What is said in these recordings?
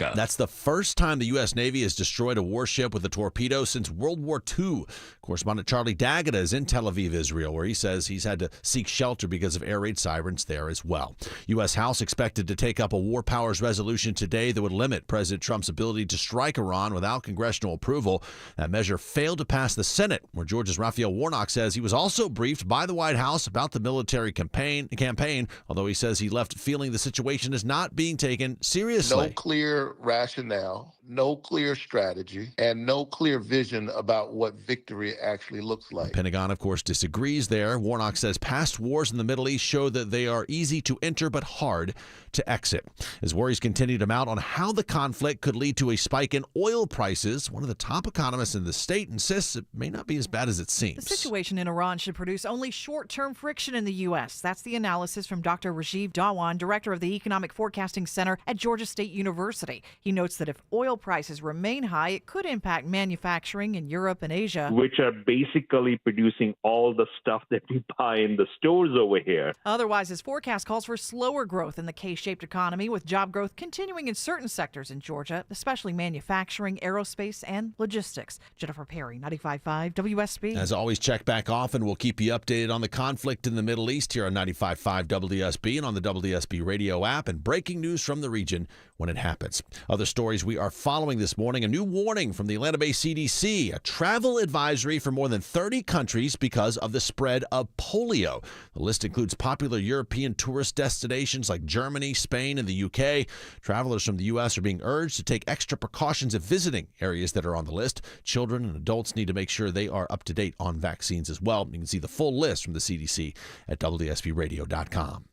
America. That's the first time the U.S. Navy has destroyed a warship with a torpedo since World War II. Correspondent Charlie D'Agata is in Tel Aviv, Israel, where he says he's had to seek shelter because of air raid sirens there as well. U.S. House expected to take up a war powers resolution today that would limit President Trump's ability to strike Iran without congressional approval. That measure failed to pass the Senate, where Georgia's Raphael Warnock says he was also briefed by the White House about the military campaign, although he says he left feeling the situation is not being taken seriously. No clear rationale, no clear strategy, and no clear vision about what victory actually looks like. The Pentagon, of course, disagrees there. Warnock says past wars in the Middle East show that they are easy to enter but hard to exit. As worries continue to mount on how the conflict could lead to a spike in oil prices, one of the top economists in the state insists it may not be as bad as it seems. The situation in Iran should produce only short-term friction in the U.S. That's the analysis from Dr. Rajiv Dhawan, director of the Economic Forecasting Center at Georgia State University. He notes that if oil prices remain high, it could impact manufacturing in Europe and Asia, which are basically producing all the stuff that we buy in the stores over here. Otherwise, his forecast calls for slower growth in the K-shaped economy, with job growth continuing in certain sectors in Georgia, especially manufacturing, aerospace, and logistics. Jennifer Perry, 95.5 WSB. As always, check back often. We'll keep you updated on the conflict in the Middle East here on 95.5 WSB and on the WSB radio app, and breaking news from the region when it happens. Other stories we are following this morning: a new warning from the Atlanta-based CDC, a travel advisory for more than 30 countries because of the spread of polio. The list includes popular European tourist destinations like Germany, Spain, and the UK. Travelers from the U.S. are being urged to take extra precautions if visiting areas that are on the list. Children and adults need to make sure they are up to date on vaccines as well. You can see the full list from the CDC at WSBradio.com.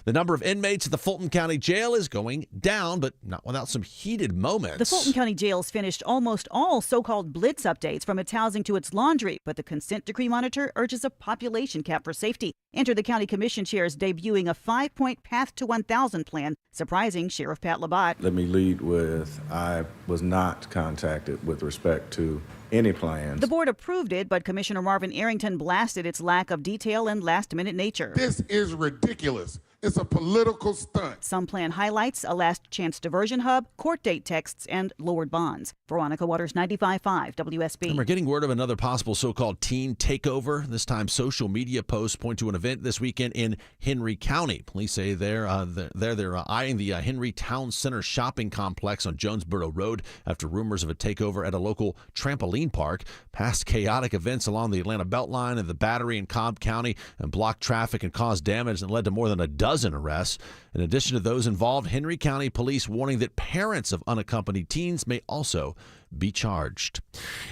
The number of inmates at the Fulton County Jail is going down, but not without some heated moments. The Fulton County Jail's finished almost all so-called blitz updates, from its housing to its laundry, but the consent decree monitor urges a population cap for safety. Enter the county commission chairs debuting a 5-point path to 1,000 plan, surprising Sheriff Pat Labatt. Let me lead with, I was not contacted with respect to any plans. The board approved it, but Commissioner Marvin Arrington blasted its lack of detail and last-minute nature. This is ridiculous. It's a political stunt. Some plan highlights a last-chance diversion hub, court date texts, and lowered bonds. Veronica Waters, 95.5 WSB. And we're getting word of another possible so-called teen takeover. This time, social media posts point to an event this weekend in Henry County. Police say they're eyeing the Henry Town Center shopping complex on Jonesboro Road after rumors of a takeover at a local trampoline park. Past chaotic events along the Atlanta Beltline and the Battery in Cobb County and blocked traffic and caused damage that led to more than a dozen arrests. In addition to those involved, Henry County Police warning that parents of unaccompanied teens may also be charged.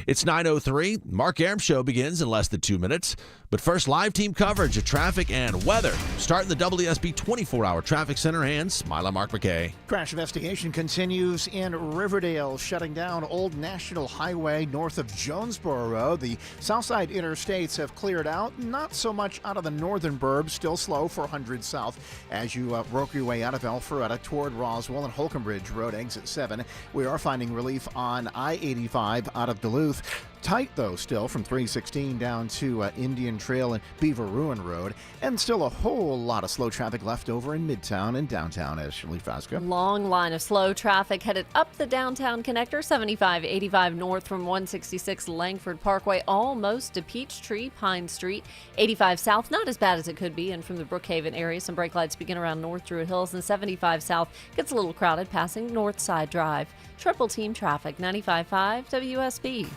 It's 9:03. Mark Arum Show begins in less than 2 minutes. But first, live team coverage of traffic and weather. Starting the WSB 24-hour traffic center, and Smila Mark McKay. Crash investigation continues in Riverdale, shutting down Old National Highway north of Jonesboro Road. The Southside interstates have cleared out, not so much out of the northern burbs, still slow 400 south as you work your way out of Alpharetta toward Roswell and Holcomb Ridge Road, exit 7. We are finding relief on I-85 out of Duluth. Tight, though, still from 316 down to Indian Trail and Beaver Ruin Road. And still a whole lot of slow traffic left over in Midtown and downtown, as Shirley Fasca. Long line of slow traffic headed up the downtown connector, 75-85 north from 166 Langford Parkway, almost to Peachtree, Pine Street. 85 south, not as bad as it could be. And from the Brookhaven area, some brake lights begin around North Druid Hills. And 75 south gets a little crowded passing Northside Drive. Triple team traffic, 95.5 WSB.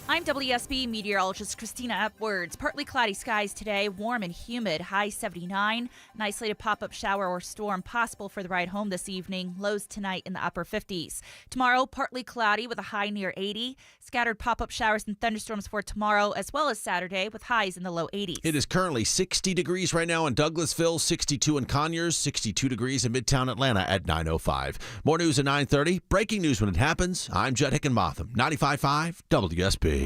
I'm WSB meteorologist Christina Epwards. Partly cloudy skies today, warm and humid, high 79. An isolated pop-up shower or storm possible for the ride home this evening. Lows tonight in the upper 50s. Tomorrow, partly cloudy with a high near 80. Scattered pop-up showers and thunderstorms for tomorrow as well as Saturday with highs in the low 80s. It is currently 60 degrees right now in Douglasville, 62 in Conyers, 62 degrees in Midtown Atlanta at 9:05. More news at 9:30. Breaking news when it happens. I'm Judd Hickenbotham, 95.5 WSB.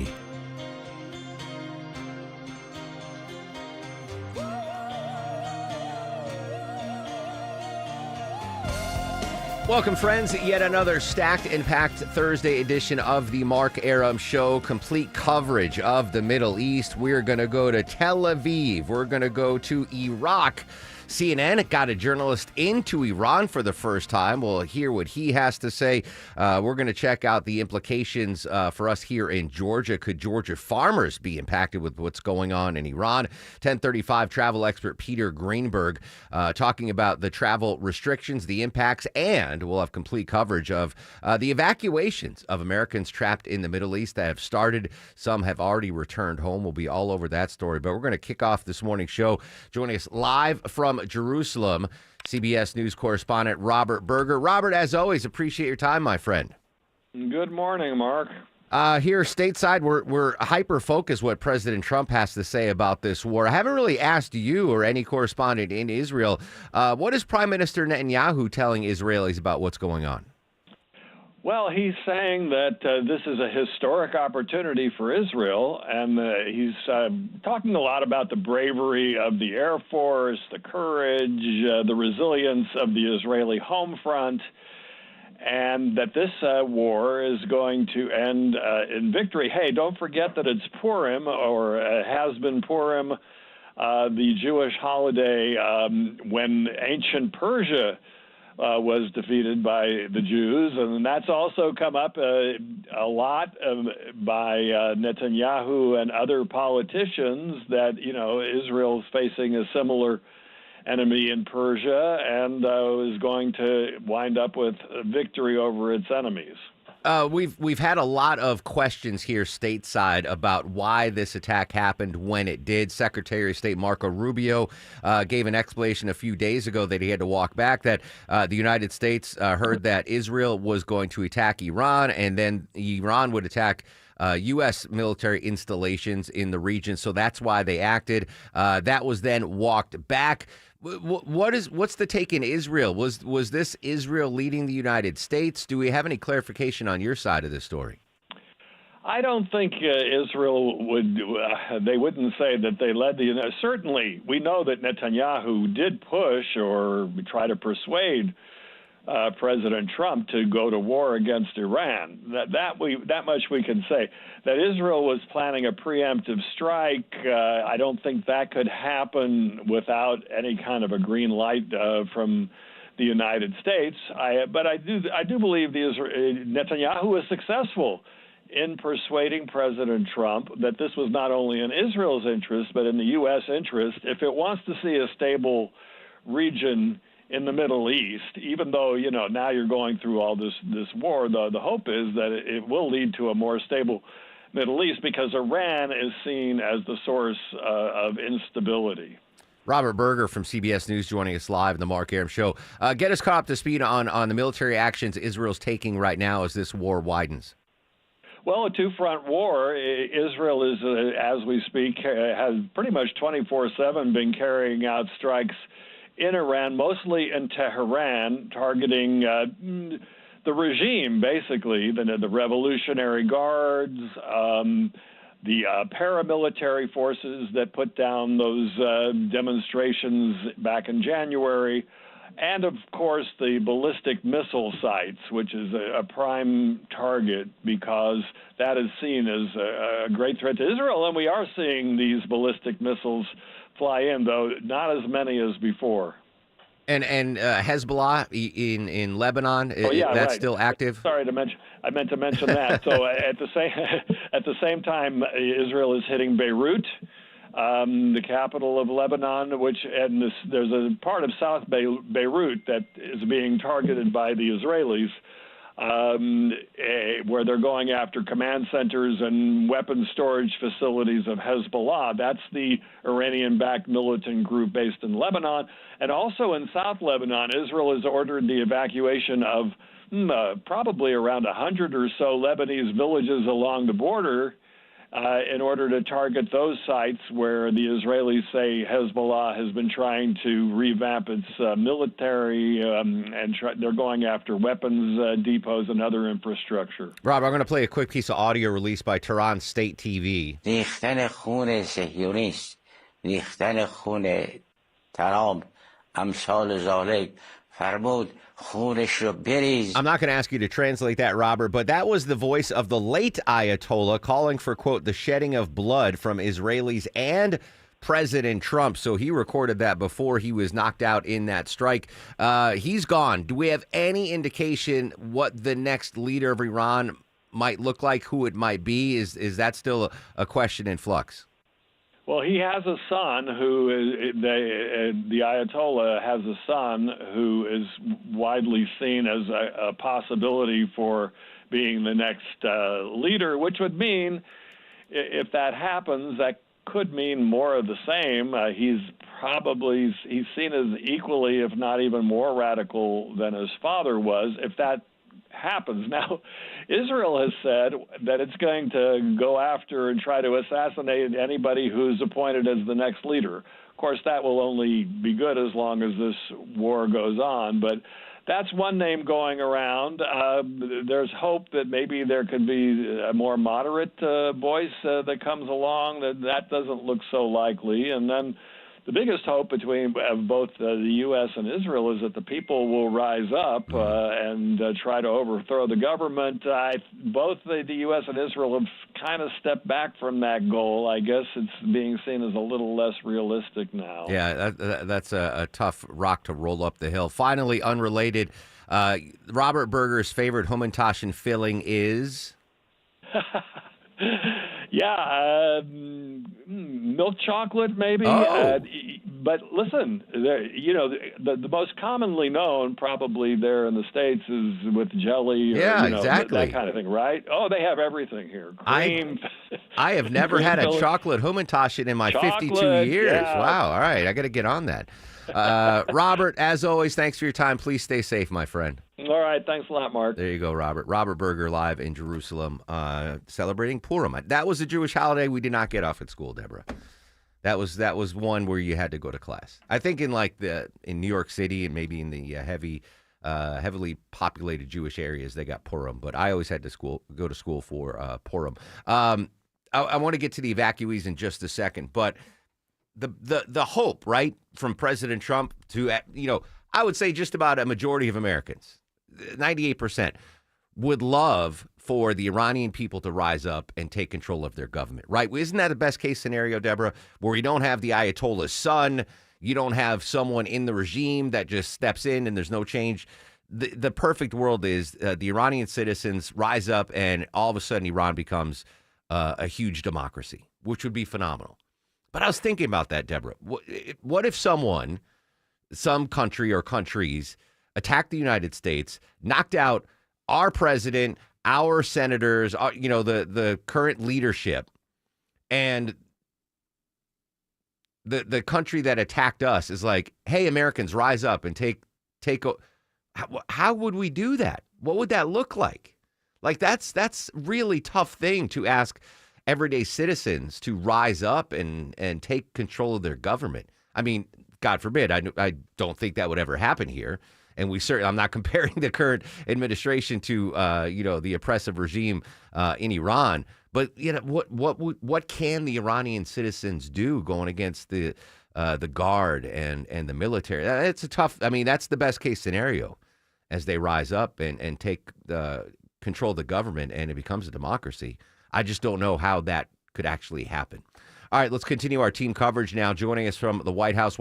Welcome, friends. Yet another stacked and packed Thursday edition of the Mark Arum Show. Complete coverage of the Middle East. We're going to go to Tel Aviv. We're going to go to Iraq. CNN got a journalist into Iran for the first time. We'll hear what he has to say. We're going to check out the implications for us here in Georgia. Could Georgia farmers be impacted with what's going on in Iran? 1035 travel expert Peter Greenberg talking about the travel restrictions, the impacts, and we'll have complete coverage of the evacuations of Americans trapped in the Middle East that have started. Some have already returned home. We'll be all over that story. But we're going to kick off this morning's show. Joining us live from Jerusalem, CBS News correspondent Robert Berger. Robert, as always, appreciate your time, my friend. Good morning, Mark. Here stateside, we're hyper-focused what President Trump has to say about this war. I haven't really asked you or any correspondent in Israel. What is Prime Minister Netanyahu telling Israelis about what's going on? Well, he's saying that this is a historic opportunity for Israel, and he's talking a lot about the bravery of the Air Force, the courage, the resilience of the Israeli home front, and that this war is going to end in victory. Hey, don't forget that it's Purim, or has been Purim, the Jewish holiday when ancient Persia was defeated by the Jews, and that's also come up a lot by Netanyahu and other politicians that, Israel's facing a similar enemy in Persia and is going to wind up with victory over its enemies. We've had a lot of questions here stateside about why this attack happened when it did. Secretary of State Marco Rubio gave an explanation a few days ago that he had to walk back, that the United States heard that Israel was going to attack Iran, and then Iran would attack U.S. military installations in the region. So that's why they acted. That was then walked back. What's the take in Israel? Was this Israel leading the United States? Do we have any clarification on your side of this story? I don't think Israel would. They wouldn't say that they led the. Certainly, we know that Netanyahu did push or try to persuade President Trump to go to war against Iran. That much we can say. That Israel was planning a preemptive strike, I don't think that could happen without any kind of a green light from the United States. But I do believe Netanyahu was successful in persuading President Trump that this was not only in Israel's interest but in the U.S. interest if it wants to see a stable region in the Middle East. Even though, now you're going through all this war, the hope is that it will lead to a more stable Middle East because Iran is seen as the source of instability. Robert Berger from CBS News joining us live in the Mark Arum Show. Get us caught up to speed on the military actions Israel's taking right now as this war widens. Well, a two-front war. Israel is, as we speak, has pretty much 24/7 been carrying out strikes in Iran, mostly in Tehran, targeting the regime, basically, the Revolutionary Guards, the paramilitary forces that put down those demonstrations back in January, and, of course, the ballistic missile sites, which is a prime target because that is seen as a great threat to Israel. And we are seeing these ballistic missiles fly in, though not as many as before. And Hezbollah in Lebanon, that's right. Still active? Sorry to mention. I meant to mention that. So at the same time, Israel is hitting Beirut, the capital of Lebanon, there's a part of South Beirut that is being targeted by the Israelis, where they're going after command centers and weapons storage facilities of Hezbollah. That's the Iranian-backed militant group based in Lebanon. And also in South Lebanon, Israel has ordered the evacuation of probably around 100 or so Lebanese villages along the border in order to target those sites where the Israelis say Hezbollah has been trying to revamp its military, and they're going after weapons depots and other infrastructure. Rob, I'm going to play a quick piece of audio released by Tehran State TV. ریختن خون صهیونیست، ریختن خون ترامپ، امثال ذالک فرمود خونش رو بریز. I'm not going to ask you to translate that, Robert, but that was the voice of the late Ayatollah calling for, quote, the shedding of blood from Israelis and President Trump. So he recorded that before he was knocked out in that strike. He's gone. Do we have any indication what the next leader of Iran might look like, who it might be? Is that still a question in flux? Well, he has a son who is the Ayatollah has a son who is widely seen as a possibility for being the next leader, which would mean, if that happens, that could mean more of the same. He's seen as equally, if not even more radical than his father was. If that happens. Now, Israel has said that it's going to go after and try to assassinate anybody who's appointed as the next leader. Of course, that will only be good as long as this war goes on, but that's one name going around. There's hope that maybe there could be a more moderate voice that comes along. That doesn't look so likely. And then the biggest hope between both the U.S. and Israel is that the people will rise up and try to overthrow the government. Both the U.S. and Israel have kind of stepped back from that goal. I guess it's being seen as a little less realistic now. Yeah, that's a tough rock to roll up the hill. Finally, unrelated, Robert Berger's favorite Hamantaschen filling is? Yeah, milk chocolate maybe. Oh. But listen, the most commonly known probably there in the States is with jelly. Or, exactly. That kind of thing, right? Oh, they have everything here. Cream. I have never had a chocolate Hamantaschen in my 52 years. Yeah. Wow. All right. I got to get on that. Robert, as always, thanks for your time. Please stay safe, my friend. All right. Thanks a lot, Mark. There you go, Robert. Robert Berger live in Jerusalem celebrating Purim. That was a Jewish holiday we did not get off at school, Deborah. That was one where you had to go to class. I think in New York City and maybe in the heavily populated Jewish areas, they got Purim. But I always had to go to school for Purim. I want to get to the evacuees in just a second, but the hope, right, from President Trump to, I would say just about a majority of Americans, 98%, would love for the Iranian people to rise up and take control of their government, right? Isn't that the best case scenario, Deborah, where you don't have the Ayatollah's son, you don't have someone in the regime that just steps in and there's no change? The perfect world is the Iranian citizens rise up and all of a sudden Iran becomes a huge democracy, which would be phenomenal. But I was thinking about that, Deborah. What if some country or countries attacked the United States, knocked out our president, our senators, the current leadership, and the country that attacked us is like, hey, Americans, rise up and take. How would we do that? What would that look like? Like that's really tough thing to ask everyday citizens to rise up and take control of their government. I mean, God forbid, I don't think that would ever happen here. And I'm not comparing the current administration to, the oppressive regime in Iran. But, what can the Iranian citizens do going against the guard and the military? It's that's the best case scenario as they rise up and take control of the government and it becomes a democracy. I just don't know how that could actually happen. All right, let's continue our team coverage now. Joining us from the White House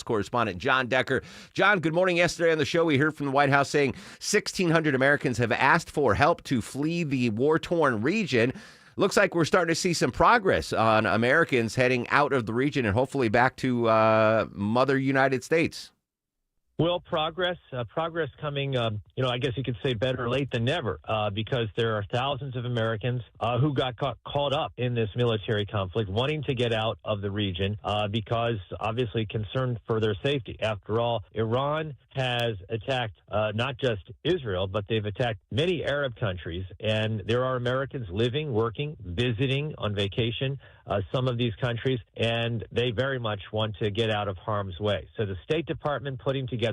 correspondent John Decker. John, good morning. Yesterday on the show, we heard from the White House saying 1,600 Americans have asked for help to flee the war-torn region. Looks like we're starting to see some progress on Americans heading out of the region and hopefully back to Mother United States. Well, progress coming, I guess you could say better late than never, because there are thousands of Americans who got caught up in this military conflict, wanting to get out of the region because obviously concerned for their safety. After all, Iran has attacked not just Israel, but they've attacked many Arab countries, and there are Americans living, working, visiting on vacation some of these countries, and they very much want to get out of harm's way. So the State Department putting together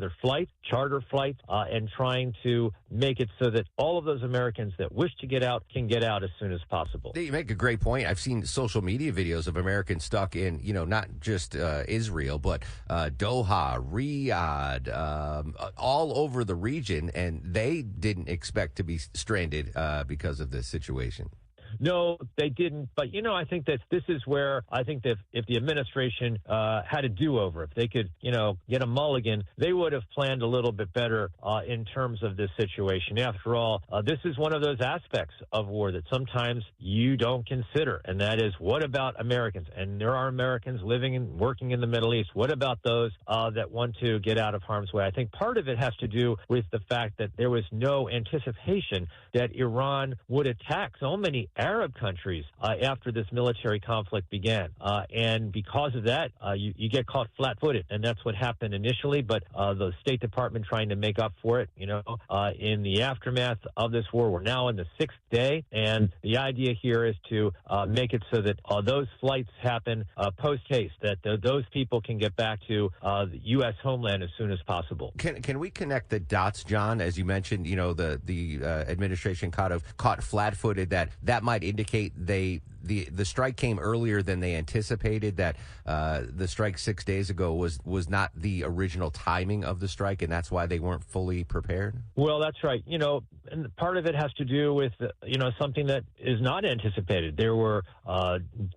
charter flights, and trying to make it so that all of those Americans that wish to get out can get out as soon as possible. You make a great point. I've seen social media videos of Americans stuck in, not just Israel, but Doha, Riyadh, all over the region, and they didn't expect to be stranded because of this situation. No, they didn't. But, I think that this is where I think that if the administration had a do-over, if they could, get a mulligan, they would have planned a little bit better in terms of this situation. After all, this is one of those aspects of war that sometimes you don't consider, and that is, what about Americans? And there are Americans living and working in the Middle East. What about those that want to get out of harm's way? I think part of it has to do with the fact that there was no anticipation that Iran would attack so many Arab countries after this military conflict began. And because of that, you get caught flat-footed, and that's what happened initially. But the State Department trying to make up for it, in the aftermath of this war. We're now in the 6th day, and the idea here is to make it so that those flights happen post-haste, that those people can get back to the U.S. homeland as soon as possible. Can we connect the dots, John? As you mentioned, the administration caught flat-footed. That might indicate the strike came earlier than they anticipated, that the strike 6 days ago was not the original timing of the strike, and that's why they weren't fully prepared? Well, that's right. And part of it has to do with, something that is not anticipated. There were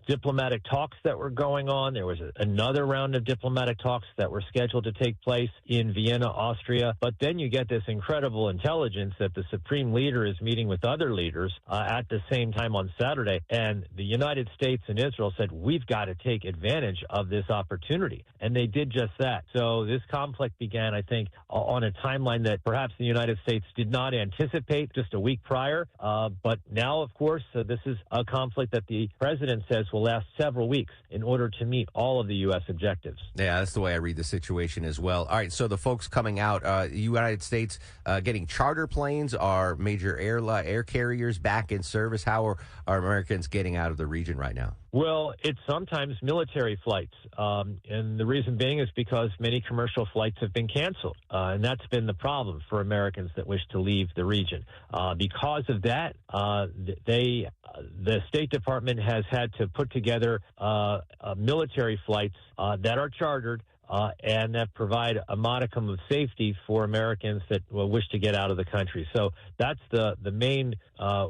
diplomatic talks that were going on. There was another round of diplomatic talks that were scheduled to take place in Vienna, Austria. But then you get this incredible intelligence that the Supreme Leader is meeting with other leaders at the same time on Saturday. And the United States and Israel said, we've got to take advantage of this opportunity. And they did just that. So this conflict began, I think, on a timeline that perhaps the United States did not anticipate just a week prior. But now, of course, this is a conflict that the president says will last several weeks in order to meet all of the U.S. objectives. Yeah, that's the way I read the situation as well. All right, so the folks coming out, United States getting charter planes, are major air carriers back in service? How are Americans getting out of the region right now? Well, it's sometimes military flights, and the reason being is because many commercial flights have been canceled, and that's been the problem for Americans that wish to leave the region. Because of that, the State Department has had to put together military flights that are chartered and that provide a modicum of safety for Americans that wish to get out of the country. So that's the main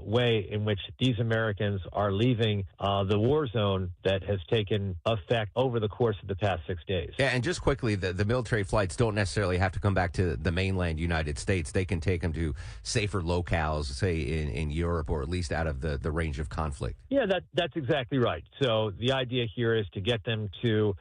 way in which these Americans are leaving the war zone that has taken effect over the course of the past 6 days. Yeah, and just quickly, the military flights don't necessarily have to come back to the mainland United States. They can take them to safer locales, say in Europe, or at least out of the range of conflict. Yeah, that's exactly right. So the idea here is to get them to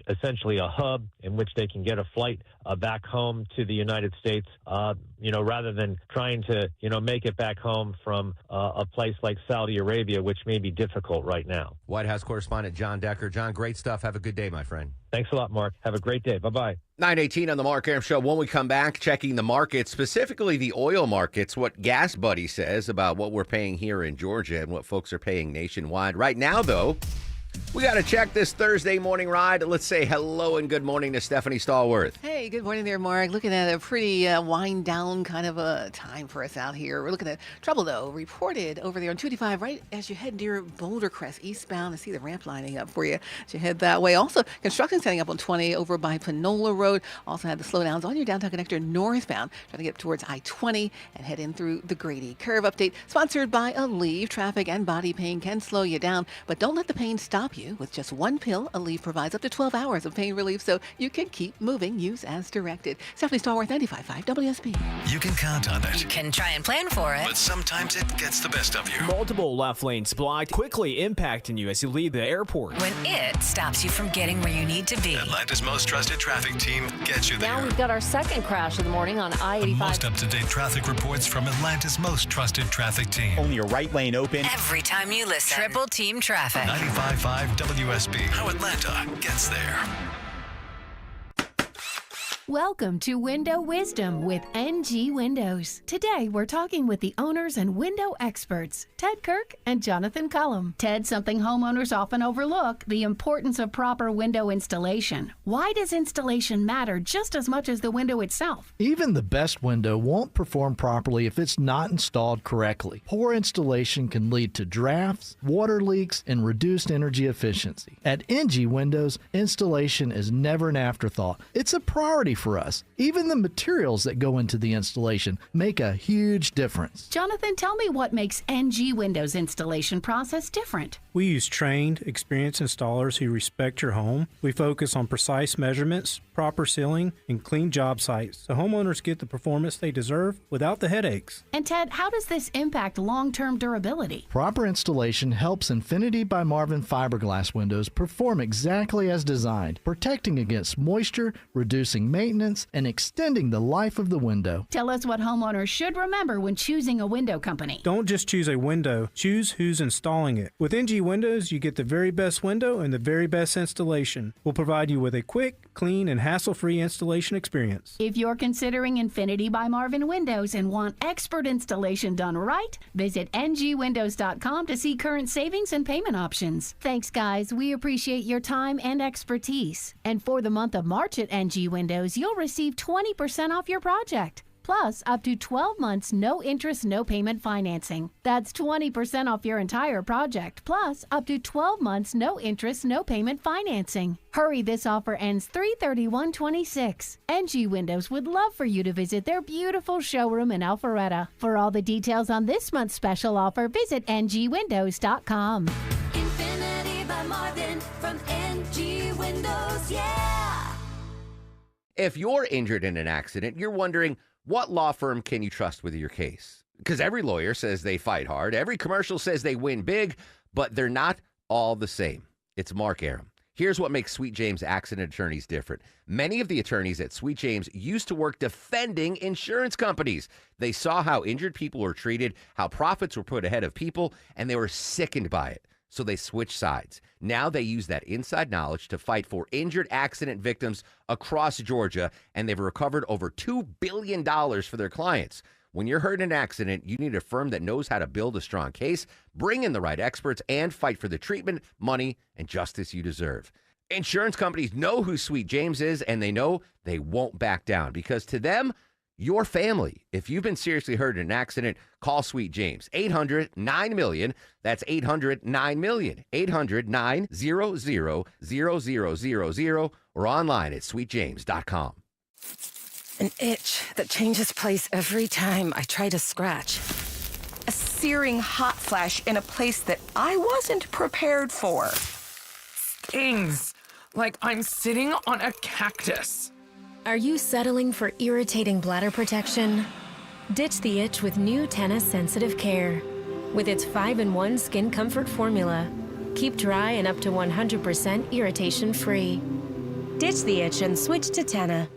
essentially a hub in which they can get a flight back home to the United States, rather than trying to, make it back home from a place like Saudi Arabia, which may be difficult right now. White House correspondent John Decker. John, great stuff. Have a good day, my friend. Thanks a lot, Mark. Have a great day. Bye-bye. 9:18 on the Mark Arum Show. When we come back, checking the markets, specifically the oil markets, what Gas Buddy says about what we're paying here in Georgia and what folks are paying nationwide. Right now, though, we got to check this Thursday morning ride. Let's say hello and good morning to Stephanie Stallworth. Hey, good morning there, Mark. Looking at a pretty wind down kind of a time for us out here. We're looking at trouble, though, reported over there on 285 right as you head near Boulder Crest eastbound. I see the ramp lining up for you as you head that way. Also, construction setting up on 20 over by Panola Road. Also had the slowdowns on your downtown connector northbound, trying to get towards I-20 and head in through the Grady Curve. Update sponsored by Aleve. Traffic and body pain can slow you down, but don't let the pain stop you. With just one pill, Aleve provides up to 12 hours of pain relief, so you can keep moving. Use as directed. Stephanie Stallworth, 95.5 WSB. You can count on it. You can try and plan for it. But sometimes it gets the best of you. Multiple left lanes blocked, quickly impacting you as you leave the airport. When it stops you from getting where you need to be. Atlanta's most trusted traffic team gets you there. Now we've got our second crash of the morning on I-85. The most up-to-date traffic reports from Atlanta's most trusted traffic team. Only a right lane open. Every time you listen. Triple Team Traffic. 95.5 WSB. How Atlanta gets there. Welcome to Window Wisdom with NG Windows. Today, we're talking with the owners and window experts, Ted Kirk and Jonathan Cullum. Ted, something homeowners often overlook, the importance of proper window installation. Why does installation matter just as much as the window itself? Even the best window won't perform properly if it's not installed correctly. Poor installation can lead to drafts, water leaks, and reduced energy efficiency. At NG Windows, installation is never an afterthought. It's a priority for us. Even the materials that go into the installation make a huge difference. Jonathan, tell me what makes NG Windows installation process different. We use trained, experienced installers who respect your home. We focus on precise measurements, proper sealing, and clean job sites so homeowners get the performance they deserve without the headaches. And Ted, how does this impact long-term durability? Proper installation helps Infinity by Marvin fiberglass windows perform exactly as designed, protecting against moisture, reducing maintenance, and extending the life of the window. Tell us what homeowners should remember when choosing a window company. Don't just choose a window, choose who's installing it. With NG Windows, you get the very best window and the very best installation. We'll provide you with a quick, clean, and hassle-free installation experience. If you're considering Infinity by Marvin Windows and want expert installation done right, visit ngwindows.com to see current savings and payment options. Thanks, guys. We appreciate your time and expertise. And for the month of March at NG Windows, you'll receive 20% off your project. Plus, up to 12 months, no interest, no payment financing. That's 20% off your entire project. Plus, up to 12 months, no interest, no payment financing. Hurry, this offer ends 3/31/26. NG Windows would love for you to visit their beautiful showroom in Alpharetta. For all the details on this month's special offer, visit ngwindows.com. Infinity by Marvin from NG Windows, yeah! If you're injured in an accident, you're wondering, what law firm can you trust with your case? Because every lawyer says they fight hard, every commercial says they win big, but they're not all the same. It's Mark Arum. Here's what makes Sweet James accident attorneys different. Many of the attorneys at Sweet James used to work defending insurance companies. They saw how injured people were treated, how profits were put ahead of people, and they were sickened by it. So they switched sides. Now they use that inside knowledge to fight for injured accident victims across Georgia, and they've recovered over $2 billion for their clients. When you're hurt in an accident, you need a firm that knows how to build a strong case, bring in the right experts, and fight for the treatment, money, and justice you deserve. Insurance companies know who Sweet James is, and they know they won't back down because to them, your family. If you've been seriously hurt in an accident, call Sweet James. 800-9-MILLION. That's 800-9-MILLION. 800-900-0000 or online at sweetjames.com. An itch that changes place every time I try to scratch. A searing hot flash in a place that I wasn't prepared for. Stings like I'm sitting on a cactus. Are you settling for irritating bladder protection? Ditch the itch with new Tena Sensitive Care. With its 5-in-1 skin comfort formula, keep dry and up to 100% irritation-free. Ditch the itch and switch to Tena.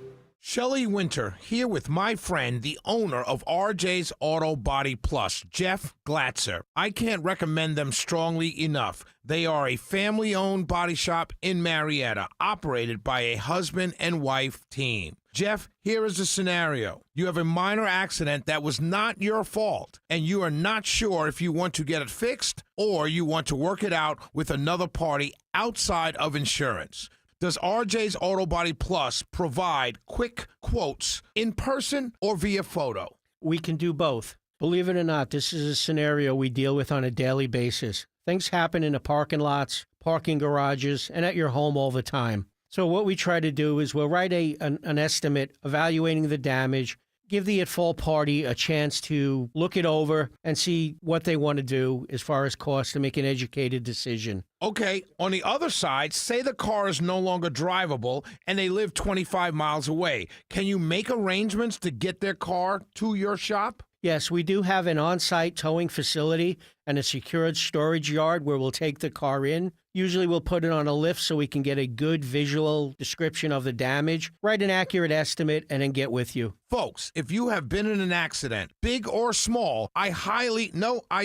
Shelley Winter here with my friend, the owner of RJ's Auto Body Plus, Jeff Glatzer. I can't recommend them strongly enough. They are a family-owned body shop in Marietta, operated by a husband and wife team. Jeff, here is the scenario. You have a minor accident that was not your fault, and you are not sure if you want to get it fixed or you want to work it out with another party outside of insurance. Does RJ's Auto Body Plus provide quick quotes in person or via photo? We can do both. Believe it or not, this is a scenario we deal with on a daily basis. Things happen in the parking lots, parking garages, and at your home all the time. So what we try to do is we'll write an estimate evaluating the damage, give the at-fault party a chance to look it over and see what they want to do as far as cost to make an educated decision. Okay, on the other side, say the car is no longer drivable and they live 25 miles away. Can you make arrangements to get their car to your shop? Yes, we do have an on-site towing facility and a secured storage yard where we'll take the car in. Usually we'll put it on a lift so we can get a good visual description of the damage, write an accurate estimate, and then get with you. Folks, if you have been in an accident, big or small, I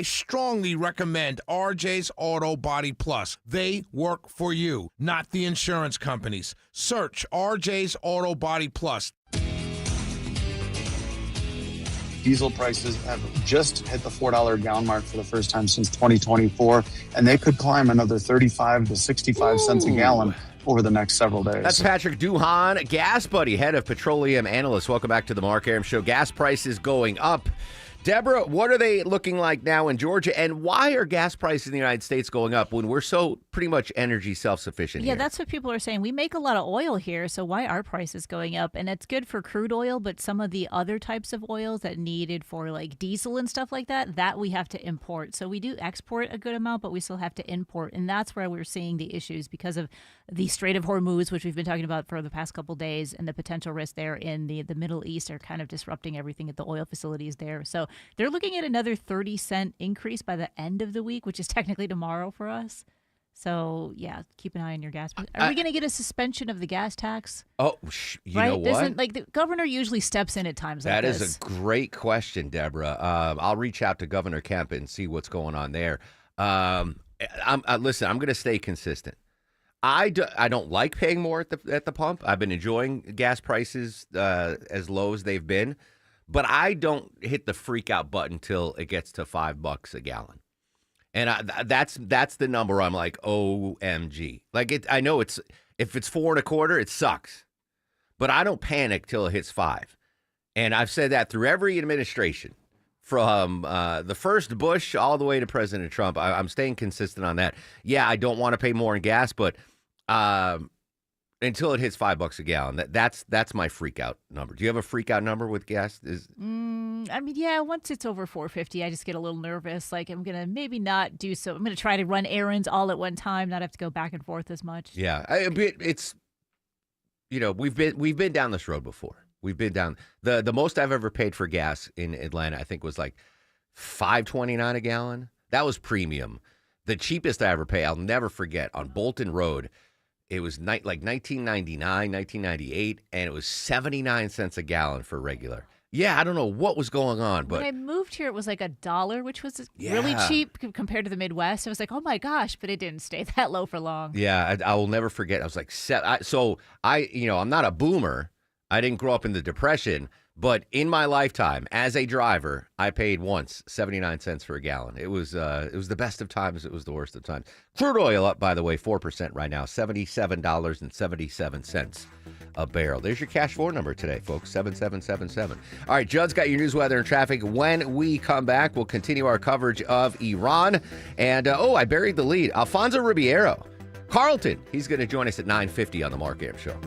strongly recommend RJ's Auto Body Plus. They work for you, not the insurance companies. Search RJ's Auto Body Plus. Diesel prices have just hit the $4 a gallon mark for the first time since 2024, and they could climb another 35 to 65 cents a gallon over the next several days. That's Patrick Duhan, Gas Buddy, head of petroleum analyst. Welcome back to the Mark Arum Show. Gas prices going up. Deborah, what are they looking like now in Georgia, and why are gas prices in the United States going up when we're so pretty much energy self-sufficient Yeah, here. that's what people are saying. We make a lot of oil here, so why are prices going up? And it's good for crude oil, but some of the other types of oils that needed for like diesel and stuff like that we have to import. So we do export a good amount, but we still have to import. And that's where we're seeing the issues because of the Strait of Hormuz, which we've been talking about for the past couple of days, and the potential risk there in the Middle East are kind of disrupting everything at the oil facilities there. So they're looking at another 30-cent increase by the end of the week, which is technically tomorrow for us. So, yeah, keep an eye on your gas. Are we going to get a suspension of the gas tax? Oh, you know what? Like the governor usually steps in at times like this. That is a great question, Deborah. I'll reach out to Governor Kemp and see what's going on there. Listen, I'm going to stay consistent. I don't like paying more at the pump. I've been enjoying gas prices as low as they've been, but I don't hit the freak out button till it gets to $5 a gallon. And that's the number I'm like, OMG. Like, I know if it's 4.25, it sucks. But I don't panic till it hits 5. And I've said that through every administration, from the first Bush all the way to President Trump. I'm staying consistent on that. Yeah, I don't want to pay more in gas, but until it hits $5 a gallon, that's my freak out number. Do you have a freak out number with gas? I mean, yeah, once it's over $4.50, I just get a little nervous. Like, I'm going to maybe not do so. I'm going to try to run errands all at one time, not have to go back and forth as much. Yeah, it's, we've been down this road before. We've been down. The most I've ever paid for gas in Atlanta, I think, was like $5.29 a gallon. That was premium. The cheapest I ever paid, I'll never forget, on Bolton Road, it was like 1999, 1998, and it was 79 cents a gallon for regular. Yeah, I don't know what was going on, but when I moved here, it was like $1, which was really cheap compared to the Midwest. I was like, oh my gosh, but it didn't stay that low for long. Yeah, I will never forget. I was like, I'm not a boomer. I didn't grow up in the Depression, but in my lifetime as a driver, I paid once 79 cents for a gallon. It was the best of times. It was the worst of times. Crude oil up, by the way, 4% right now, $77.77 a barrel. There's your cash forward number today, folks, 7777. All right, Judd's got your news, weather, and traffic. When we come back, we'll continue our coverage of Iran. And, I buried the lead. Alfonso Ribeiro, Carlton, he's going to join us at 9:50 on the Mark Arum Show.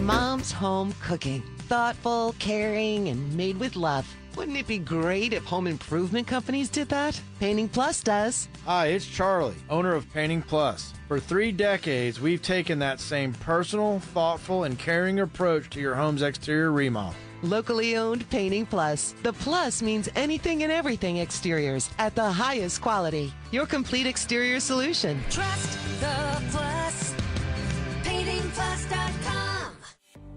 Mom's home cooking. Thoughtful, caring, and made with love. Wouldn't it be great if home improvement companies did that? Painting Plus does. Hi, it's Charlie, owner of Painting Plus. For 3 decades, we've taken that same personal, thoughtful, and caring approach to your home's exterior remodel. Locally owned Painting Plus. The plus means anything and everything exteriors at the highest quality. Your complete exterior solution. Trust the Plus. PaintingPlus.com.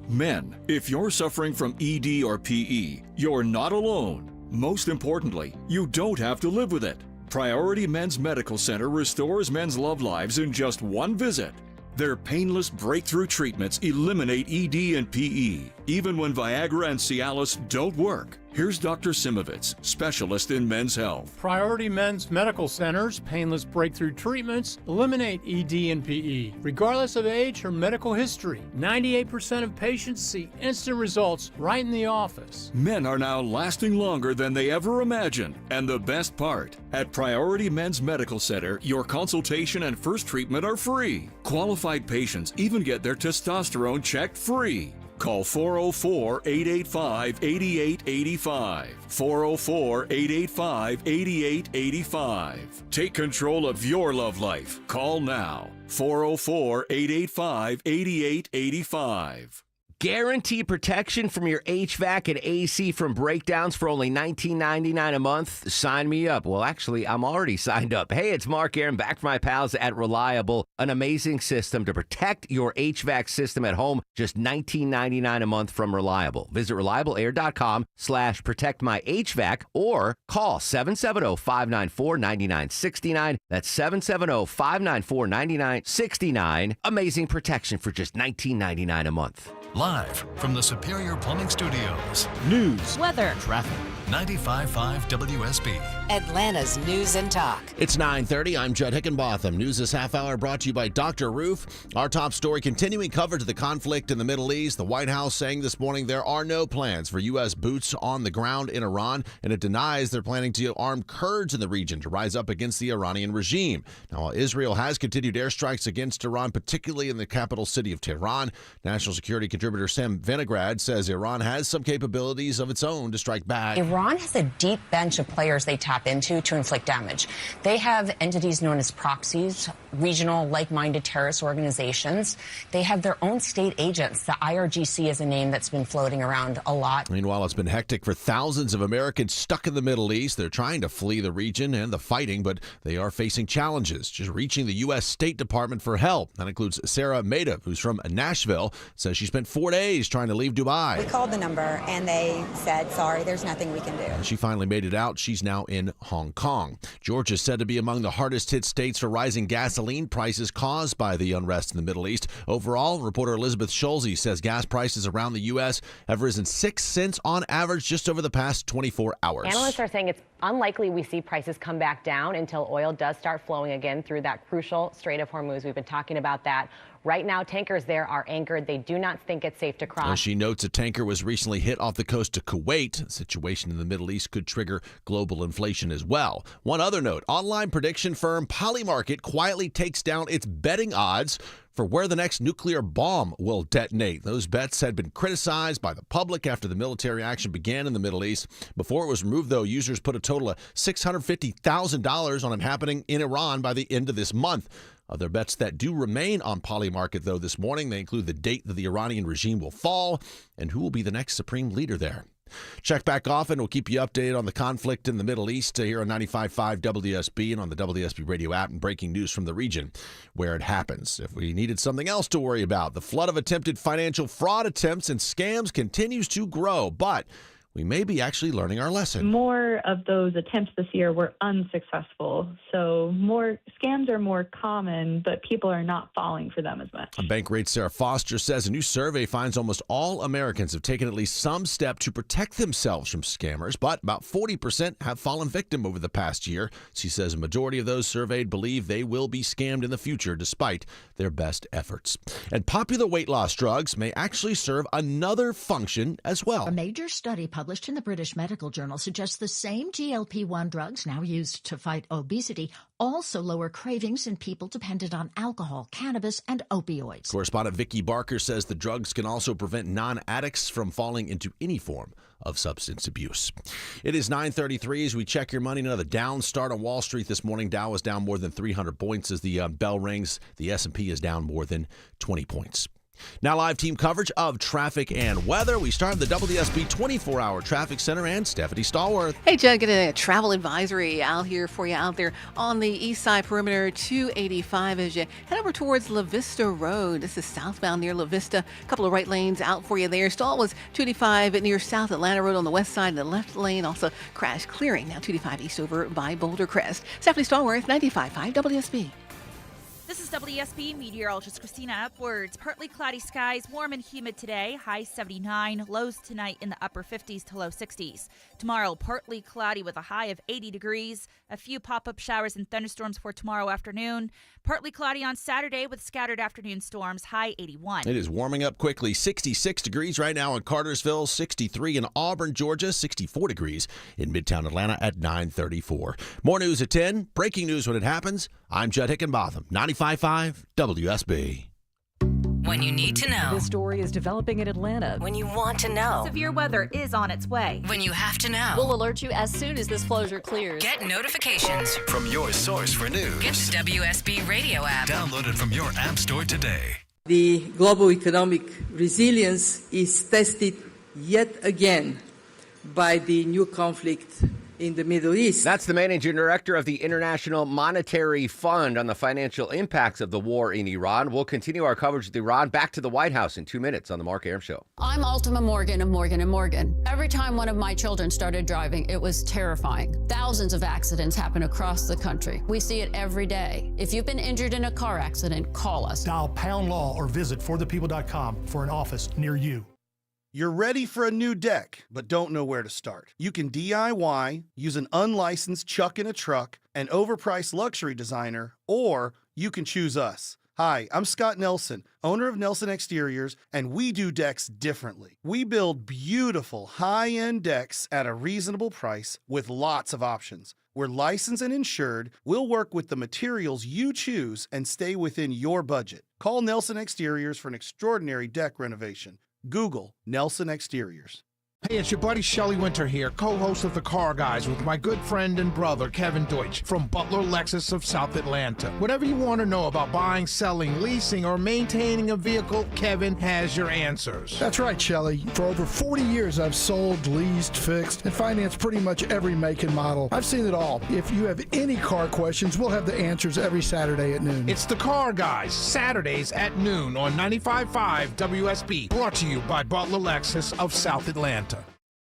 Men, if you're suffering from ED or PE, you're not alone. Most importantly, you don't have to live with it. Priority Men's Medical Center restores men's love lives in just one visit. Their painless breakthrough treatments eliminate ED and PE, even when Viagra and Cialis don't work. Here's Dr. Simovitz, specialist in men's health. Priority Men's Medical Center's painless breakthrough treatments eliminate ED and PE, regardless of age or medical history. 98% of patients see instant results right in the office. Men are now lasting longer than they ever imagined. And the best part, at Priority Men's Medical Center, your consultation and first treatment are free. Qualified patients even get their testosterone checked free. Call 404-885-8885. 404-885-8885. Take control of your love life. Call now. 404-885-8885. Guaranteed protection from your HVAC and AC from breakdowns for only $19.99 a month. Sign me up. Well, actually, I'm already signed up. Hey, it's Mark Arum, back from my pals at Reliable. An amazing system to protect your HVAC system at home. Just $19.99 a month from Reliable. Visit ReliableAir.com/protectmyHVAC or call 770-594-9969. That's 770-594-9969. Amazing protection for just $19.99 a month. Live from the Superior Plumbing Studios. News, weather, traffic. 95.5 WSB. Atlanta's News and Talk. It's 9:30. I'm Judd Hickenbotham. News this half hour brought to you by Dr. Roof. Our top story, continuing coverage of the conflict in the Middle East. The White House saying this morning there are no plans for U.S. boots on the ground in Iran, and it denies they're planning to arm Kurds in the region to rise up against the Iranian regime. Now, while Israel has continued airstrikes against Iran, particularly in the capital city of Tehran, national security contributor Sam Vinograd says Iran has some capabilities of its own to strike back. Iran has a deep bench of players they tap into to inflict damage. They have entities known as proxies, regional like-minded terrorist organizations. They have their own state agents. The IRGC is a name that's been floating around a lot. Meanwhile, it's been hectic for thousands of Americans stuck in the Middle East. They're trying to flee the region and the fighting, but they are facing challenges. Just reaching the U.S. State Department for help. That includes Sarah Maida, who's from Nashville, says she spent 4 days trying to leave Dubai. We called the number and they said, sorry, there's nothing we can do. She finally made it out. She's now in Hong Kong. Georgia is said to be among the hardest hit states for rising gasoline prices caused by the unrest in the Middle East. Overall, reporter Elizabeth Schulze says gas prices around the U.S. have risen 6 cents on average just over the past 24 hours. Analysts are saying it's unlikely we see prices come back down until oil does start flowing again through that crucial Strait of Hormuz. We've been talking about that. Right now, tankers there are anchored. They do not think it's safe to cross. She notes a tanker was recently hit off the coast of Kuwait. The situation in the Middle East could trigger global inflation as well. One other note, online prediction firm Polymarket quietly takes down its betting odds for where the next nuclear bomb will detonate. Those bets had been criticized by the public after the military action began in the Middle East. Before it was removed, though, users put a total of $650,000 on it happening in Iran by the end of this month. Other bets that do remain on Polymarket, though, this morning, they include the date that the Iranian regime will fall and who will be the next supreme leader there. Check back often. We'll keep you updated on the conflict in the Middle East here on 95.5 WSB and on the WSB radio app and breaking news from the region where it happens. If we needed something else to worry about, the flood of attempted financial fraud attempts and scams continues to grow, but we may be actually learning our lesson. More of those attempts this year were unsuccessful. So more scams are more common, but people are not falling for them as much. Bankrate Sarah Foster says a new survey finds almost all Americans have taken at least some step to protect themselves from scammers, but about 40% have fallen victim over the past year. She says a majority of those surveyed believe they will be scammed in the future despite their best efforts. And popular weight loss drugs may actually serve another function as well. A major study published in the British Medical Journal suggests the same GLP-1 drugs now used to fight obesity also lower cravings in people dependent on alcohol, cannabis, and opioids. Correspondent Vicki Barker says the drugs can also prevent non-addicts from falling into any form of substance abuse. It is 9:33 as we check your money. Another down start on Wall Street this morning. Dow is down more than 300 points as the bell rings. The S&P is down more than 20 points. Now live team coverage of traffic and weather. We start in the WSB 24-hour traffic center and Stephanie Stallworth. Hey, Judd, get a travel advisory out here for you out there on the east side perimeter 285 as you head over towards La Vista Road. This is southbound near La Vista. A couple of right lanes out for you there. Stall was 285 near South Atlanta Road on the west side. The left lane also crash clearing. Now 285 east over by Boulder Crest. Stephanie Stallworth, 95.5 WSB. This is WSB meteorologist Christina Upwards. Partly cloudy skies, warm and humid today, high 79, lows tonight in the upper 50s to low 60s. Tomorrow, partly cloudy with a high of 80 degrees. A few pop-up showers and thunderstorms for tomorrow afternoon. Partly cloudy on Saturday with scattered afternoon storms, high 81. It is warming up quickly. 66 degrees right now in Cartersville, 63 in Auburn, Georgia, 64 degrees in Midtown Atlanta at 9:34. More news at 10. Breaking news when it happens. I'm Judd Hickenbotham, 95.5 WSB. When you need to know. This story is developing in Atlanta. When you want to know. Severe weather is on its way. When you have to know. We'll alert you as soon as this closure clears. Get notifications from your source for news. Get the WSB radio app. Download it from your app store today. The global economic resilience is tested yet again by the new conflict in the Middle East. That's the managing director of the International Monetary Fund on the financial impacts of the war in Iran. We'll continue our coverage of Iran back to the White House in 2 minutes on the Mark Arum Show. I'm Ultima Morgan of Morgan & Morgan. Every time one of my children started driving, it was terrifying. Thousands of accidents happen across the country. We see it every day. If you've been injured in a car accident, call us. Dial #law or visit forthepeople.com for an office near you. You're ready for a new deck, but don't know where to start. You can DIY, use an unlicensed chuck in a truck, an overpriced luxury designer, or you can choose us. Hi, I'm Scott Nelson, owner of Nelson Exteriors, and we do decks differently. We build beautiful, high-end decks at a reasonable price with lots of options. We're licensed and insured. We'll work with the materials you choose and stay within your budget. Call Nelson Exteriors for an extraordinary deck renovation. Google Nelson Exteriors. Hey, it's your buddy Shelley Winter here, co-host of The Car Guys with my good friend and brother, Kevin Deutsch, from Butler Lexus of South Atlanta. Whatever you want to know about buying, selling, leasing, or maintaining a vehicle, Kevin has your answers. That's right, Shelley. For over 40 years, I've sold, leased, fixed, and financed pretty much every make and model. I've seen it all. If you have any car questions, we'll have the answers every Saturday at noon. It's The Car Guys, Saturdays at noon on 95.5 WSB, brought to you by Butler Lexus of South Atlanta.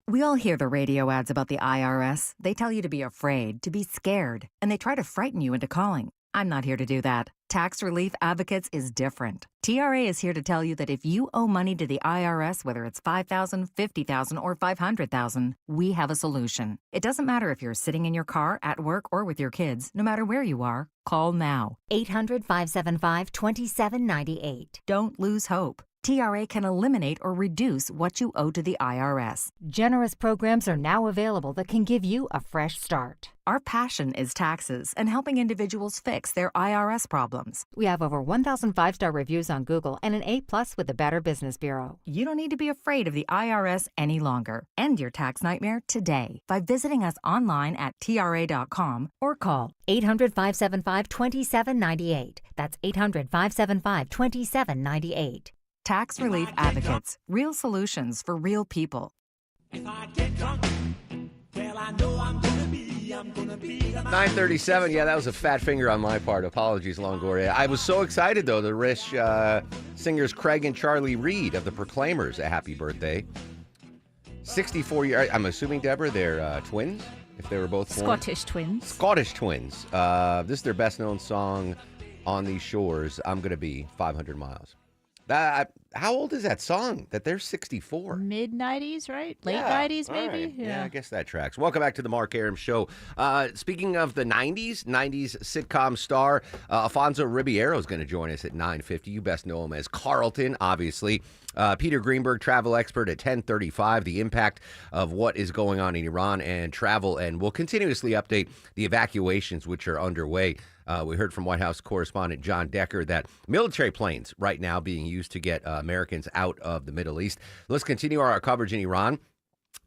We all hear the radio ads about the IRS. They tell you to be afraid, to be scared, and they try to frighten you into calling. I'm not here to do that. Tax Relief Advocates is different. TRA is here to tell you that if you owe money to the IRS, whether it's $5,000, $50,000, or $500,000, we have a solution. It doesn't matter if you're sitting in your car, at work, or with your kids. No matter where you are, call now. 800-575-2798. Don't lose hope. TRA can eliminate or reduce what you owe to the IRS. Generous programs are now available that can give you a fresh start. Our passion is taxes and helping individuals fix their IRS problems. We have over 1,000 5-star reviews on Google and an A+ with the Better Business Bureau. You don't need to be afraid of the IRS any longer. End your tax nightmare today by visiting us online at TRA.com or call 800-575-2798. That's 800-575-2798. Tax Relief Advocates. Real solutions for real people. If I get drunk, well, I know I'm gonna be 9:37. Yeah, that was a fat finger on my part. Apologies, Longoria. I was so excited, though, to wish singers Craig and Charlie Reed of the Proclaimers a happy birthday. 64 years. I'm assuming, Deborah, they're twins, if they were both born. Scottish twins. Scottish twins. This is their best-known song, On These Shores, I'm Gonna Be 500 Miles. How old is that song that they're 64? Mid-90s, right? Late 90s, maybe? Right. Yeah, I guess that tracks. Welcome back to the Mark Arum Show. Speaking of the 90s sitcom star, Alfonso Ribeiro is going to join us at 9:50. You best know him as Carlton, obviously. Peter Greenberg, travel expert at 10:35. The impact of what is going on in Iran and travel, and we'll continuously update the evacuations which are underway. We heard from White House correspondent John Decker that military planes right now being used to get Americans out of the Middle East. Let's continue our coverage in Iran.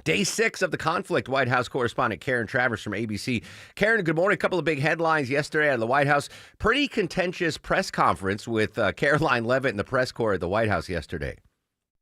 Day 6 of the conflict. White House correspondent Karen Travers from ABC. Karen, good morning. A couple of big headlines yesterday out of the White House. Pretty contentious press conference with Caroline Leavitt and the press corps at the White House yesterday.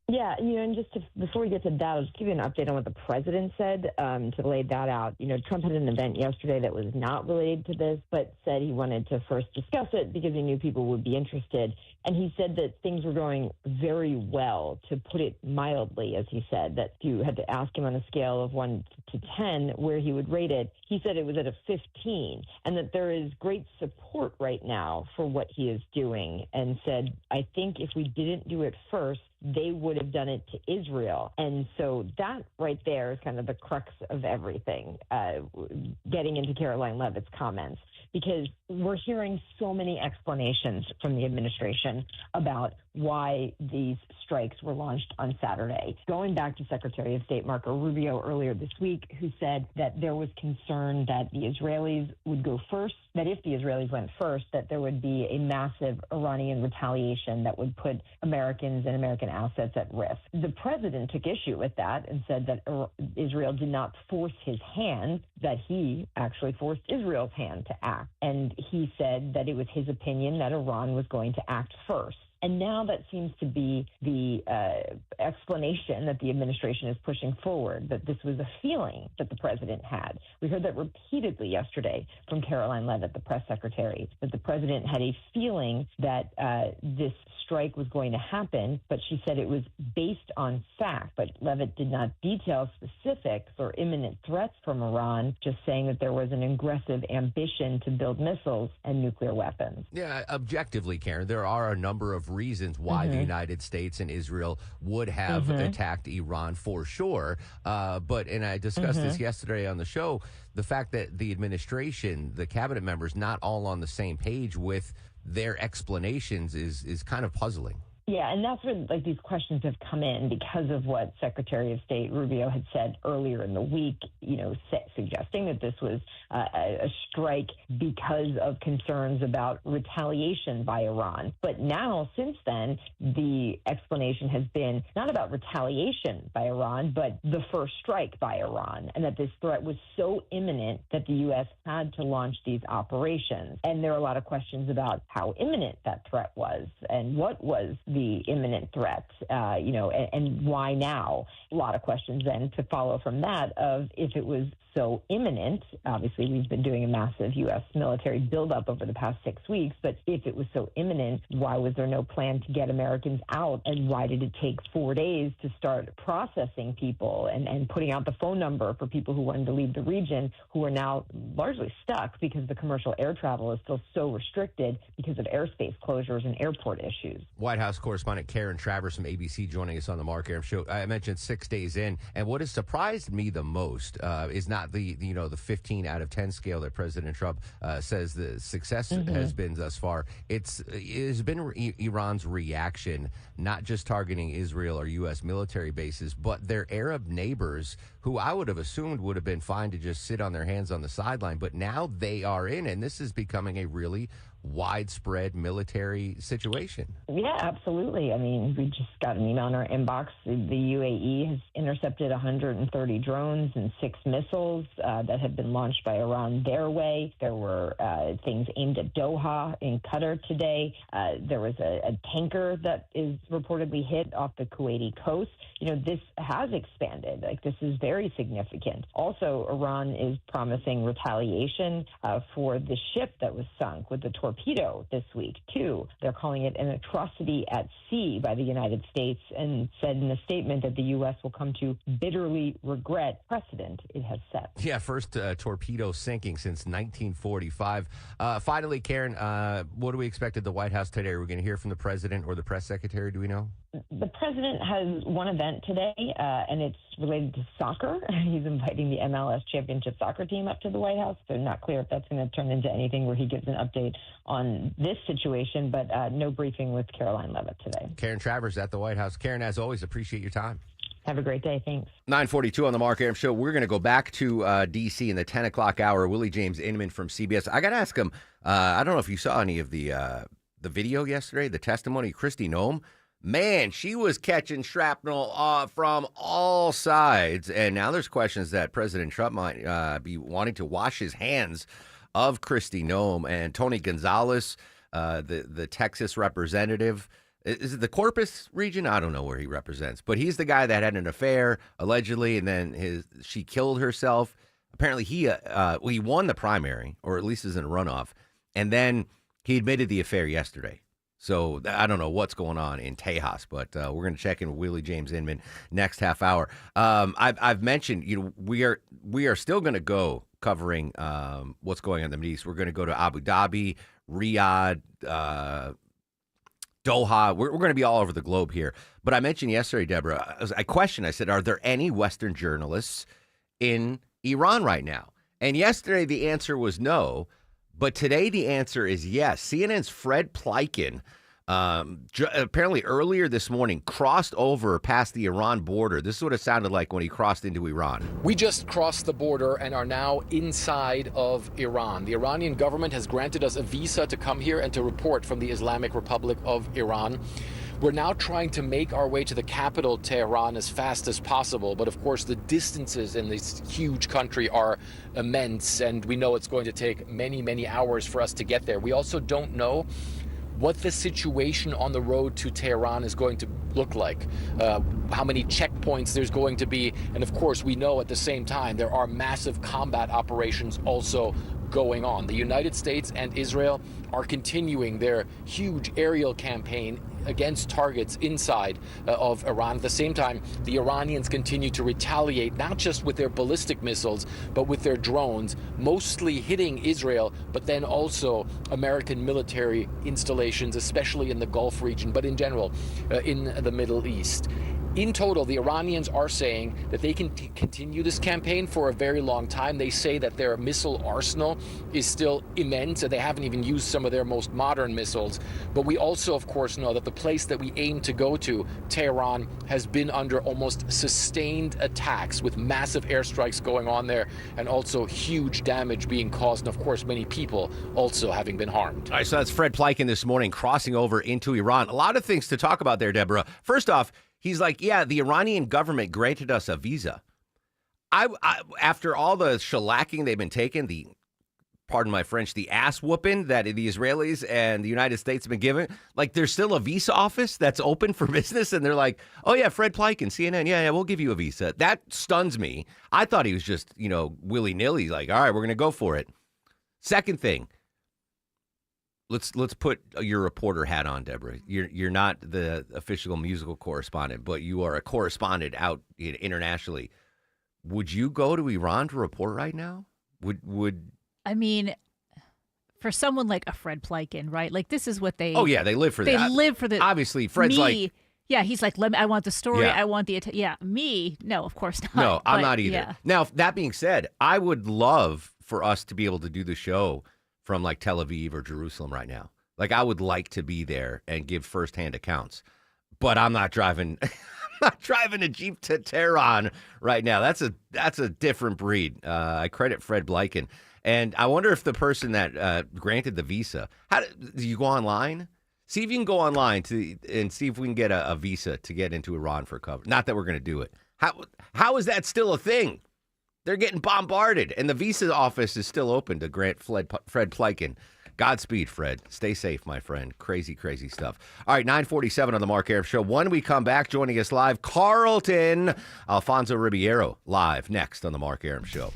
Yeah, and before we get to that, I'll just give you an update on what the president said to lay that out. Trump had an event yesterday that was not related to this, but said he wanted to first discuss it because he knew people would be interested. And he said that things were going very well, to put it mildly, as he said, that if you had to ask him on a scale of 1 to 10 where he would rate it, he said it was at a 15, and that there is great support right now for what he is doing, and said, I think if we didn't do it first, they would have done it to Israel. And so that right there is kind of the crux of everything, getting into Caroline Leavitt's comments, because we're hearing so many explanations from the administration about why these strikes were launched on Saturday. Going back to Secretary of State Marco Rubio earlier this week, who said that there was concern that the Israelis would go first, that if the Israelis went first, that there would be a massive Iranian retaliation that would put Americans and American assets at risk. The president took issue with that and said that Israel did not force his hand, that he actually forced Israel's hand to act. And he said that it was his opinion that Iran was going to act first. And now that seems to be the explanation that the administration is pushing forward, that this was a feeling that the president had. We heard that repeatedly yesterday from Caroline Leavitt, the press secretary, that the president had a feeling that this strike was going to happen, but she said it was based on fact. But Leavitt did not detail specifics or imminent threats from Iran, just saying that there was an aggressive ambition to build missiles and nuclear weapons. Yeah, objectively, Karen, there are a number of reasons why the United States and Israel would have attacked Iran for sure. And I discussed this yesterday on the show, the fact that the administration, the cabinet members, not all on the same page with their explanations is kind of puzzling. Yeah, and that's where these questions have come in because of what Secretary of State Rubio had said earlier in the week, suggesting that this was a strike because of concerns about retaliation by Iran. But now, since then, the explanation has been not about retaliation by Iran, but the first strike by Iran, and that this threat was so imminent that the U.S. had to launch these operations. And there are a lot of questions about how imminent that threat was and what was the imminent threat, and why now? A lot of questions then to follow from that of if it was so imminent. Obviously, we've been doing a massive U.S. military buildup over the past 6 weeks, but if it was so imminent, why was there no plan to get Americans out? And why did it take 4 days to start processing people and putting out the phone number for people who wanted to leave the region, who are now largely stuck because the commercial air travel is still so restricted because of airspace closures and airport issues? White House correspondent Karen Travers from ABC joining us on the Mark Arum Show. I mentioned 6 days in, and what has surprised me the most is not the 15 out of 10 scale that President Trump says the success has been thus far. It has been Iran's reaction, not just targeting Israel or U.S. military bases, but their Arab neighbors, who I would have assumed would have been fine to just sit on their hands on the sideline, but now they are in, and this is becoming a really widespread military situation. Yeah, absolutely. I mean, we just got an email in our inbox. The UAE has intercepted 130 drones and 6 missiles that have been launched by Iran their way. There were things aimed at Doha in Qatar today. There was a tanker that is reportedly hit off the Kuwaiti coast. This has expanded. This is very significant. Also, Iran is promising retaliation for the ship that was sunk with the torpedo this week, too. They're calling it an atrocity at sea by the United States, and said in a statement that the U.S. will come to bitterly regret precedent it has set. Yeah, first torpedo sinking since 1945. Finally, Karen, what do we expect at the White House today? Are we going to hear from the president or the press secretary? Do we know? The president has one event today, and it's related to soccer. He's inviting the MLS championship soccer team up to the White House. So not clear if that's going to turn into anything where he gives an update on this situation, but no briefing with Caroline Levitt today. Karen Travers at the White House. Karen, as always, appreciate your time. Have a great day. Thanks. 9:42 on the Mark Arum Show. We're going to go back to D.C. in the 10 o'clock hour. Willie James Inman from CBS. I got to ask him, I don't know if you saw any of the video yesterday, the testimony of Kristi Noem. Man, she was catching shrapnel from all sides. And now there's questions that President Trump might be wanting to wash his hands of Kristi Noem. And Tony Gonzalez, the Texas representative, is it the Corpus region? I don't know where he represents. But he's the guy that had an affair, allegedly, and then she killed herself. Apparently, he won the primary, or at least is in a runoff. And then he admitted the affair yesterday. So I don't know what's going on in Tejas, but we're going to check in with Willie James Inman next half hour. I've mentioned, we are still going to go covering what's going on in the Middle East. We're going to go to Abu Dhabi, Riyadh, Doha. We're going to be all over the globe here. But I mentioned yesterday, Deborah, I said, are there any Western journalists in Iran right now? And yesterday the answer was no. But today the answer is yes. CNN's Fred Plykin apparently earlier this morning crossed over past the Iran border. This is what it sounded like when he crossed into Iran. We just crossed the border and are now inside of Iran. The Iranian government has granted us a visa to come here and to report from the Islamic Republic of Iran. We're now trying to make our way to the capital, Tehran, as fast as possible. But of course, the distances in this huge country are immense, and we know it's going to take many, many hours for us to get there. We also don't know what the situation on the road to Tehran is going to look like, how many checkpoints there's going to be. And of course, we know at the same time there are massive combat operations also going on. The United States and Israel are continuing their huge aerial campaign against targets inside of Iran. At the same time, the Iranians continue to retaliate, not just with their ballistic missiles, but with their drones, mostly hitting Israel, but then also American military installations, especially in the Gulf region, but in general, in the Middle East. In total, the Iranians are saying that they can continue this campaign for a very long time. They say that their missile arsenal is still immense, and they haven't even used some of their most modern missiles. But we also, of course, know that the place that we aim to go to, Tehran, has been under almost sustained attacks with massive airstrikes going on there and also huge damage being caused, and of course, many people also having been harmed. All right, so that's Fred Pleiken this morning crossing over into Iran. A lot of things to talk about there, Deborah. First off, he's like, yeah, the Iranian government granted us a visa. I after all the shellacking they've been taking, pardon my French, the ass whooping that the Israelis and the United States have been given, like there's still a visa office that's open for business. And they're like, oh, yeah, Fred Pleiken, CNN. Yeah, we'll give you a visa. That stuns me. I thought he was just, willy-nilly, like, all right, we're going to go for it. Second thing. Let's put your reporter hat on, Deborah. You're not the official musical correspondent, but you are a correspondent out internationally. Would you go to Iran to report right now? Would I mean, for someone like a Fred Pleiken, right? Like this is what they. Oh yeah, they live for that. They live for the. Obviously, Fred's like. Yeah, he's like, I want the story. Yeah. I want the. Yeah, me. No, of course not. No, I'm but, not either. Yeah. Now, that being said, I would love for us to be able to do the show from like Tel Aviv or Jerusalem right now. Like I would like to be there and give firsthand accounts, but I'm not driving. I'm not driving a Jeep to Tehran right now. That's a different breed. I credit Fred Pleiken, and I wonder if the person that granted the visa. Do you go online? See if you can go online and see if we can get a visa to get into Iran for cover. Not that we're going to do it. How is that still a thing? They're getting bombarded, and the visa office is still open to grant Fred Pleiken. Godspeed, Fred. Stay safe, my friend. Crazy, crazy stuff. All right, 9:47 on the Mark Arum Show. When we come back, joining us live, Carlton Alfonso Ribeiro, live next on the Mark Arum Show.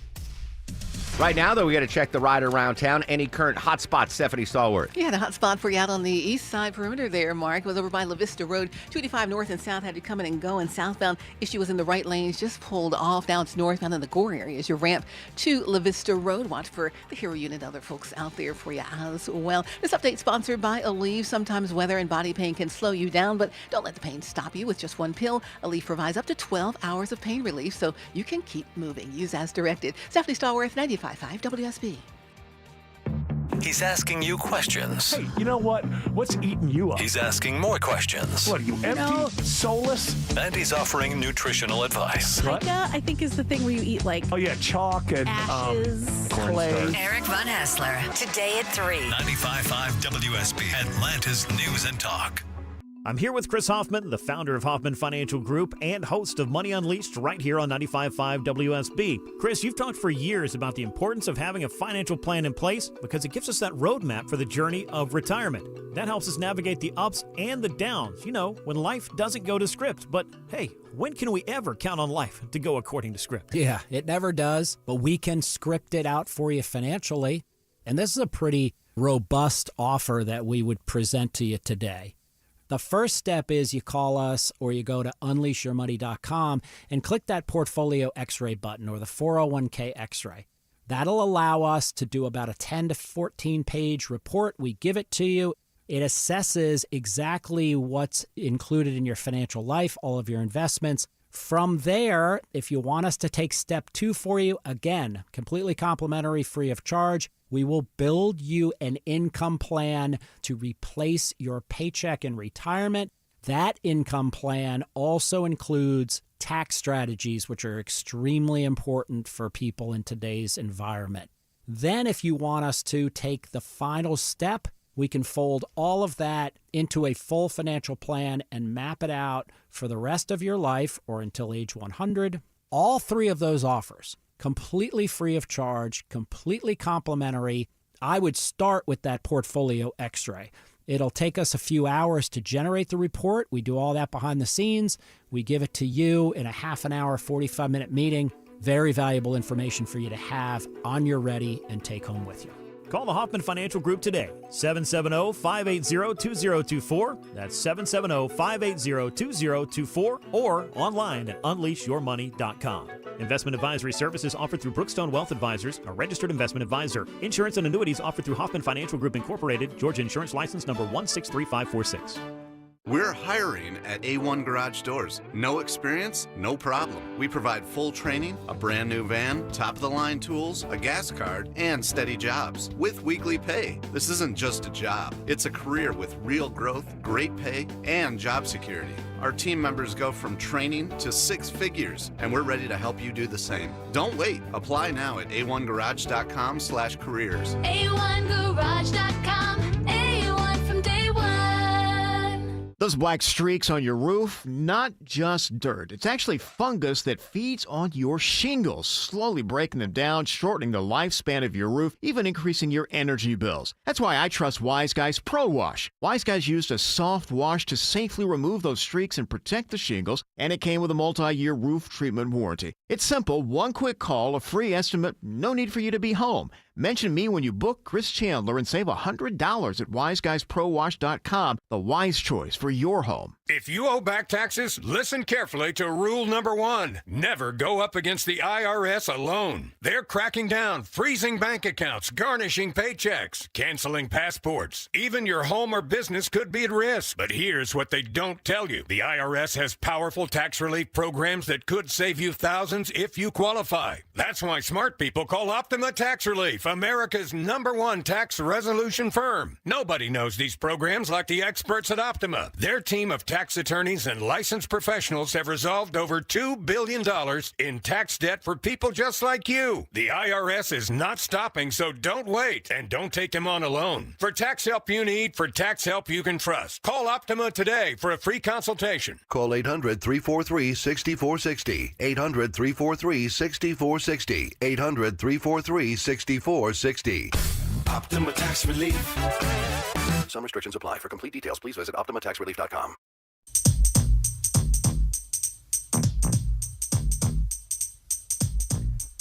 Right now, though, we got to check the ride around town. Any current hotspot, Stephanie Stallworth? Yeah, the hot spot for you out on the east side perimeter there, Mark, was over by La Vista Road. 285 north and south had you coming and going. Southbound issue was in the right lanes, just pulled off. Now it's northbound in the Gore area as your ramp to La Vista Road. Watch for the Hero Unit, other folks out there for you as well. This update sponsored by Aleve. Sometimes weather and body pain can slow you down, but don't let the pain stop you with just one pill. Aleve provides up to 12 hours of pain relief so you can keep moving. Use as directed. Stephanie Stallworth, 95.5 WSB. He's asking you questions. Hey, you know what? What's eating you up? He's asking more questions. What, are you empty? Soulless? And he's offering nutritional advice. Pica, I think, is the thing where you eat like... Oh, yeah, chalk and... ashes, clay. Eric Von Hassler, today at 3. 95.5 WSB, Atlanta's News and Talk. I'm here with Chris Hoffman, the founder of Hoffman Financial Group and host of Money Unleashed right here on 95.5 WSB. Chris, you've talked for years about the importance of having a financial plan in place because it gives us that roadmap for the journey of retirement. That helps us navigate the ups and the downs, when life doesn't go to script. But hey, when can we ever count on life to go according to script? Yeah, it never does, but we can script it out for you financially. And this is a pretty robust offer that we would present to you today. The first step is you call us or you go to unleashyourmoney.com and click that portfolio x-ray button or the 401k x-ray. That'll allow us to do about a 10 to 14 page report. We give it to you. It assesses exactly what's included in your financial life, all of your investments. From there, if you want us to take step 2 for you, again, completely complimentary, free of charge, we will build you an income plan to replace your paycheck in retirement. That income plan also includes tax strategies, which are extremely important for people in today's environment. Then, if you want us to take the final step, we can fold all of that into a full financial plan and map it out for the rest of your life or until age 100. All 3 of those offers, completely free of charge, completely complimentary. I would start with that portfolio x-ray. It'll take us a few hours to generate the report. We do all that behind the scenes. We give it to you in a half an hour, 45-minute meeting. Very valuable information for you to have on your ready and take home with you. Call the Hoffman Financial Group today, 770-580-2024. That's 770-580-2024 or online at unleashyourmoney.com. Investment advisory services offered through Brookstone Wealth Advisors, a registered investment advisor. Insurance and annuities offered through Hoffman Financial Group Incorporated, Georgia Insurance License number 163546. We're hiring at A1 Garage Doors. No experience? No problem. We provide full training, a brand new van, top-of-the-line tools, a gas card, and steady jobs with weekly pay. This isn't just a job. It's a career with real growth, great pay, and job security. Our team members go from training to 6 figures, and we're ready to help you do the same. Don't wait. Apply now at a1garage.com/careers. A1garage.com. A1 from day one. Those black streaks on your roof, not just dirt. It's actually fungus that feeds on your shingles, slowly breaking them down, shortening the lifespan of your roof, even increasing your energy bills. That's why I trust Wise Guys Pro Wash. Wise Guys used a soft wash to safely remove those streaks and protect the shingles, and it came with a multi-year roof treatment warranty. It's simple, one quick call, a free estimate, no need for you to be home. Mention me when you book Chris Chandler and save $100 at wiseguysprowash.com, the wise choice for your home. If you owe back taxes, listen carefully to rule number 1. Never go up against the IRS alone. They're cracking down, freezing bank accounts, garnishing paychecks, canceling passports. Even your home or business could be at risk. But here's what they don't tell you. The IRS has powerful tax relief programs that could save you thousands if you qualify. That's why smart people call Optima Tax Relief, America's #1 tax resolution firm. Nobody knows these programs like the experts at Optima. Their team of tax attorneys and licensed professionals have resolved over $2 billion in tax debt for people just like you. The IRS is not stopping, so don't wait and don't take them on alone. For tax help you need, for tax help you can trust, call Optima today for a free consultation. Call 800-343-6460. 800-343-6460. 800-343-6460. Optima Tax Relief. Some restrictions apply. For complete details, please visit OptimaTaxRelief.com.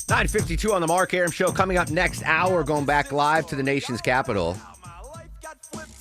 $9:52 on the Mark Arum Show. Coming up next hour, going back live to the nation's capital.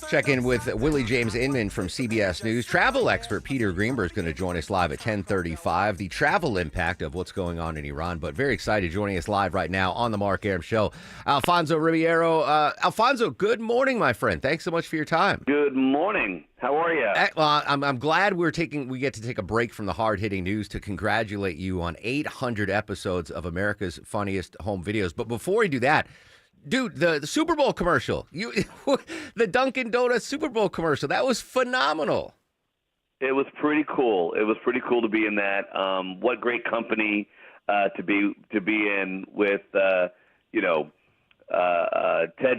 Check in with Willie James Inman from CBS News. Travel expert Peter Greenberg is going to join us live at 10:35. The travel impact of what's going on in Iran, but very excited joining us live right now on the Mark Arum Show. Alfonso Ribeiro. Alfonso, good morning, my friend. Thanks so much for your time. Good morning. How are you? Well, I'm glad we get to take a break from the hard-hitting news to congratulate you on 800 episodes of America's Funniest Home Videos. But before we do that, dude, the Super Bowl commercial, the Dunkin' Donuts Super Bowl commercial, that was phenomenal. It was pretty cool. It was pretty cool to be in that. What great company to be in with Ted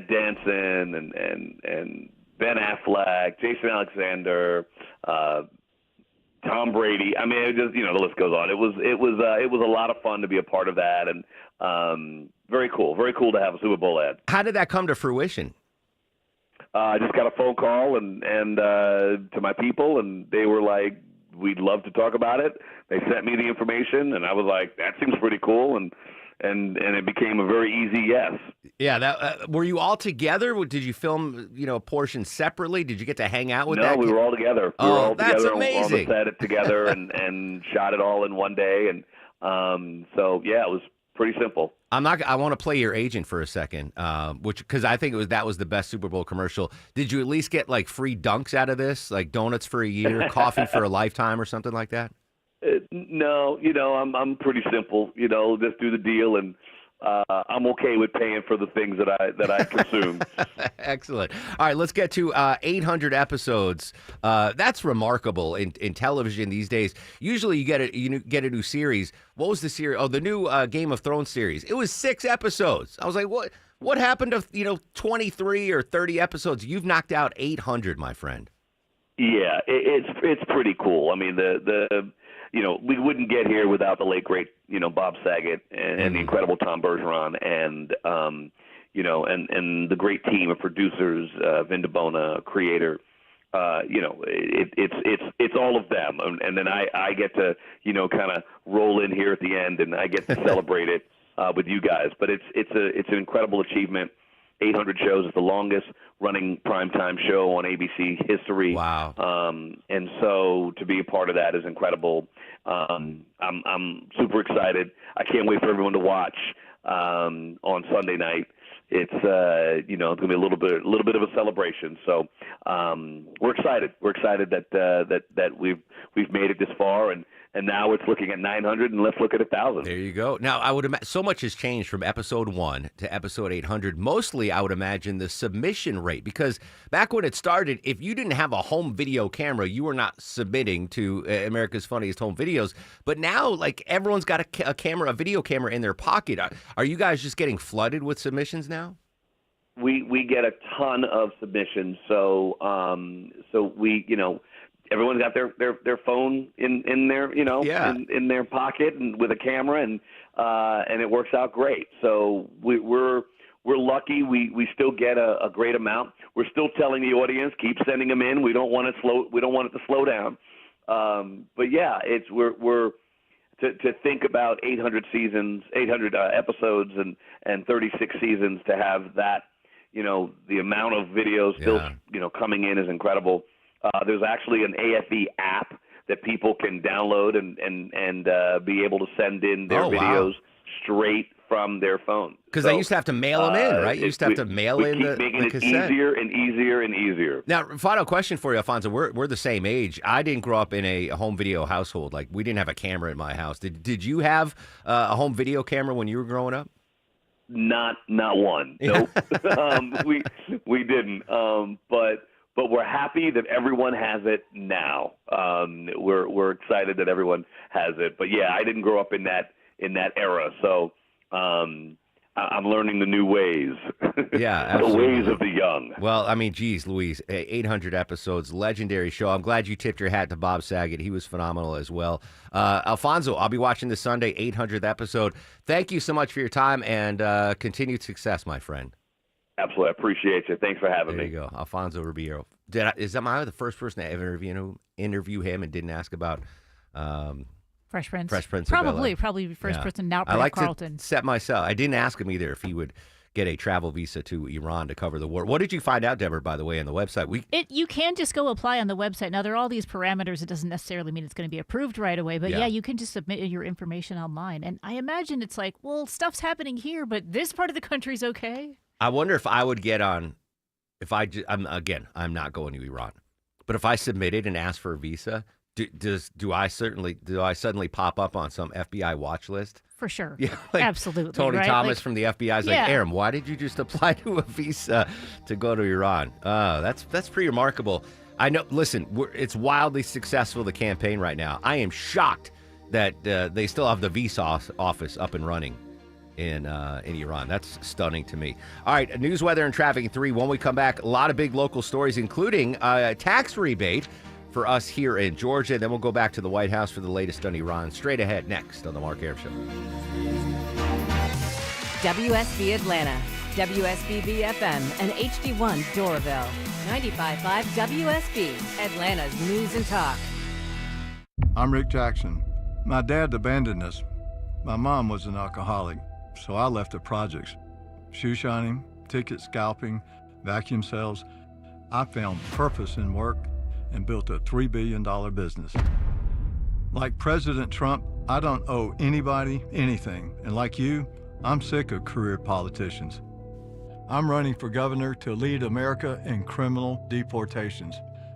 Danson and Ben Affleck, Jason Alexander, Tom Brady. I mean, it just the list goes on. It was a lot of fun to be a part of that, and very cool to have a Super Bowl ad. How did that come to fruition? I just got a phone call and to my people, and they were like, "We'd love to talk about it." They sent me the information, and I was like, "That seems pretty cool," and it became a very easy yes. Yeah, that were you all together? Did you film, a portion separately? Did you get to hang out with that? No, we were all together. We were all that's together amazing. on the set together and shot it all in one day. And so, yeah, it was pretty simple. I want to play your agent for a second, because I think that was the best Super Bowl commercial. Did you at least get like free dunks out of this, like donuts for a year, coffee for a lifetime, or something like that? No, I'm pretty simple. Just do the deal, and I'm okay with paying for the things that I consume. Excellent. All right, let's get to 800 episodes. That's remarkable in television these days. Usually, you get a new series. What was the series? Oh, the new Game of Thrones series. It was 6 episodes. I was like, what happened to 23 or 30 episodes? You've knocked out 800, my friend. Yeah, it's pretty cool. I mean, we wouldn't get here without the late great, Bob Saget and the incredible Tom Bergeron and the great team of producers, Vin DeBona, creator. It's all of them, and then I get to kind of roll in here at the end, and I get to celebrate it with you guys. But it's an incredible achievement. 800 shows. It's the longest running primetime show on ABC history. Wow. And so to be a part of that is incredible. I'm super excited. I can't wait for everyone to watch on Sunday night. It's it's gonna be a little bit of a celebration. So we're excited. We're excited that we've made it this far, and now it's looking at 900, and let's look at 1,000. There you go. Now, I would imagine so much has changed from episode 1 to episode 800. Mostly, I would imagine the submission rate, because back when it started, if you didn't have a home video camera, you were not submitting to America's Funniest Home Videos. But now, like, everyone's got a video camera in their pocket. Are you guys just getting flooded with submissions now? We get a ton of submissions. So we everyone's got their phone in their in their pocket and with a camera, and it works out great. So we're lucky. We still get a great amount. We're still telling the audience, keep sending them in. We don't want it to slow down. But yeah, we're to think about 800 seasons, 800 episodes, and 36 seasons, to have that, the amount of videos still coming in is incredible. There's actually an AFE app that people can download and be able to send in their videos straight from their phone. Because they used to have to mail them in, right? You used to have to mail in the cassette. Making it easier and easier and easier. Now, final question for you, Alfonso. We're the same age. I didn't grow up in a home video household. Like, we didn't have a camera in my house. Did you have a home video camera when you were growing up? Not one. Nope. We didn't. But we're happy that everyone has it now. We're excited that everyone has it. But yeah, I didn't grow up in that era, so I'm learning the new ways. Yeah, the absolutely. ways of the young. Well, I mean, geez, Louise, 800 episodes, legendary show. I'm glad you tipped your hat to Bob Saget. He was phenomenal as well. Alfonso, I'll be watching this Sunday, 800th episode. Thank you so much for your time, and continued success, my friend. Absolutely. I appreciate you. Thanks for having me. There you go. Alfonso Ribeiro. Am I the first person to ever interview him and didn't ask about Fresh Prince? Fresh Prince. Probably first person now. I like Carlton. to set myself. I didn't ask him either if he would get a travel visa to Iran to cover the war. What did you find out, Deborah, by the way, on the website? You can just go apply on the website. Now, there are all these parameters. It doesn't necessarily mean it's going to be approved right away. But yeah, you can just submit your information online. And I imagine it's like, well, stuff's happening here, but this part of the country's okay. I wonder if I would get on, I'm not going to Iran, but if I submitted and asked for a visa, do I suddenly pop up on some FBI watch list? For sure. Yeah, absolutely. Tony right? Thomas from the FBI is like, Arum, why did you just apply to a visa to go to Iran? That's pretty remarkable. I know. Listen, it's wildly successful, the campaign right now. I am shocked that they still have the visa office up and running in Iran. That's stunning to me. All right, news, weather, and traffic in 3. When we come back, a lot of big local stories, including a tax rebate for us here in Georgia. Then we'll go back to the White House for the latest on Iran. Straight ahead next on The Mark Arum Show. WSB Atlanta, WSBB FM, and HD1 Doraville. 95.5 WSB, Atlanta's news and talk. I'm Rick Jackson. My dad abandoned us. My mom was an alcoholic, so I left the projects. Shoe shining, ticket scalping, vacuum sales. I found purpose in work and built a $3 billion business. Like President Trump, I don't owe anybody anything. And like you, I'm sick of career politicians. I'm running for governor to lead America in criminal deportations,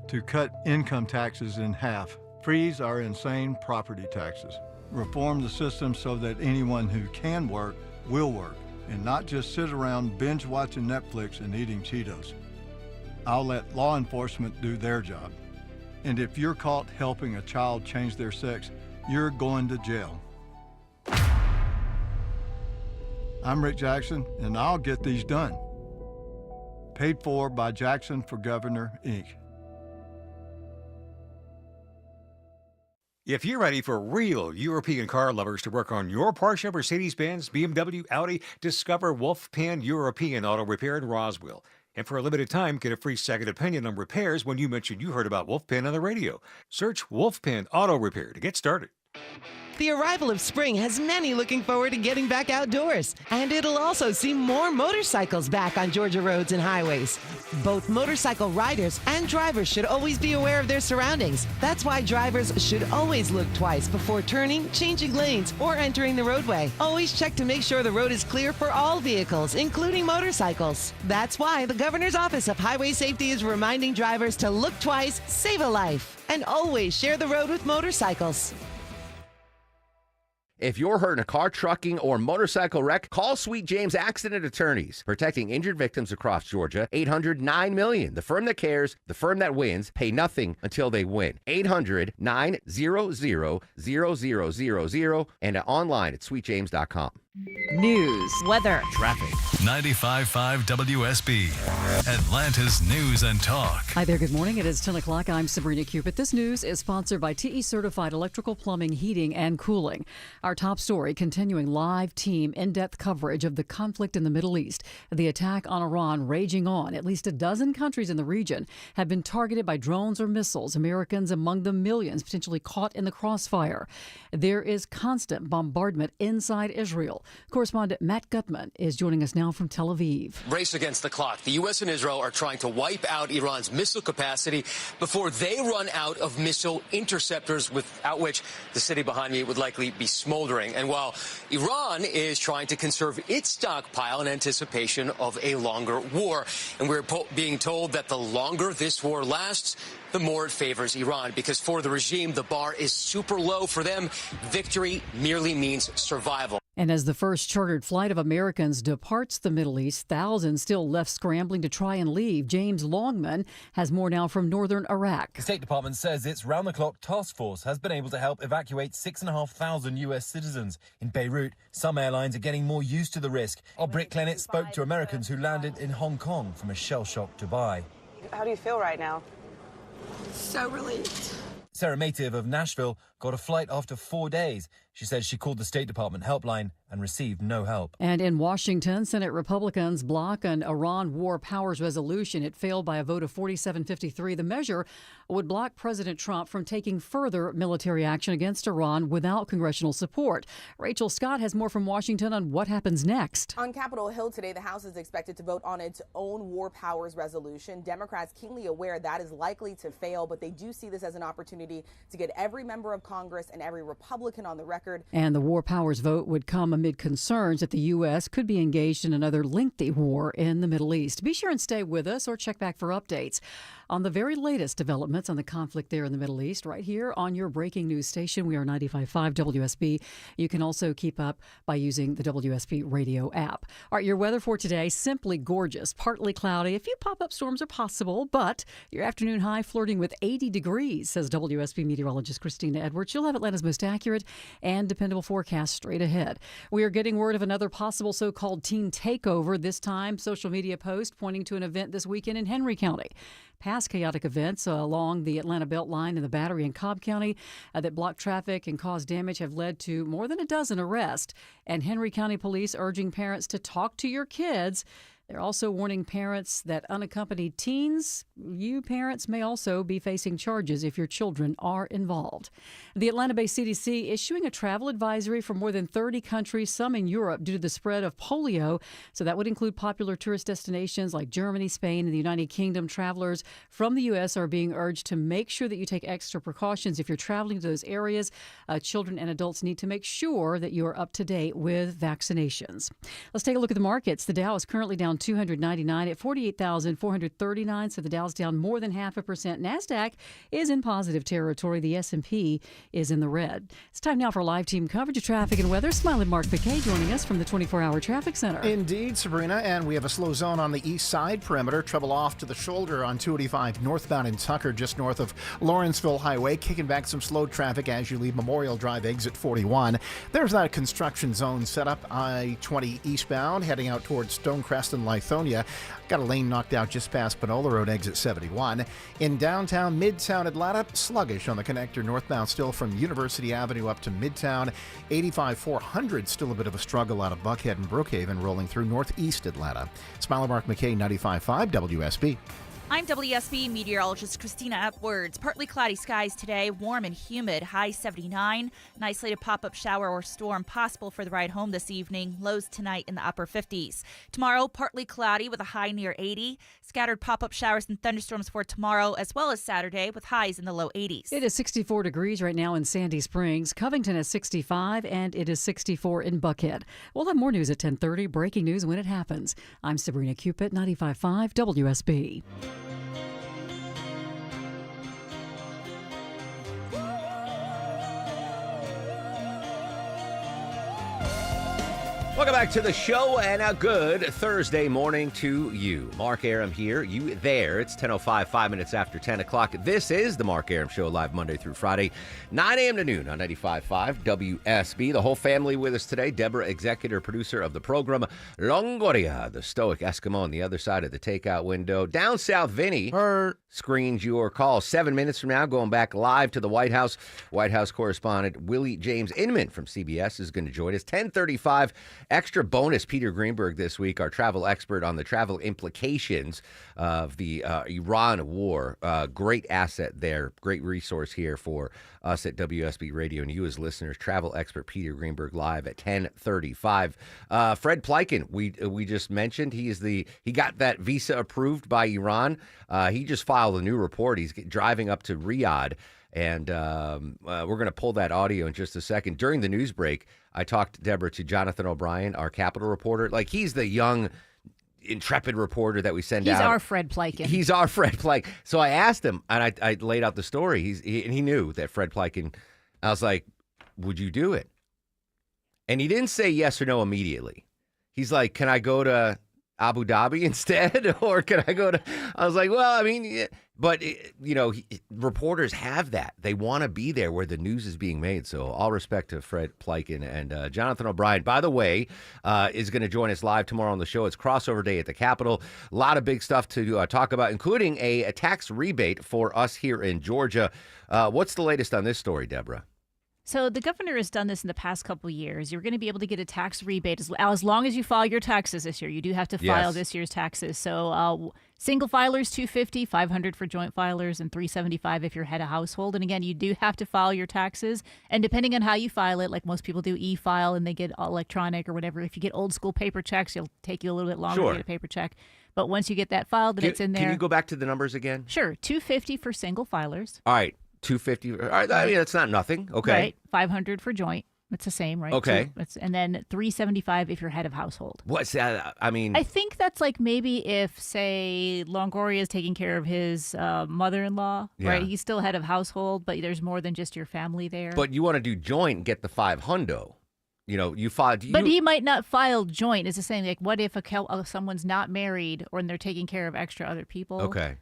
to cut income taxes in half, freeze our insane property taxes, reform the system so that anyone who can work will work, and not just sit around binge watching Netflix and eating Cheetos. I'll let law enforcement do their job. And if you're caught helping a child change their sex, you're going to jail. I'm Rick Jackson, and I'll get these done. Paid for by Jackson for Governor, Inc. If you're ready for real European car lovers to work on your Porsche, Mercedes-Benz, BMW, Audi, discover Wolfpan European Auto Repair in Roswell. And for a limited time, get a free second opinion on repairs when you mention you heard about Wolfpan on the radio. Search Wolfpan Auto Repair to get started. The arrival of spring has many looking forward to getting back outdoors. And it'll also see more motorcycles back on Georgia roads and highways. Both motorcycle riders and drivers should always be aware of their surroundings. That's why drivers should always look twice before turning, changing lanes, or entering the roadway. Always check to make sure the road is clear for all vehicles, including motorcycles. That's why the Governor's Office of Highway Safety is reminding drivers to look twice, save a life, and always share the road with motorcycles. If you're hurt in a car, trucking, or motorcycle wreck, call Sweet James Accident Attorneys, protecting injured victims across Georgia. 800-9-MILLION. The firm that cares, the firm that wins. Pay nothing until they win. 800-900-0000 and online at sweetjames.com. News, weather, traffic. 95.5 WSB, Atlanta's News and Talk. Hi there, good morning. It is 10 o'clock. I'm Sabrina Cupid. This news is sponsored by TE Certified Electrical Plumbing, Heating, and Cooling. Our top story, continuing live team in-depth coverage of the conflict in the Middle East. The attack on Iran raging on. At least a dozen countries in the region have been targeted by drones or missiles. Americans among the millions potentially caught in the crossfire. There is constant bombardment inside Israel. Correspondent Matt Gutman is joining us now from Tel Aviv. Race against the clock. The U.S. and Israel are trying to wipe out Iran's missile capacity before they run out of missile interceptors, without which the city behind me would likely be smoldering. And while Iran is trying to conserve its stockpile in anticipation of a longer war, and we're being told that the longer this war lasts, the more it favors Iran, because for the regime, the bar is super low. For them, victory merely means survival. And as the first chartered flight of Americans departs the Middle East, thousands still left scrambling to try and leave. James Longman has more now from northern Iraq. The State Department says its round-the-clock task force has been able to help evacuate 6,500 U.S. citizens. In Beirut, some airlines are getting more used to the risk. Our Brit Clinic spoke to Americans who landed in Hong Kong from a shell-shocked Dubai. How do you feel right now? So relieved. Sarah Mative of Nashville got a flight after 4 days. She says she called the State Department helpline and received no help. And in Washington, Senate Republicans block an Iran war powers resolution. It failed by a vote of 47-53. The measure would block President Trump from taking further military action against Iran without congressional support. Rachel Scott has more from Washington on what happens next. On Capitol Hill today, the House is expected to vote on its own war powers resolution. Democrats keenly aware that is likely to fail, but they do see this as an opportunity to get every member of Congress and every Republican on the record. And the war powers vote would come amid concerns that the U.S. could be engaged in another lengthy war in the Middle East. Be sure and stay with us or check back for updates on the very latest developments on the conflict there in the Middle East right here on your breaking news station. We are 95.5 WSB. You can also keep up by using the WSB radio app. All right, your weather for today, simply gorgeous. Partly cloudy. A few pop-up storms are possible, but your afternoon high flirting with 80 degrees, says WSB meteorologist Christina Edwards. She'll have Atlanta's most accurate and dependable forecast straight ahead. We are getting word of another possible so-called teen takeover, this time social media post pointing to an event this weekend in Henry County. Past chaotic events along the Atlanta Beltline and the Battery in Cobb County that blocked traffic and caused damage have led to more than a dozen arrests. And Henry County police urging parents to talk to your kids. They're also warning parents that unaccompanied teens, you parents, may also be facing charges if your children are involved. The Atlanta-based CDC issuing a travel advisory for more than 30 countries, some in Europe, due to the spread of polio. So that would include popular tourist destinations like Germany, Spain, and the United Kingdom. Travelers from the U.S. are being urged to make sure that you take extra precautions if you're traveling to those areas. Children and adults need to make sure that you are up to date with vaccinations. Let's take a look at the markets. The Dow is currently down 299 at 48,439. So the Dow's down more than 0.5%. NASDAQ is in positive territory. The S&P is in the red. It's time now for live team coverage of traffic and weather. Smiling Mark McKay joining us from the 24-hour traffic center. Indeed, Sabrina, and we have a slow zone on the east side perimeter. Trouble off to the shoulder on 285 northbound in Tucker, just north of Lawrenceville Highway, kicking back some slow traffic as you leave Memorial Drive exit 41. There's that construction zone set up I-20 eastbound, heading out towards Stonecrest and Lithonia. Got a lane knocked out just past Panola Road, exit 71. In downtown Midtown Atlanta, sluggish on the connector northbound still from University Avenue up to Midtown. 85 400, still a bit of a struggle out of Buckhead and Brookhaven, rolling through northeast Atlanta. Smiler Mark McKay, 95.5 WSB. I'm WSB meteorologist Christina Upwards. Partly cloudy skies today, warm and humid, high 79. An isolated pop-up shower or storm possible for the ride home this evening. Lows tonight in the upper 50s. Tomorrow, partly cloudy with a high near 80. Scattered pop-up showers and thunderstorms for tomorrow as well as Saturday with highs in the low 80s. It is 64 degrees right now in Sandy Springs. Covington is 65, and it is 64 in Buckhead. We'll have more news at 10:30. Breaking news when it happens. I'm Sabrina Cupid, 95.5 WSB. Welcome back to the show, and a good Thursday morning to you. Mark Arum here, you there. It's 10:05, 5 minutes after 10 o'clock. This is the Mark Arum Show, live Monday through Friday, 9 a.m. to noon on 95.5 WSB. The whole family with us today. Deborah, executive producer of the program. Longoria, the stoic Eskimo on the other side of the takeout window. Down south, Vinny screens your call. 7 minutes from now, going back live to the White House. White House correspondent Willie James Inman from CBS is going to join us. 10:35. Extra bonus, Peter Greenberg this week, our travel expert on the travel implications of the Iran war. Great asset there, great resource here for us at WSB Radio and you as listeners. Travel expert Peter Greenberg live at 10:35. Fred Pleiken, we just mentioned, he got that visa approved by Iran. He just filed a new report. He's driving up to Riyadh. And we're going to pull that audio in just a second. During the news break, I talked, Deborah, to Jonathan O'Brien, our Capitol reporter. Like, he's the young, intrepid reporter that we send out. He's our Fred Pleiken. He's our Fred Pleiken. So I asked him, and I laid out the story. He knew that Fred Pleiken. I was like, would you do it? And he didn't say yes or no immediately. He's like, can I go to Abu Dhabi instead? Or can I go to... I was like, well, I mean... Yeah. But, reporters have that. They want to be there where the news is being made. So all respect to Fred Pleiken and Jonathan O'Brien, by the way, is going to join us live tomorrow on the show. It's crossover day at the Capitol. A lot of big stuff to talk about, including a tax rebate for us here in Georgia. What's the latest on this story, Deborah? So the governor has done this in the past couple of years. You're going to be able to get a tax rebate as long as you file your taxes this year. You do have to file this year's taxes. So single filers, $250, $500 for joint filers, and $375 if you're head of household. And again, you do have to file your taxes. And depending on how you file it, like most people do e-file and they get electronic or whatever. If you get old school paper checks, it'll take you a little bit longer to get a paper check. But once you get that filed, then it's in there. Can you go back to the numbers again? Sure. $250 for single filers. All right. $250. All right, I mean, that's not nothing. Okay. Right. $500 for joint. It's the same, right? Okay. And then $375 if you're head of household. What's that? I mean, I think that's like maybe if, say, Longoria is taking care of his mother-in-law, right? He's still head of household, but there's more than just your family there. But you want to do joint and get the $500. You filed. But he might not file joint. It's the same. Like, what if someone's not married or they're taking care of extra other people? Okay.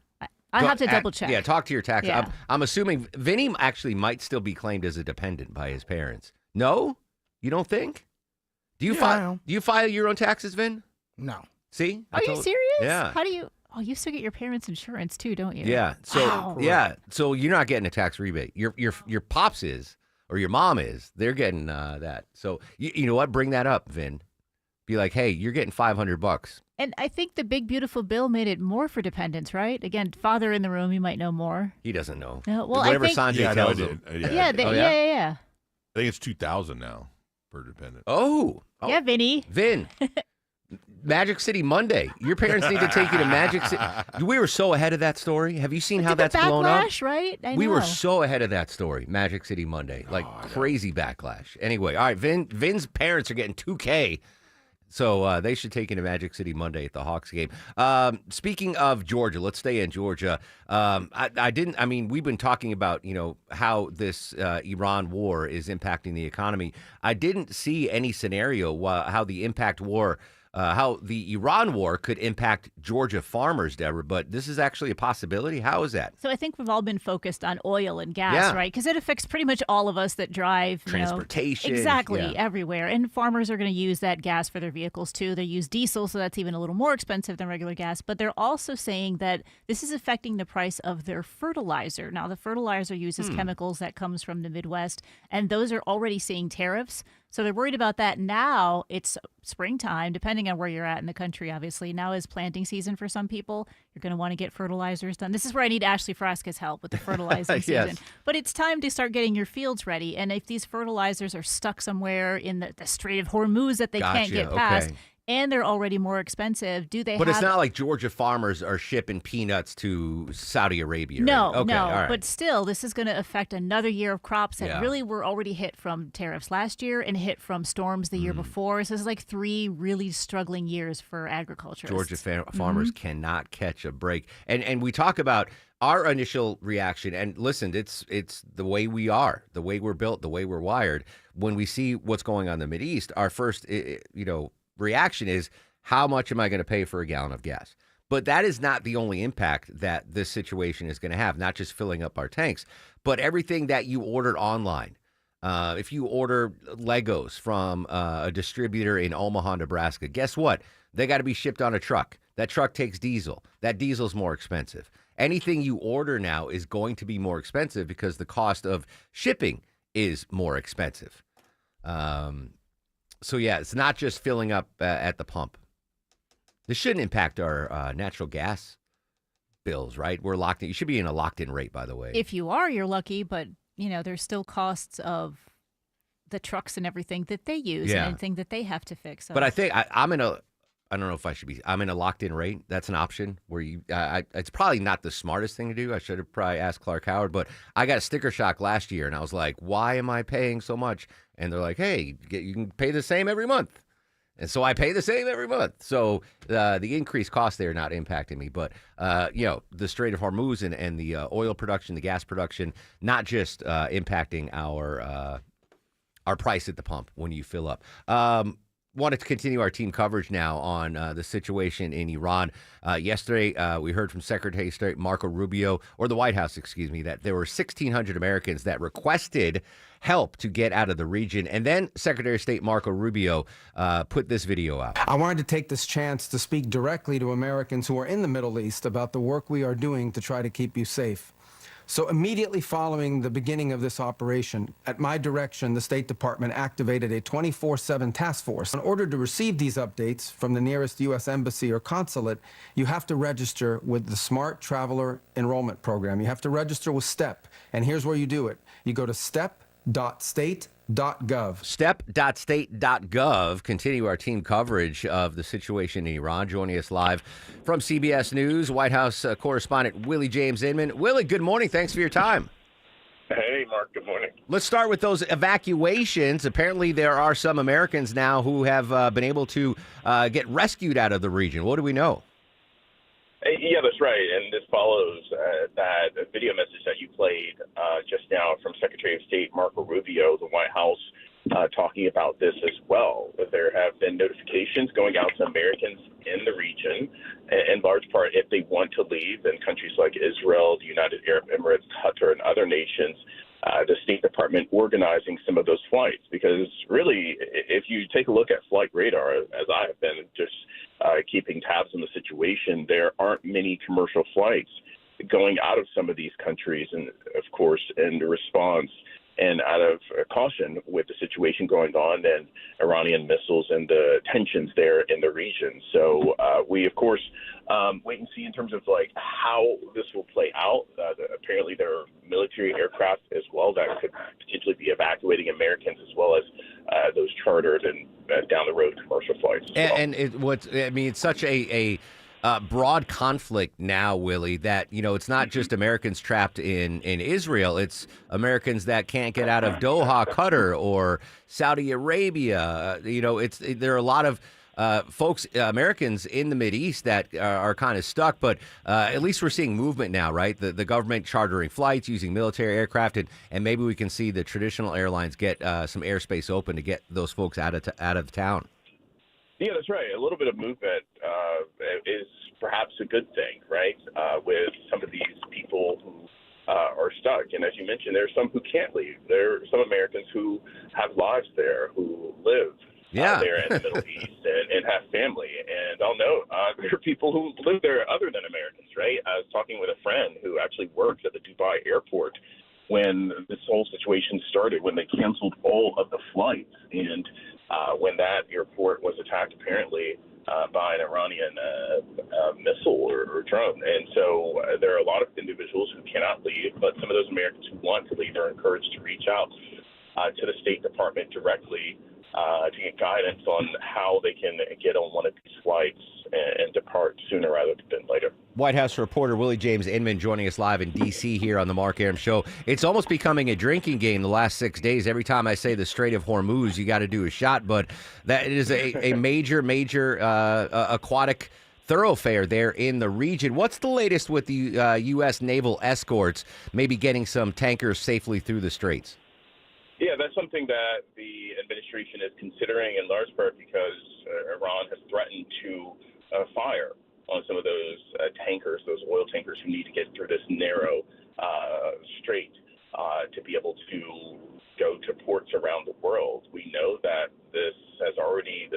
I have to double check. Yeah, talk to your tax. Yeah. I'm assuming Vinny actually might still be claimed as a dependent by his parents. No, you don't think? Do you file? Do you file your own taxes, Vin? No. See? Are you serious? Yeah. How do you? Oh, you still get your parents' insurance too, don't you? Yeah. So Wow. So you're not getting a tax rebate. Your pops is, or your mom is. They're getting that. So you know what? Bring that up, Vin. Be like, hey, you're getting $500. And I think the big, beautiful bill made it more for dependents, right? Again, father in the room, you might know more. He doesn't know. No, well, whatever I think, Sanjay tells him. Yeah. I think it's $2,000 now per dependent. Oh. Yeah, Vinny. Vin. Magic City Monday. Your parents need to take you to Magic City. We were so ahead of that story. Have you seen how that's blown up? Backlash, right? I We know. were so ahead of that story. Magic City Monday. Like crazy backlash. Anyway, all right. Vin's parents are getting $2K. So they should take you to Magic City Monday at the Hawks game. Speaking of Georgia, let's stay in Georgia. We've been talking about, how this Iran war is impacting the economy. I didn't see any scenario how the Iran war could impact Georgia farmers, Deborah, but this is actually a possibility. How is that? So I think we've all been focused on oil and gas, right? Because it affects pretty much all of us that drive. Transportation. Exactly, everywhere. And farmers are going to use that gas for their vehicles, too. They use diesel, so that's even a little more expensive than regular gas. But they're also saying that this is affecting the price of their fertilizer. Now, the fertilizer uses chemicals that comes from the Midwest, and those are already seeing tariffs. So they're worried about that. Now it's springtime, depending on where you're at in the country, obviously. Now is planting season for some people. You're going to want to get fertilizers done. This is where I need Ashley Frasca's help with the fertilizing Yes. season. But it's time to start getting your fields ready. And if these fertilizers are stuck somewhere in the Strait of Hormuz that they can't get past, and they're already more expensive, do they But have... it's not like Georgia farmers are shipping peanuts to Saudi Arabia. No, right? Okay, no. all right. But still, this is going to affect another year of crops that Yeah. really were already hit from tariffs last year and hit from storms the year before. So this is like 3 really struggling years for agriculture. Georgia farmers cannot catch a break. And we talk about our initial reaction. And listen, it's the way we are, the way we're built, the way we're wired. When we see what's going on in the Mideast, our first, reaction is, how much am I going to pay for a gallon of gas? But that is not the only impact that this situation is going to have, not just filling up our tanks, but everything that you ordered online. If you order Legos from a distributor in Omaha, Nebraska, guess what? They got to be shipped on a truck. That truck takes diesel. That diesel's more expensive. Anything you order now is going to be more expensive because the cost of shipping is more expensive. So, yeah, it's not just filling up at the pump. This shouldn't impact our natural gas bills, right? We're locked in. You should be in a locked-in rate, by the way. If you are, you're lucky, but, there's still costs of the trucks and everything that they use and anything that they have to fix. So. But I think I'm in a – I don't know if I should be – I'm in a locked-in rate. That's an option where you it's probably not the smartest thing to do. I should have probably asked Clark Howard. But I got a sticker shock last year, and I was like, why am I paying so much? And they're like, hey, you can pay the same every month. And so I pay the same every month. So the increased costs there are not impacting me. But, the Strait of Hormuz and the oil production, the gas production, not just impacting our price at the pump when you fill up. Wanted to continue our team coverage now on the situation in Iran. Yesterday, we heard from Secretary of State Marco Rubio, or the White House, excuse me, that there were 1,600 Americans that requested help to get out of the region. And then Secretary of State Marco Rubio put this video out. I wanted to take this chance to speak directly to Americans who are in the Middle East about the work we are doing to try to keep you safe. So immediately following the beginning of this operation, at my direction, the State Department activated a 24/7 task force. In order to receive these updates from the nearest U.S. embassy or consulate, you have to register with the Smart Traveler Enrollment Program. You have to register with STEP, and here's where you do it. You go to step.state.gov. Step.state.gov. Continue our team coverage of the situation in Iran. Joining us live from CBS News, White House correspondent Willie James Inman. Willie, good morning. Thanks for your time. Hey, Mark. Good morning. Let's start with those evacuations. Apparently, there are some Americans now who have been able to get rescued out of the region. What do we know? Yeah, that's right. And this follows that video message that you played just now from Secretary of State Marco Rubio, the White House, talking about this as well. There have been notifications going out to Americans in the region, in large part if they want to leave, in countries like Israel, the United Arab Emirates, Qatar, and other nations. The State Department organizing some of those flights, because really, if you take a look at flight radar, as I have been just keeping tabs on the situation, there aren't many commercial flights going out of some of these countries, and of course, in response and out of caution with the situation going on and Iranian missiles and the tensions there in the region. So we, of course, wait and see in terms of like how this will play out. Apparently, there are military aircraft as well that could potentially be evacuating Americans, as well as those chartered and down the road commercial flights. And it's such a broad conflict now, Willie, that, it's not just Americans trapped in Israel. It's Americans that can't get out of Doha, Qatar, or Saudi Arabia. There are a lot of folks, Americans in the Mideast that are kind of stuck, but at least we're seeing movement now, right? The government chartering flights, using military aircraft, and maybe we can see the traditional airlines get some airspace open to get those folks out of town. Yeah, that's right. A little bit of movement is perhaps a good thing, right? With some of these people who are stuck. And as you mentioned, there are some who can't leave. There are some Americans who have lives there, who live there in the Middle East and have family. And I'll note, there are people who live there other than Americans, right? I was talking with a friend who actually works at the Dubai airport, when this whole situation started, when they canceled all of the flights, and when that airport was attacked apparently by an Iranian missile or drone. And so there are a lot of individuals who cannot leave, but some of those Americans who want to leave are encouraged to reach out to the State Department directly to get guidance on how they can get on one of these flights and depart sooner rather than later. White House reporter Willie James Inman joining us live in D.C. here on the Mark Arum Show. It's almost becoming a drinking game the last 6 days. Every time I say the Strait of Hormuz, you got to do a shot, but that is a major aquatic thoroughfare there in the region. What's the latest with the U.S. naval escorts maybe getting some tankers safely through the straits? Yeah, that's something that the administration is considering in large part because Iran has threatened to fire on some of those tankers, those oil tankers who need to get through this narrow strait to be able to go to ports around the world. We know that this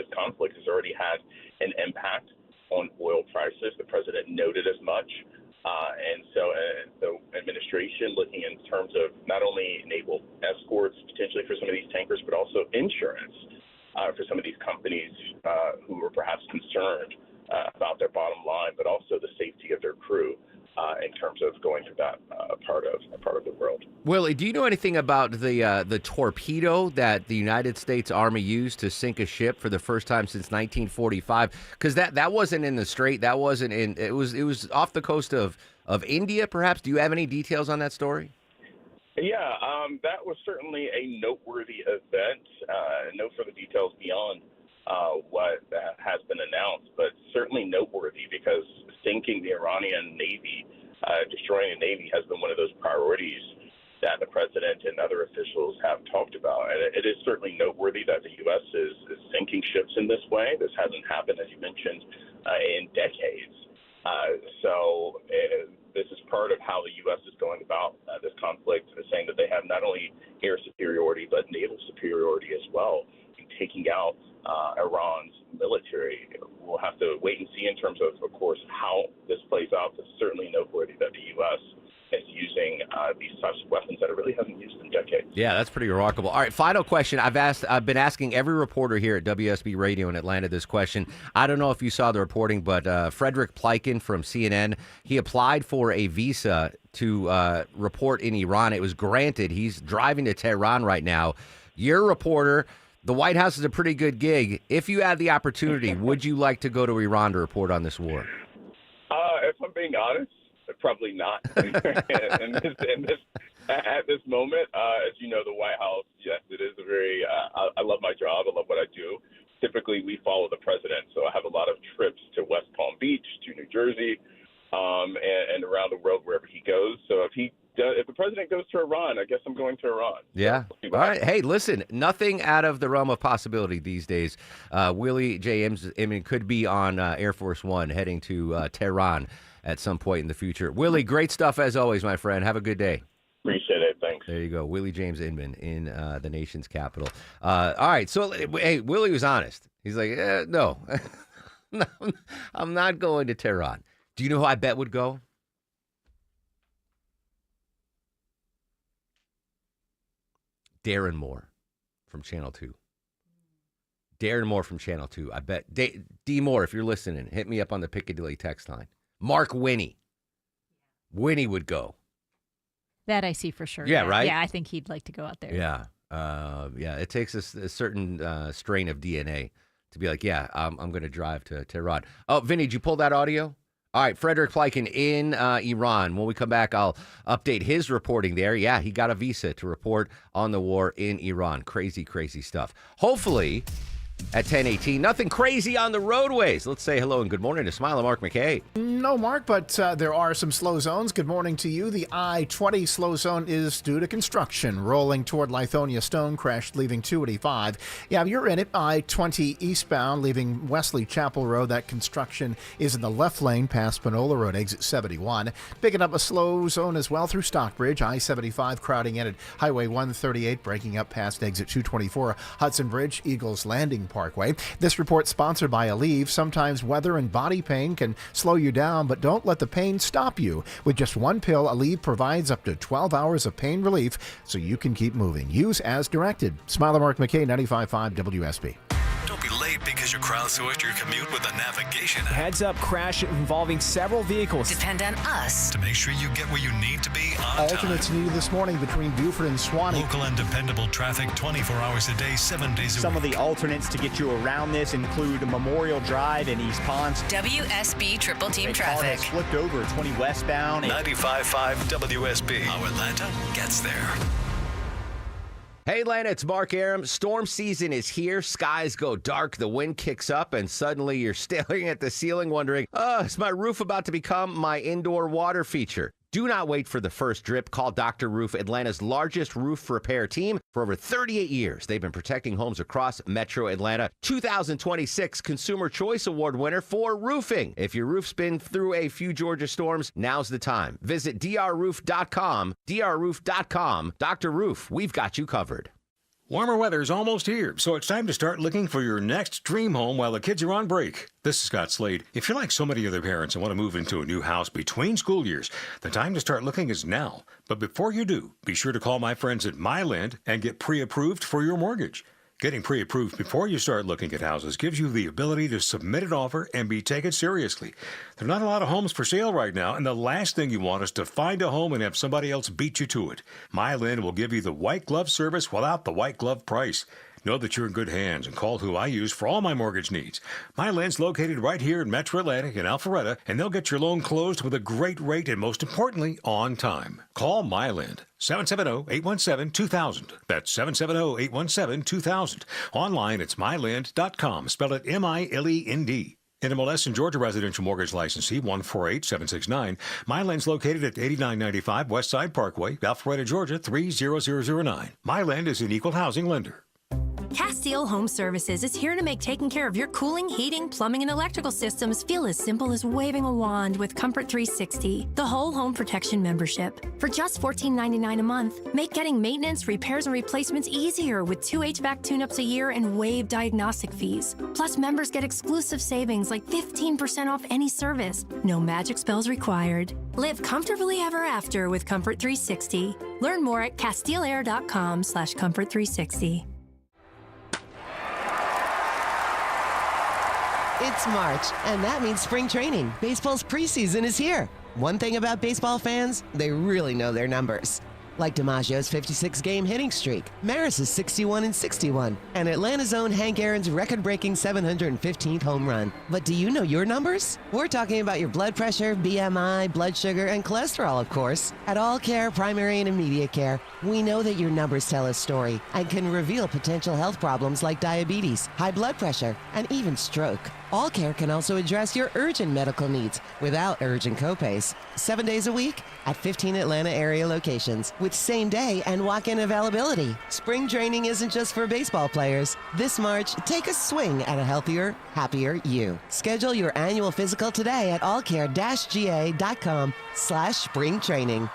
conflict has already had an impact on oil prices. The president noted as much. And so the administration looking in terms of not only naval escorts potentially for some of these tankers, but also insurance for some of these companies who are perhaps concerned about their bottom line, but also the safety of their crew in terms of going to that part of the world. Willie, do you know anything about the torpedo that the United States Army used to sink a ship for the first time since 1945? Because that wasn't in the strait. That wasn't in. It was off the coast of India, perhaps. Do you have any details on that story? Yeah, that was certainly a noteworthy event. No further details beyond what has been announced, but certainly noteworthy because sinking the Iranian Navy, destroying the Navy has been one of those priorities that the president and other officials have talked about. And it is certainly noteworthy that the U.S. is sinking ships in this way. This hasn't happened, as you mentioned, in decades. So this is part of how the U.S. is going about this conflict, saying that they have not only air superiority, but naval superiority as well in taking out Iran's military. We'll have to wait and see in terms of course, how this plays out. It's certainly noteworthy that the U.S. is using these types of weapons that it really hasn't used in decades. Yeah, that's pretty remarkable. All right, final question. I've been asking every reporter here at WSB Radio in Atlanta this question. I don't know if you saw the reporting, but Frederick Pleiken from CNN, he applied for a visa to report in Iran. It was granted. He's driving to Tehran right now. You're a reporter. The White House is a pretty good gig. If you had the opportunity, would you like to go to Iran to report on this war? If I'm being honest, probably not. At this moment, as you know, the White House, yes, it is a very, I love my job. I love what I do. Typically, we follow the president. So I have a lot of trips to West Palm Beach, to New Jersey, and around the world wherever he goes. So if the president goes to Iran, I guess I'm going to Iran. Yeah. So all right. Hey, listen, nothing out of the realm of possibility these days. Willie J. Inman could be on Air Force One heading to Tehran at some point in the future. Willie, great stuff as always, my friend. Have a good day. Appreciate it. Thanks. There you go. Willie James Inman in the nation's capital. All right. So, hey, Willie was honest. He's like, no, no, I'm not going to Tehran. Do you know who I bet would go? Darren Moore from Channel 2. Darren Moore from Channel 2. I bet. D. Moore, if you're listening, hit me up on the Piccadilly text line. Mark Winnie. Winnie would go. That I see for sure. Yeah, right? Yeah, I think he'd like to go out there. Yeah. Yeah, it takes a certain strain of DNA to be like, yeah, I'm going to drive to Tehran. Oh, Vinny, did you pull that audio? All right, Frederick Pleiken in Iran. When we come back, I'll update his reporting there. Yeah, he got a visa to report on the war in Iran. Crazy, crazy stuff. Hopefully, at 10:18, nothing crazy on the roadways. Let's say hello and good morning to Smile and Mark McKay. No, Mark, but there are some slow zones. Good morning to you. The I-20 slow zone is due to construction. Rolling toward Lithonia Stone, crashed leaving 285. Yeah, you're in it. I-20 eastbound, leaving Wesley Chapel Road. That construction is in the left lane past Panola Road, exit 71. Picking up a slow zone as well through Stockbridge. I-75 crowding in at Highway 138, breaking up past exit 224. Hudson Bridge, Eagles Landing Parkway. This report sponsored by Aleve. Sometimes weather and body pain can slow you down, but don't let the pain stop you. With just one pill, Aleve provides up to 12 hours of pain relief so you can keep moving. Use as directed. Smiler Mark McKay, 95.5 WSB. Don't be late because you crowdsourced your commute with a navigation app. Heads up crash involving several vehicles. Depend on us To make sure you get where you need to be on time. Alternates needed this morning between Buford and Swanee. Local and dependable traffic 24 hours a day, 7 days a Some week. of the alternates to get you around this include Memorial Drive in East Ponce. WSB Triple Team A car Traffic. has flipped over 20 westbound. 95.5 WSB. How Atlanta gets there. Hey, Atlanta, it's Mark Arum. Storm season is here. Skies go dark, the wind kicks up, and suddenly you're staring at the ceiling wondering, is my roof about to become my indoor water feature? Do not wait for the first drip. Call Dr. Roof, Atlanta's largest roof repair team. For over 38 years, they've been protecting homes across Metro Atlanta. 2026 Consumer Choice Award winner for roofing. If your roof's been through a few Georgia storms, now's the time. Visit drroof.com. drroof.com. Dr. Roof, we've got you covered. Warmer weather's almost here, so it's time to start looking for your next dream home while the kids are on break. This is Scott Slade. If you're like so many other parents and want to move into a new house between school years, the time to start looking is now. But before you do, be sure to call my friends at MyLand and get pre-approved for your mortgage. Getting pre-approved before you start looking at houses gives you the ability to submit an offer and be taken seriously. There are not a lot of homes for sale right now, and the last thing you want is to find a home and have somebody else beat you to it. MyLand will give you the white glove service without the white glove price. Know that you're in good hands and call who I use for all my mortgage needs. MyLand's located right here in Metro Atlanta in Alpharetta, and they'll get your loan closed with a great rate and, most importantly, on time. Call MyLand, 770-817-2000. That's 770-817-2000. Online, it's myland.com. Spell it M-I-L-E-N-D. NMLS and Georgia Residential Mortgage Licensee 148769. MyLand's located at 8995 Westside Parkway, Alpharetta, Georgia 30009. MyLand is an equal housing lender. Castile Home Services is here to make taking care of your cooling, heating, plumbing, and electrical systems feel as simple as waving a wand with Comfort 360, the whole home protection membership. For just $14.99 a month, make getting maintenance, repairs, and replacements easier with 2 HVAC tune-ups a year and waived diagnostic fees. Plus, members get exclusive savings like 15% off any service. No magic spells required. Live comfortably ever after with Comfort 360. Learn more at castileair.com/comfort360. It's March, and that means spring training. Baseball's preseason is here. One thing about baseball fans, they really know their numbers. Like DiMaggio's 56-game hitting streak, Maris's 61-61, and Atlanta's own Hank Aaron's record-breaking 715th home run. But do you know your numbers? We're talking about your blood pressure, BMI, blood sugar, and cholesterol, of course. At All Care Primary and Immediate Care, we know that your numbers tell a story and can reveal potential health problems like diabetes, high blood pressure, and even stroke. All Care can also address your urgent medical needs without urgent copays. 7 days a week at 15 Atlanta area locations with same-day and walk-in availability. Spring training isn't just for baseball players. This March, take a swing at a healthier, happier you. Schedule your annual physical today at allcare-ga.com/spring training.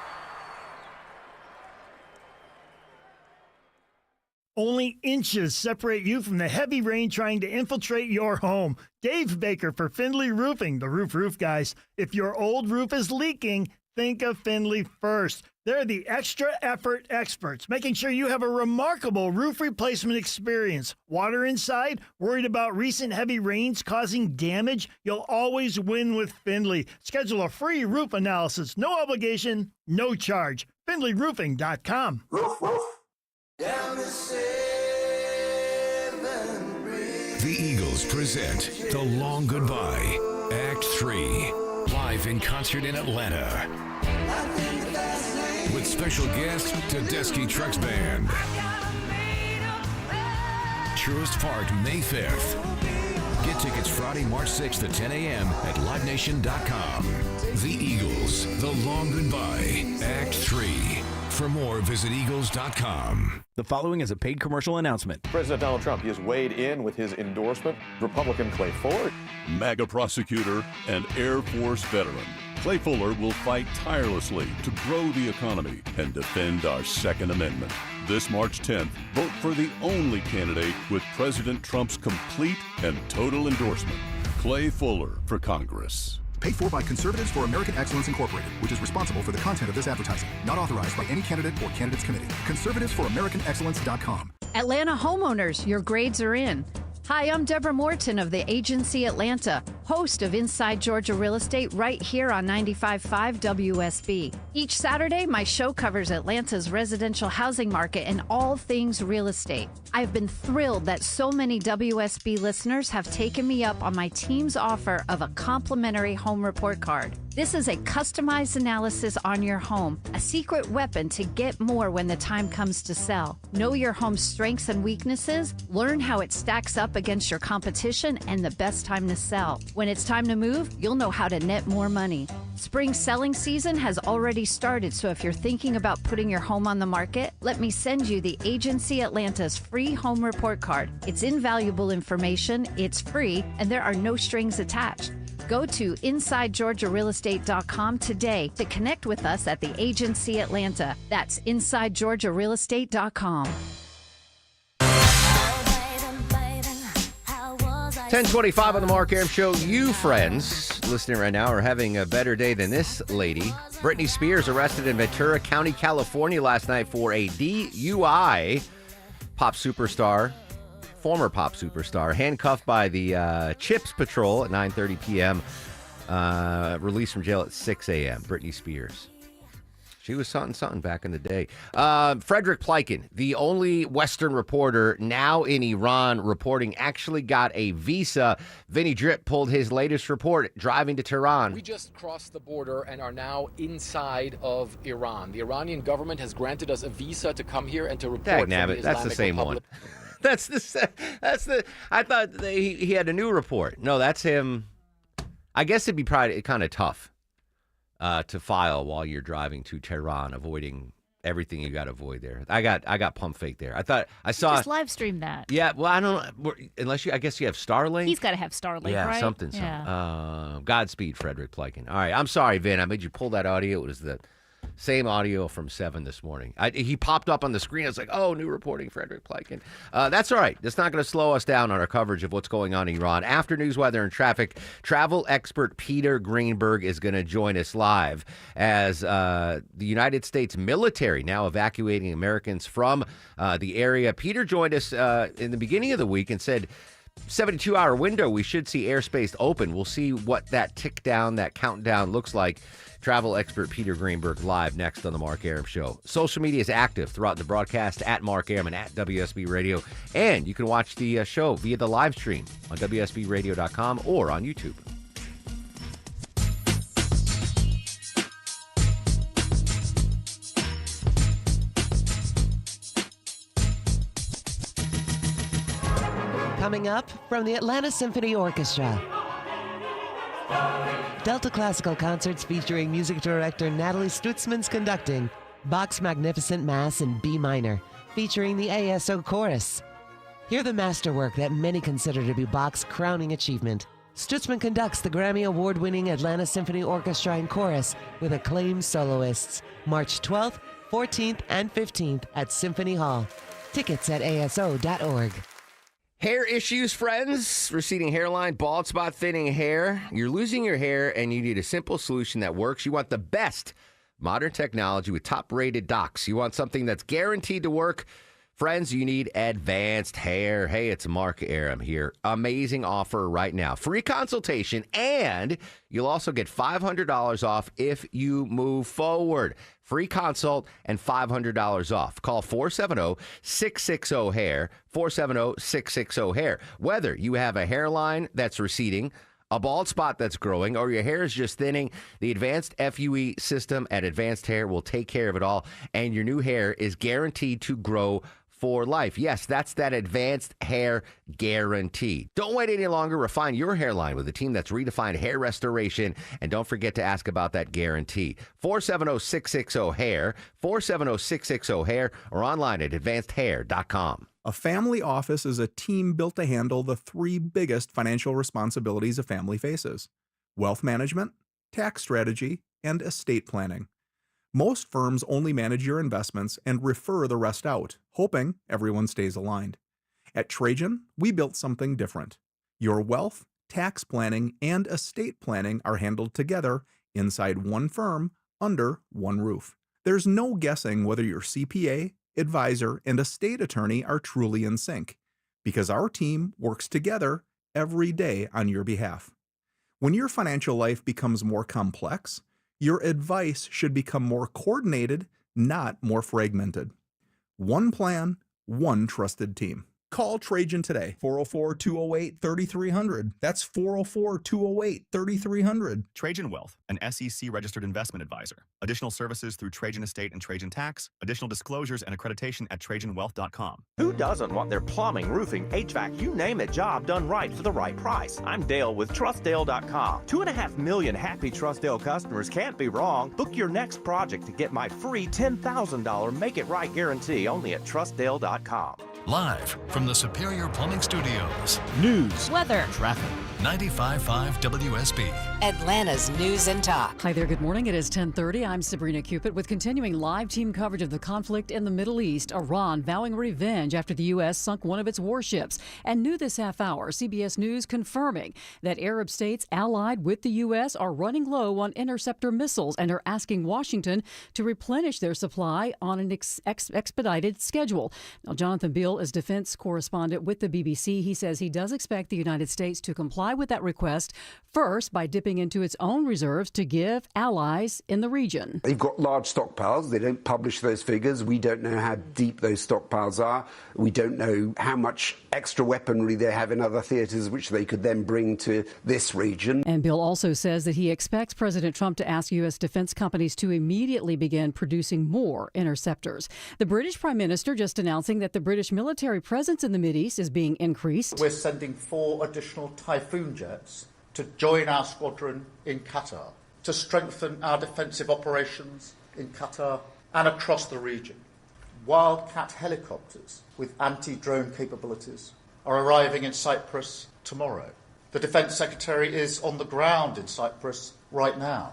Only inches separate you from the heavy rain trying to infiltrate your home. Dave Baker for Findlay Roofing, the roof guys. If your old roof is leaking, think of Findlay first. They're the extra effort experts, making sure you have a remarkable roof replacement experience. Water inside? Worried about recent heavy rains causing damage? You'll always win with Findlay. Schedule a free roof analysis. No obligation, no charge. FindlayRoofing.com. Roof, roof. The Eagles present The Long Goodbye, Act 3, live in concert in Atlanta. With special guest Tedeschi Trucks Band. Truist Park, May 5th. Get tickets Friday, March 6th at 10 a.m. at livenation.com. The Eagles, The Long Goodbye, Act 3. For more, visit eagles.com. The following is a paid commercial announcement. President Donald Trump has weighed in with his endorsement. Republican Clay Fuller, MAGA prosecutor and Air Force veteran, Clay Fuller will fight tirelessly to grow the economy and defend our Second Amendment. This March 10th, vote for the only candidate with President Trump's complete and total endorsement, Clay Fuller for Congress. Paid for by Conservatives for American Excellence Incorporated, which is responsible for the content of this advertising. Not authorized by any candidate or candidates committee. ConservativeSforAmericanExcellence.com. Atlanta homeowners, your grades are in. Hi, I'm Deborah Morton of the Agency Atlanta, host of Inside Georgia Real Estate right here on 95.5 WSB. Each Saturday, my show covers Atlanta's residential housing market and all things real estate. I've been thrilled that so many WSB listeners have taken me up on my team's offer of a complimentary home report card. This is a customized analysis on your home, a secret weapon to get more when the time comes to sell. Know your home's strengths and weaknesses, learn how it stacks up against your competition, and the best time to sell. When it's time to move, you'll know how to net more money. Spring selling season has already started, so if you're thinking about putting your home on the market, let me send you the Agency Atlanta's free home report card. It's invaluable information, it's free, and there are no strings attached. Go to InsideGeorgiaRealEstate.com today to connect with us at the Agency Atlanta. That's InsideGeorgiaRealEstate.com. 10:25 on the Mark Arum Show. You friends listening right now are having a better day than this lady. Britney Spears arrested in Ventura County, California last night for a DUI. Former pop superstar, handcuffed by the CHIPS Patrol at 9:30 p.m., released from jail at 6 a.m. Britney Spears. She was something back in the day. Frederick Pleiken, the only Western reporter now in Iran reporting, actually got a visa. Vinny Drip pulled his latest report, driving to Tehran. We just crossed the border and are now inside of Iran. The Iranian government has granted us a visa to come here and to report from the Islamic That's the same Republic. one. That's the. I thought he had a new report. No, that's him. I guess it'd be probably kind of tough to file while you're driving to Tehran, avoiding everything you got to avoid there. I got pump fake there. I saw Just live stream that. Yeah, well, I don't know unless I guess you have Starlink. He's got to have Starlink, yeah, right? something. Godspeed, Frederick Pleiken. All right, I'm sorry, Vin. I made you pull that audio. It was the same audio from 7 this morning. He popped up on the screen. I was like, oh, new reporting, Frederick Pleiken. That's all right. That's not going to slow us down on our coverage of what's going on in Iran. After news, weather, and traffic, travel expert Peter Greenberg is going to join us live as the United States military now evacuating Americans from the area. Peter joined us in the beginning of the week and said, 72-hour window, we should see airspace open. We'll see what that tick down, that countdown looks like. Travel expert Peter Greenberg live next on the Mark Arum Show. Social media is active throughout the broadcast at Mark Arum and at WSB Radio. And you can watch the show via the live stream on WSBRadio.com or on YouTube. Coming up from the Atlanta Symphony Orchestra. Delta Classical concerts featuring music director Natalie Stutzman's conducting Bach's Magnificent Mass in B minor, featuring the ASO Chorus. Hear the masterwork that many consider to be Bach's crowning achievement. Stutzman conducts the Grammy Award-winning Atlanta Symphony Orchestra and Chorus with acclaimed soloists, March 12th, 14th, and 15th at Symphony Hall. Tickets at aso.org. Hair issues, friends, receding hairline, bald spot, thinning hair. You're losing your hair and you need a simple solution that works. You want the best modern technology with top-rated docs. You want something that's guaranteed to work. Friends, you need advanced hair. Hey, it's Mark Arum here. Amazing offer right now. Free consultation, and you'll also get $500 off if you move forward. Free consult and $500 off. Call 470-660-HAIR, 470-660-HAIR. Whether you have a hairline that's receding, a bald spot that's growing, or your hair is just thinning, the Advanced FUE system at Advanced Hair will take care of it all, and your new hair is guaranteed to grow for life. Yes, that's that advanced hair guarantee. Don't wait any longer. Refine your hairline with a team that's redefined hair restoration. And don't forget to ask about that guarantee. 470-660-HAIR, 470-660-HAIR, or online at advancedhair.com. A family office is a team built to handle the 3 biggest financial responsibilities a family faces: wealth management, tax strategy, and estate planning. Most firms only manage your investments and refer the rest out, hoping everyone stays aligned. At Trajan, we built something different. Your wealth, tax planning, and estate planning are handled together inside one firm, under one roof. There's no guessing whether your CPA, advisor, and estate attorney are truly in sync, because our team works together every day on your behalf. When your financial life becomes more complex, your advice should become more coordinated, not more fragmented. One plan, one trusted team. Call Trajan today, 404-208-3300. That's 404-208-3300. Trajan Wealth, an SEC-registered investment advisor. Additional services through Trajan Estate and Trajan Tax. Additional disclosures and accreditation at TrajanWealth.com. Who doesn't want their plumbing, roofing, HVAC, you name it, job done right for the right price? I'm Dale with TrustDale.com. 2.5 million happy TrustDale customers can't be wrong. Book your next project to get my free $10,000 Make It Right guarantee only at TrustDale.com. Live from the Superior Plumbing Studios. News, weather, traffic. 95.5 WSB. Atlanta's News and Talk. Hi there, good morning. It is 10:30. I'm Sabrina Cupid with continuing live team coverage of the conflict in the Middle East. Iran vowing revenge after the U.S. sunk one of its warships. And new this half hour, CBS News confirming that Arab states allied with the U.S. are running low on interceptor missiles and are asking Washington to replenish their supply on an expedited schedule. Now, Jonathan Beale is defense correspondent with the BBC. He says he does expect the United States to comply with that request, first by dipping into its own reserves to give allies in the region. They've got large stockpiles. They don't publish those figures. We don't know how deep those stockpiles are. We don't know how much extra weaponry they have in other theaters, which they could then bring to this region. And Bill also says that he expects President Trump to ask U.S. defense companies to immediately begin producing more interceptors. The British Prime Minister just announcing that the British military presence in the Mideast is being increased. We're sending 4 additional Typhoon jets to join our squadron in Qatar, to strengthen our defensive operations in Qatar and across the region. Wildcat helicopters with anti-drone capabilities are arriving in Cyprus tomorrow. The Defence Secretary is on the ground in Cyprus right now,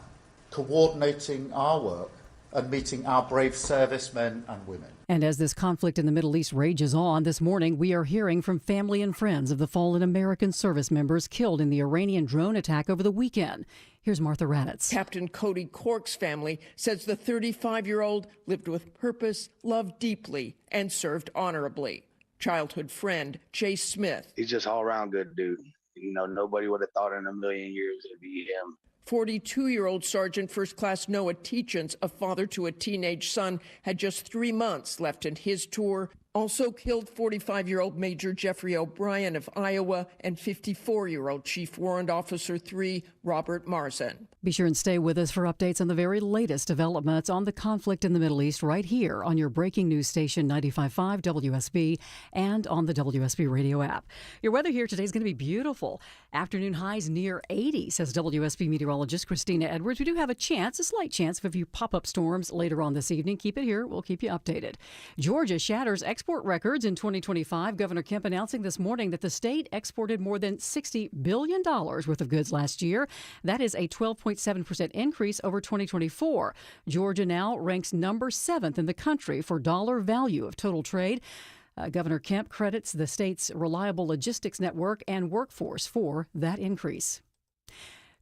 coordinating our work and meeting our brave servicemen and women. And as this conflict in the Middle East rages on, this morning we are hearing from family and friends of the fallen American service members killed in the Iranian drone attack over the weekend. Here's Martha Raddatz. Captain Cody Cork's family says the 35-year-old lived with purpose, loved deeply, and served honorably. Childhood friend Chase Smith. He's just all-around good dude. You know, nobody would have thought in a million years it'd be him. 42-year-old Sergeant First Class Noah Teachens, a father to a teenage son, had just 3 months left in his tour. Also killed 45-year-old Major Jeffrey O'Brien of Iowa and 54-year-old Chief Warrant Officer 3 Robert Marzan. Be sure and stay with us for updates on the very latest developments on the conflict in the Middle East right here on your breaking news station 95.5 WSB and on the WSB radio app. Your weather here today is going to be beautiful. Afternoon highs near 80, says WSB meteorologist Christina Edwards. We do have a slight chance of a few pop-up storms later on this evening. Keep it here. We'll keep you updated. Georgia shatters export records in 2025. Governor Kemp announcing this morning that the state exported more than $60 billion worth of goods last year. That is a 12.7% increase over 2024. Georgia now ranks number 7th in the country for dollar value of total trade. Governor Kemp credits the state's reliable logistics network and workforce for that increase.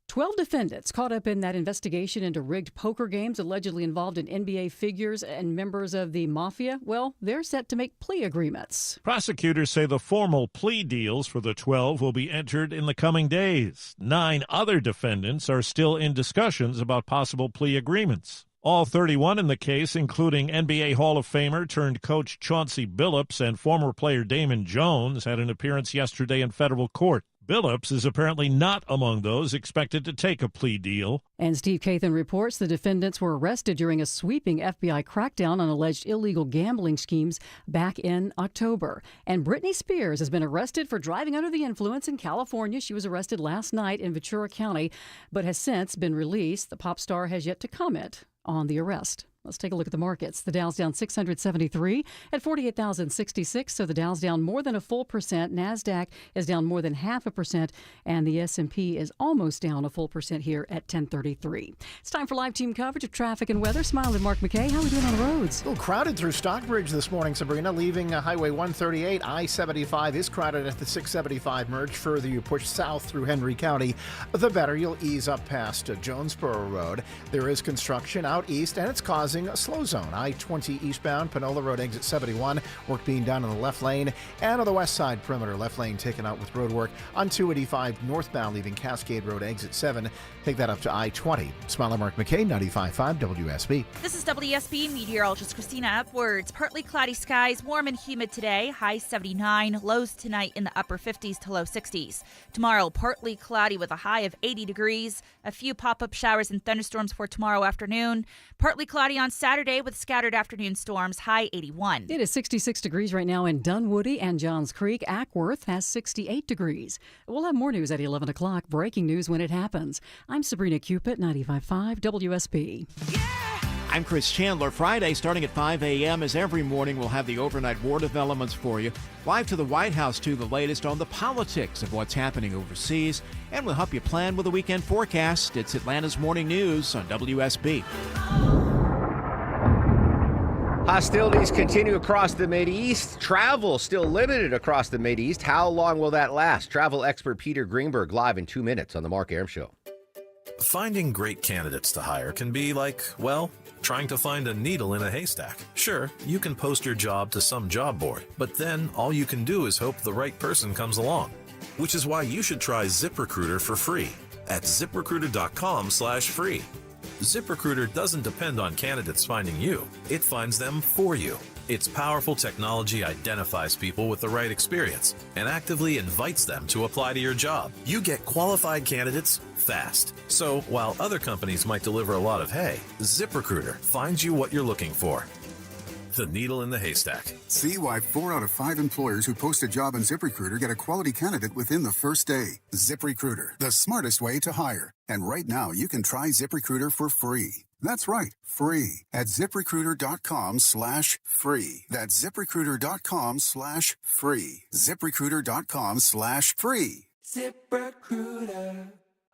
12 defendants caught up in that investigation into rigged poker games allegedly involved in NBA figures and members of the mafia. Well, they're set to make plea agreements. Prosecutors say the formal plea deals for the 12 will be entered in the coming days. 9 other defendants are still in discussions about possible plea agreements. All 31 in the case, including NBA Hall of Famer turned coach Chauncey Billups and former player Damon Jones, had an appearance yesterday in federal court. Billups is apparently not among those expected to take a plea deal. And Steve Kathan reports the defendants were arrested during a sweeping FBI crackdown on alleged illegal gambling schemes back in October. And Britney Spears has been arrested for driving under the influence in California. She was arrested last night in Ventura County, but has since been released. The pop star has yet to comment on the arrest. Let's take a look at the markets. The Dow's down 673 at 48,066. So the Dow's down more than a full percent. NASDAQ is down more than 0.5%. And the S&P is almost down a full percent here at 1033. It's time for live team coverage of traffic and weather. Smile and Mark McKay. How are we doing on the roads? A little crowded through Stockbridge this morning, Sabrina. Leaving Highway 138, I-75 is crowded at the 675 merge. Further you push south through Henry County, the better. You'll ease up past Jonesboro Road. There is construction out east, and it's causing a slow zone. I-20 eastbound, Panola Road exit 71, work being done in the left lane, and on the west side perimeter, left lane taken out with road work on 285 northbound, leaving Cascade Road exit 7. Take that up to I-20. Smiler Mark McKay, 95.5 WSB. This is WSB meteorologist Christina Upwards. Partly cloudy skies, warm and humid today, high 79, lows tonight in the upper 50s to low 60s. Tomorrow, partly cloudy with a high of 80 degrees. A few pop-up showers and thunderstorms for tomorrow afternoon. Partly cloudy on Saturday with scattered afternoon storms, high 81. It is 66 degrees right now in Dunwoody and Johns Creek. Ackworth has 68 degrees. We'll have more news at 11 o'clock. Breaking news when it happens. I'm Sabrina Cupid, 95.5 WSB. I'm Chris Chandler. Friday, starting at 5 a.m. as every morning, we'll have the overnight war developments for you. Live to the White House, too, the latest on the politics of what's happening overseas. And we'll help you plan with a weekend forecast. It's Atlanta's Morning News on WSB. Hostilities continue across the Mideast. Travel still limited across the Mideast. How long will that last? Travel expert Peter Greenberg live in 2 minutes on The Mark Arum Show. Finding great candidates to hire can be like, well, trying to find a needle in a haystack. Sure, you can post your job to some job board, but then all you can do is hope the right person comes along. Which is why you should try ZipRecruiter for free at ZipRecruiter.com/free. ZipRecruiter doesn't depend on candidates finding you. It finds them for you. Its powerful technology identifies people with the right experience and actively invites them to apply to your job. You get qualified candidates fast. So while other companies might deliver a lot of hay, ZipRecruiter finds you what you're looking for. The needle in the haystack. See why 4 out of 5 employers who post a job on ZipRecruiter get a quality candidate within the first day. ZipRecruiter, the smartest way to hire. And right now, you can try ZipRecruiter for free. That's right, free at ZipRecruiter.com/free. That's ZipRecruiter.com/free. ZipRecruiter.com/free. ZipRecruiter.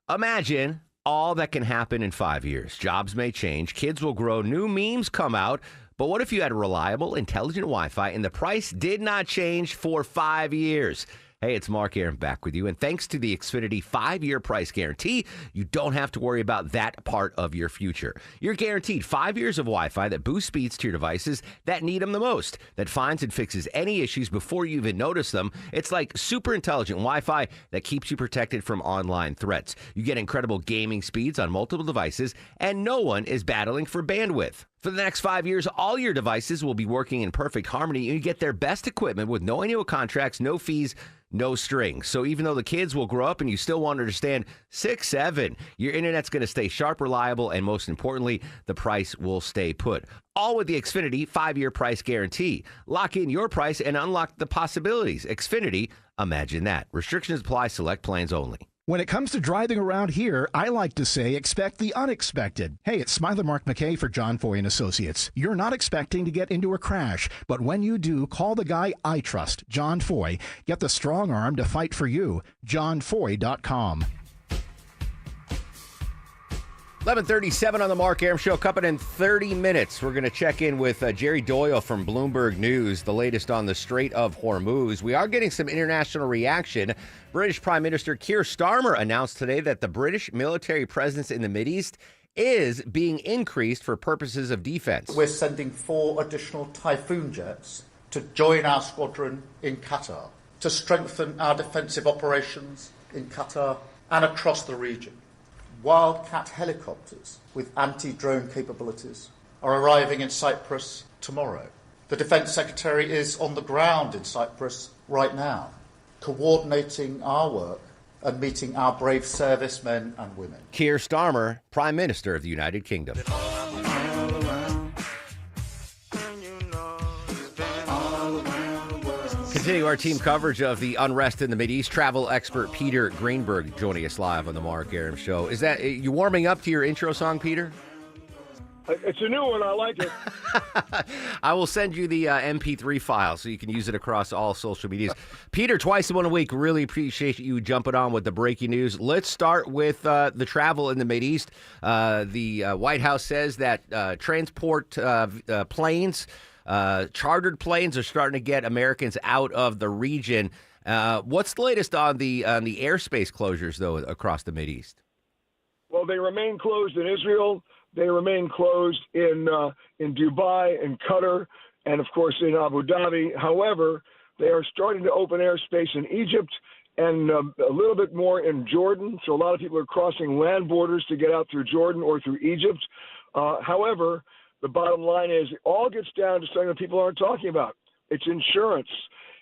Imagine all that can happen in 5 years. Jobs may change, kids will grow, new memes come out. But what if you had reliable, intelligent Wi-Fi and the price did not change for 5 years? Hey, it's Mark Arum back with you. And thanks to the Xfinity 5-year price guarantee, you don't have to worry about that part of your future. You're guaranteed 5 years of Wi-Fi that boosts speeds to your devices that need them the most, that finds and fixes any issues before you even notice them. It's like super intelligent Wi-Fi that keeps you protected from online threats. You get incredible gaming speeds on multiple devices, and no one is battling for bandwidth. For the next 5 years, all your devices will be working in perfect harmony, and you get their best equipment with no annual contracts, no fees, no strings. So even though the kids will grow up and you still won't understand 6, 7, your internet's going to stay sharp, reliable, and most importantly, the price will stay put. All with the Xfinity 5-year price guarantee. Lock in your price and unlock the possibilities. Xfinity, imagine that. Restrictions apply, select plans only. When it comes to driving around here, I like to say expect the unexpected. Hey, it's Smiler Mark McKay for John Foy & Associates. You're not expecting to get into a crash, but when you do, call the guy I trust, John Foy. Get the strong arm to fight for you. JohnFoy.com. 11:37 on the Mark Arum Show. Coming in 30 minutes, we're going to check in with Jerry Doyle from Bloomberg News, the latest on the Strait of Hormuz. We are getting some international reaction. British Prime Minister Keir Starmer announced today that the British military presence in the Mideast is being increased for purposes of defense. We're sending 4 additional Typhoon jets to join our squadron in Qatar, to strengthen our defensive operations in Qatar and across the region. Wildcat helicopters with anti-drone capabilities are arriving in Cyprus tomorrow. The Defence Secretary is on the ground in Cyprus right now, coordinating our work and meeting our brave servicemen and women. Keir Starmer, Prime Minister of the United Kingdom. Continue our team coverage of the unrest in the Mideast. Travel expert Peter Greenberg joining us live on the Mark Arum Show. Is that you warming up to your intro song, Peter? It's a new one. I like it. I will send you the MP3 file so you can use it across all social medias. Peter, twice in 1 week. Really appreciate you jumping on with the breaking news. Let's start with the travel in the Mideast. The White House says that transport planes, chartered planes, are starting to get Americans out of the region. What's the latest on the airspace closures, though, across the Mideast? Well, they remain closed in Israel. They remain closed in Dubai and Qatar, and of course in Abu Dhabi. However, they are starting to open airspace in Egypt and a little bit more in Jordan. So a lot of people are crossing land borders to get out through Jordan or through Egypt. However, the bottom line is it all gets down to something that people aren't talking about. It's insurance.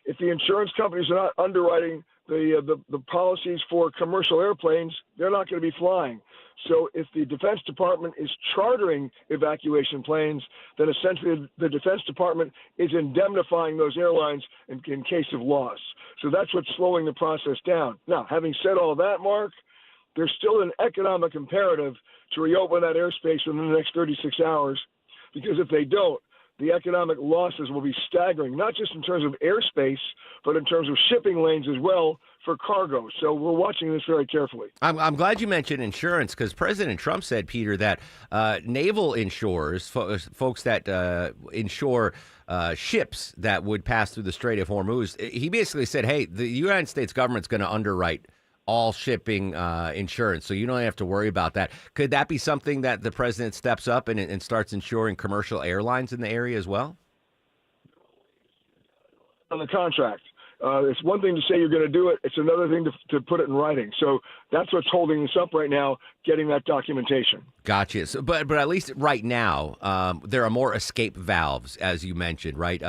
If the insurance companies are not underwriting the policies for commercial airplanes, they're not going to be flying. So if the Defense Department is chartering evacuation planes, then essentially the Defense Department is indemnifying those airlines in case of loss. So that's what's slowing the process down. Now, having said all that, Mark, there's still an economic imperative to reopen that airspace within the next 36 hours, because if they don't, the economic losses will be staggering, not just in terms of airspace, but in terms of shipping lanes as well for cargo. So we're watching this very carefully. I'm glad you mentioned insurance, because President Trump said, Peter, that naval insurers, folks that insure ships that would pass through the Strait of Hormuz, he basically said, hey, the United States government's going to underwrite all shipping insurance, so you don't have to worry about that. Could that be something that the president steps up and starts insuring commercial airlines in the area as well? On the contract. It's one thing to say you're going to do it. It's another thing to put it in writing. So that's what's holding this up right now, getting that documentation. Gotcha. So, but at least right now, there are more escape valves, as you mentioned, right?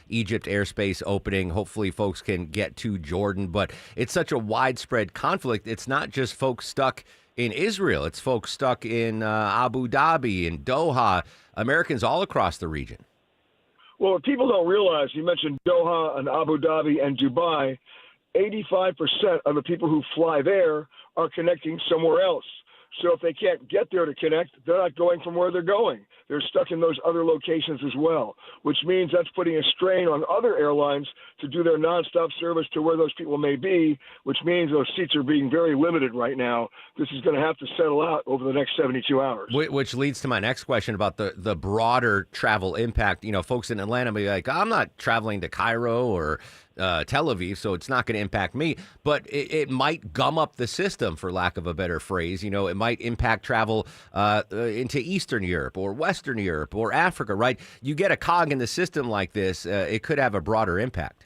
Egypt airspace opening. Hopefully folks can get to Jordan. But it's such a widespread conflict. It's not just folks stuck in Israel. It's folks stuck in Abu Dhabi and Doha, Americans all across the region. Well, what people don't realize, you mentioned Doha and Abu Dhabi and Dubai, 85% of the people who fly there are connecting somewhere else. So if they can't get there to connect, they're not going from where they're going. They're stuck in those other locations as well, which means that's putting a strain on other airlines to do their nonstop service to where those people may be, which means those seats are being very limited right now. This is going to have to settle out over the next 72 hours. Which leads to my next question about the broader travel impact. You know, folks in Atlanta may be like, I'm not traveling to Cairo or Tel Aviv, so it's not going to impact me. But it might gum up the system, for lack of a better phrase. You know, it might impact travel into Eastern Europe or Western Europe or Africa, right? You get a cog in the system like this, it could have a broader impact.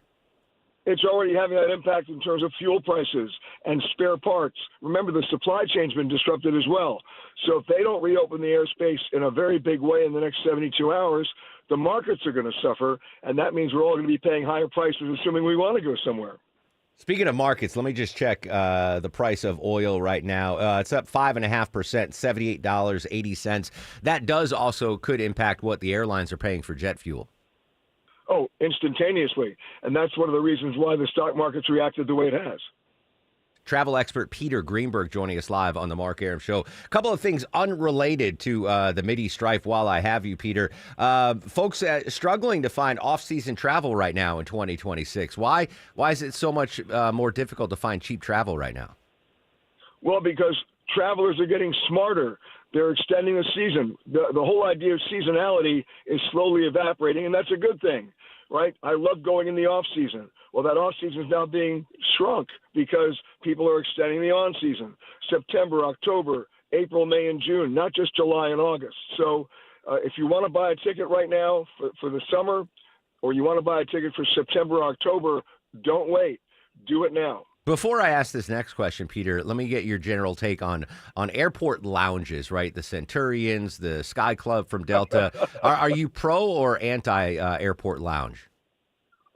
It's already having that impact in terms of fuel prices and spare parts. Remember, the supply chain's been disrupted as well. So if they don't reopen the airspace in a very big way in the next 72 hours, the markets are going to suffer, and that means we're all going to be paying higher prices, assuming we want to go somewhere. Speaking of markets, let me just check the price of oil right now. It's up 5.5%, $78.80. That does also could impact what the airlines are paying for jet fuel. Oh, instantaneously. And that's one of the reasons why the stock market's reacted the way it has. Travel expert Peter Greenberg joining us live on the Mark Arum Show. A couple of things unrelated to the Mideast strife while I have you, Peter. Folks struggling to find off-season travel right now in 2026. Why is it so much more difficult to find cheap travel right now? Well, because travelers are getting smarter. They're extending the season. The whole idea of seasonality is slowly evaporating, and that's a good thing, right? I love going in the off-season. Well, that off-season is now being shrunk because people are extending the on-season. September, October, April, May, and June, not just July and August. So if you want to buy a ticket right now for the summer, or you want to buy a ticket for September, October, don't wait. Do it now. Before I ask this next question, Peter, let me get your general take on airport lounges, right? The Centurions, the Sky Club from Delta. Are you pro or anti-airport lounge?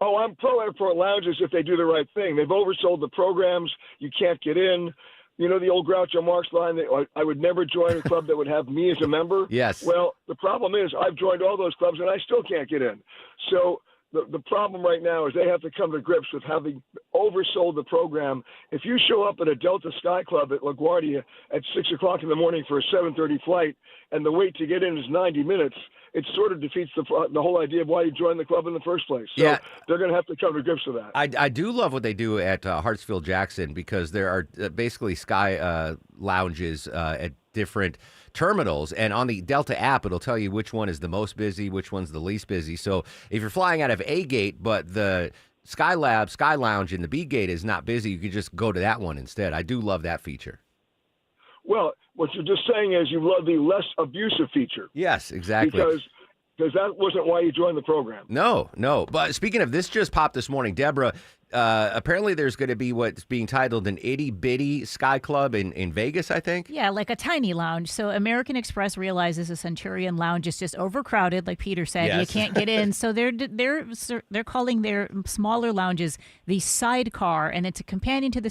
Oh, I'm pro-airport lounges if they do the right thing. They've oversold the programs. You can't get in. You know the old Groucho Marx line, that I would never join a club that would have me as a member? Yes. Well, the problem is I've joined all those clubs, and I still can't get in. So the problem right now is they have to come to grips with having oversold the program. If you show up at a Delta Sky Club at LaGuardia at 6 o'clock in the morning for a 7:30 flight, and the wait to get in is 90 minutes, it sort of defeats the whole idea of why you joined the club in the first place. So they're going to have to come to grips with that. I do love what they do at Hartsfield Jackson, because there are basically sky lounges at different terminals, and on the Delta app it'll tell you which one is the most busy, which one's the least busy. So if you're flying out of A gate but the Sky Lounge in the B gate is not busy, you can just go to that one instead. I do love that feature. Well, what you're just saying is you love the less abusive feature. Yes, exactly. Because that wasn't why you joined the program. No. But speaking of, this just popped this morning, Deborah, apparently there's going to be what's being titled an itty-bitty Sky Club in Vegas, I think. Yeah, like a tiny lounge. So American Express realizes a Centurion lounge is just overcrowded, like Peter said. Yes. You can't get in. So they're calling their smaller lounges the sidecar, and it's a companion to the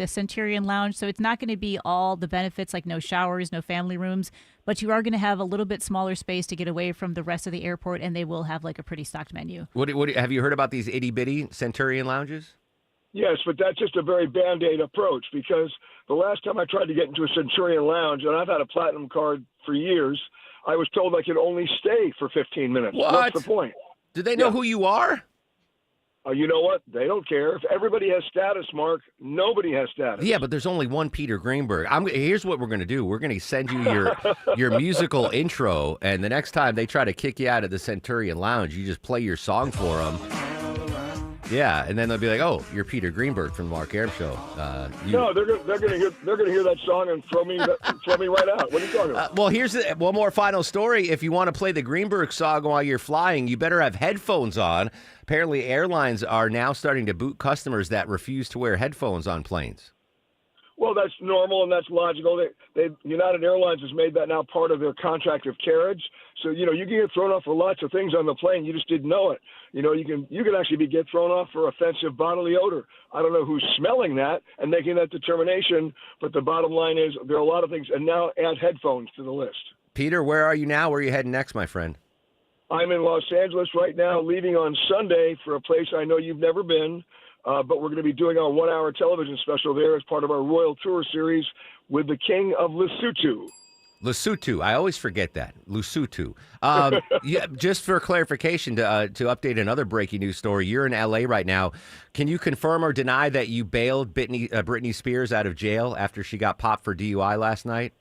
Centurion lounge. So it's not going to be all the benefits like no showers, no family rooms, but you are going to have a little bit smaller space to get away from the rest of the airport, and they will have like a pretty stocked menu. What have you heard about these itty-bitty Centurion lounges? Yes, but that's just a very Band-Aid approach, because the last time I tried to get into a Centurion lounge, and I've had a platinum card for years, I was told I could only stay for 15 minutes. What? What's the point? Do they know who you are? You know what? They don't care. If everybody has status, Mark, nobody has status. Yeah, but there's only one Peter Greenberg. Here's what we're going to do. We're going to send you your musical intro, and the next time they try to kick you out of the Centurion Lounge, you just play your song for them. Yeah, and then they'll be like, "Oh, you're Peter Greenberg from the Mark Arum Show." No, they're going to hear that song and throw me right out. What are you talking about? Well, here's one more final story. If you want to play the Greenberg song while you're flying, you better have headphones on. Apparently, airlines are now starting to boot customers that refuse to wear headphones on planes. Well, that's normal and that's logical. United Airlines has made that now part of their contract of carriage. So, you can get thrown off for lots of things on the plane. You just didn't know it. You can actually get thrown off for offensive bodily odor. I don't know who's smelling that and making that determination, but the bottom line is there are a lot of things, and now add headphones to the list. Peter, where are you now? Where are you heading next, my friend? I'm in Los Angeles right now, leaving on Sunday for a place I know you've never been. But we're going to be doing our 1-hour television special there as part of our Royal Tour series with the King of Lesotho. Lesotho. I always forget that. Lesotho. Just for clarification, to update another breaking news story, you're in L.A. right now. Can you confirm or deny that you bailed Britney Spears out of jail after she got popped for DUI last night?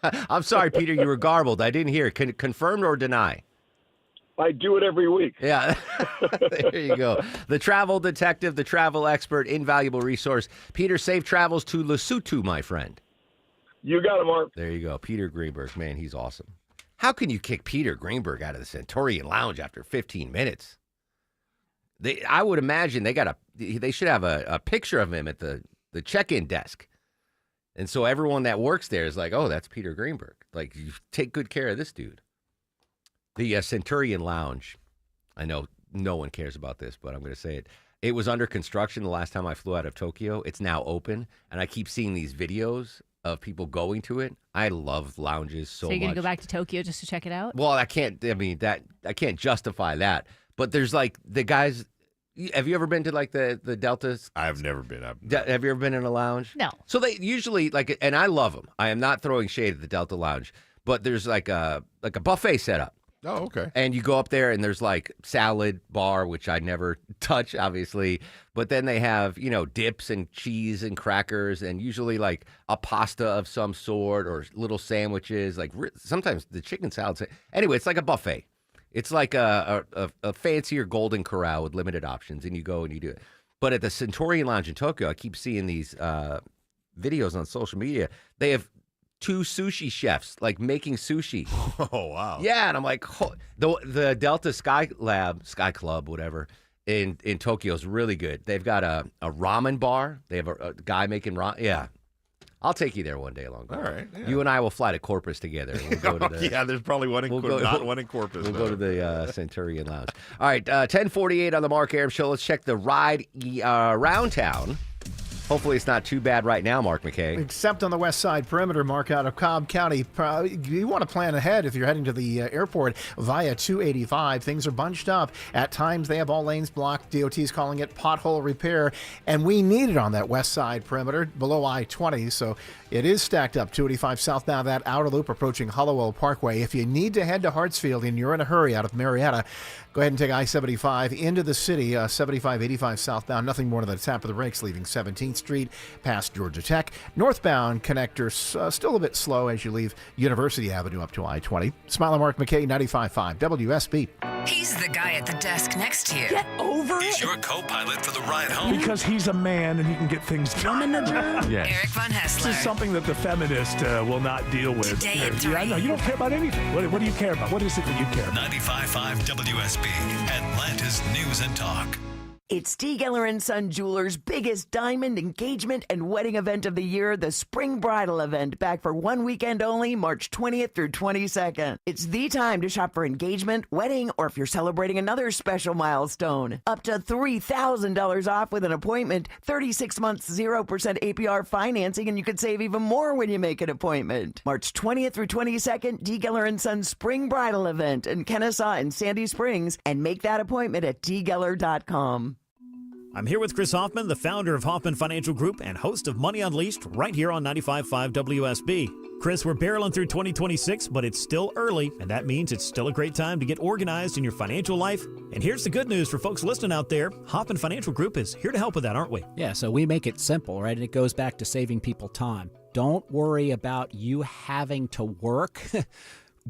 I'm sorry, Peter, you were garbled. I didn't hear. Confirm or deny? I do it every week. Yeah, there you go. The travel detective, the travel expert, invaluable resource. Peter, safe travels to Lesotho, my friend. You got it, Mark. There you go. Peter Greenberg, man, he's awesome. How can you kick Peter Greenberg out of the Centurion Lounge after 15 minutes? I would imagine they should have a picture of him at the check-in desk. And so everyone that works there is like, oh, that's Peter Greenberg. Like, you take good care of this dude. The Centurion Lounge, I know no one cares about this, but I'm going to say it. It was under construction the last time I flew out of Tokyo. It's now open, and I keep seeing these videos of people going to it. I love lounges so much. So you're going to go back to Tokyo just to check it out? Well, I can't justify that. But there's like the guys. Have you ever been to like the Deltas? I've never been. Have you ever been in a lounge? No. So they usually and I love them. I am not throwing shade at the Delta Lounge, but there's like a buffet set up. Oh, okay. And you go up there and there's like salad bar, which I never touch, obviously. But then they have, dips and cheese and crackers and usually like a pasta of some sort or little sandwiches. Like sometimes the chicken salads. Anyway, it's like a buffet. It's like a fancier Golden Corral with limited options. And you go and you do it. But at the Centurion Lounge in Tokyo, I keep seeing these videos on social media. They have 2 sushi chefs like making sushi. Oh, wow. Yeah, and I'm like, the Delta Sky Club, whatever, in Tokyo is really good. They've got a ramen bar. They have a guy making ramen. Yeah. I'll take you there one day along. All right. Yeah. You and I will fly to Corpus together. We'll go to the, yeah, there's probably one in Corpus. Not one in Corpus. We'll go to the Centurion Lounge. All right, 10:48 on the Mark Arum Show. Let's check the ride around town. Hopefully it's not too bad right now, Mark McKay. Except on the west side perimeter, Mark, out of Cobb County. You want to plan ahead if you're heading to the airport via 285. Things are bunched up. At times, they have all lanes blocked. DOT's calling it pothole repair, and we need it on that west side perimeter below I-20, so it is stacked up. 285 southbound, that outer loop approaching Hollowell Parkway. If you need to head to Hartsfield and you're in a hurry out of Marietta, go ahead and take I-75 into the city, 75-85 southbound. Nothing more than the tap of the brakes leaving 17th Street past Georgia Tech. Northbound connectors still a bit slow as you leave University Avenue up to I-20. Smile Mark McKay, 95.5 WSB. He's the guy at the desk next to you. Get over it. He's your co-pilot for the ride home. Because he's a man and he can get things done. Yes. Eric Von Hessler. This is something that the feminist will not deal with. Today at 3. I know. You don't care about anything. What do you care about? What is it that you care about? 95.5 WSB, Atlanta's News and Talk. It's T. Geller & Son Jewelers' biggest diamond engagement and wedding event of the year, the Spring Bridal Event, back for one weekend only, March 20th through 22nd. It's the time to shop for engagement, wedding, or if you're celebrating another special milestone. Up to $3,000 off with an appointment, 36 months 0% APR financing, and you could save even more when you make an appointment. March 20th through 22nd, T. Geller & Son Spring Bridal Event in Kennesaw and Sandy Springs, and make that appointment at tgeller.com. I'm here with Chris Hoffman, the founder of Hoffman Financial Group and host of Money Unleashed right here on 95.5 WSB. Chris, we're barreling through 2026, but it's still early, and that means it's still a great time to get organized in your financial life. And here's the good news for folks listening out there. Hoffman Financial Group is here to help with that, aren't we? Yeah, so we make it simple, right? And it goes back to saving people time. Don't worry about you having to work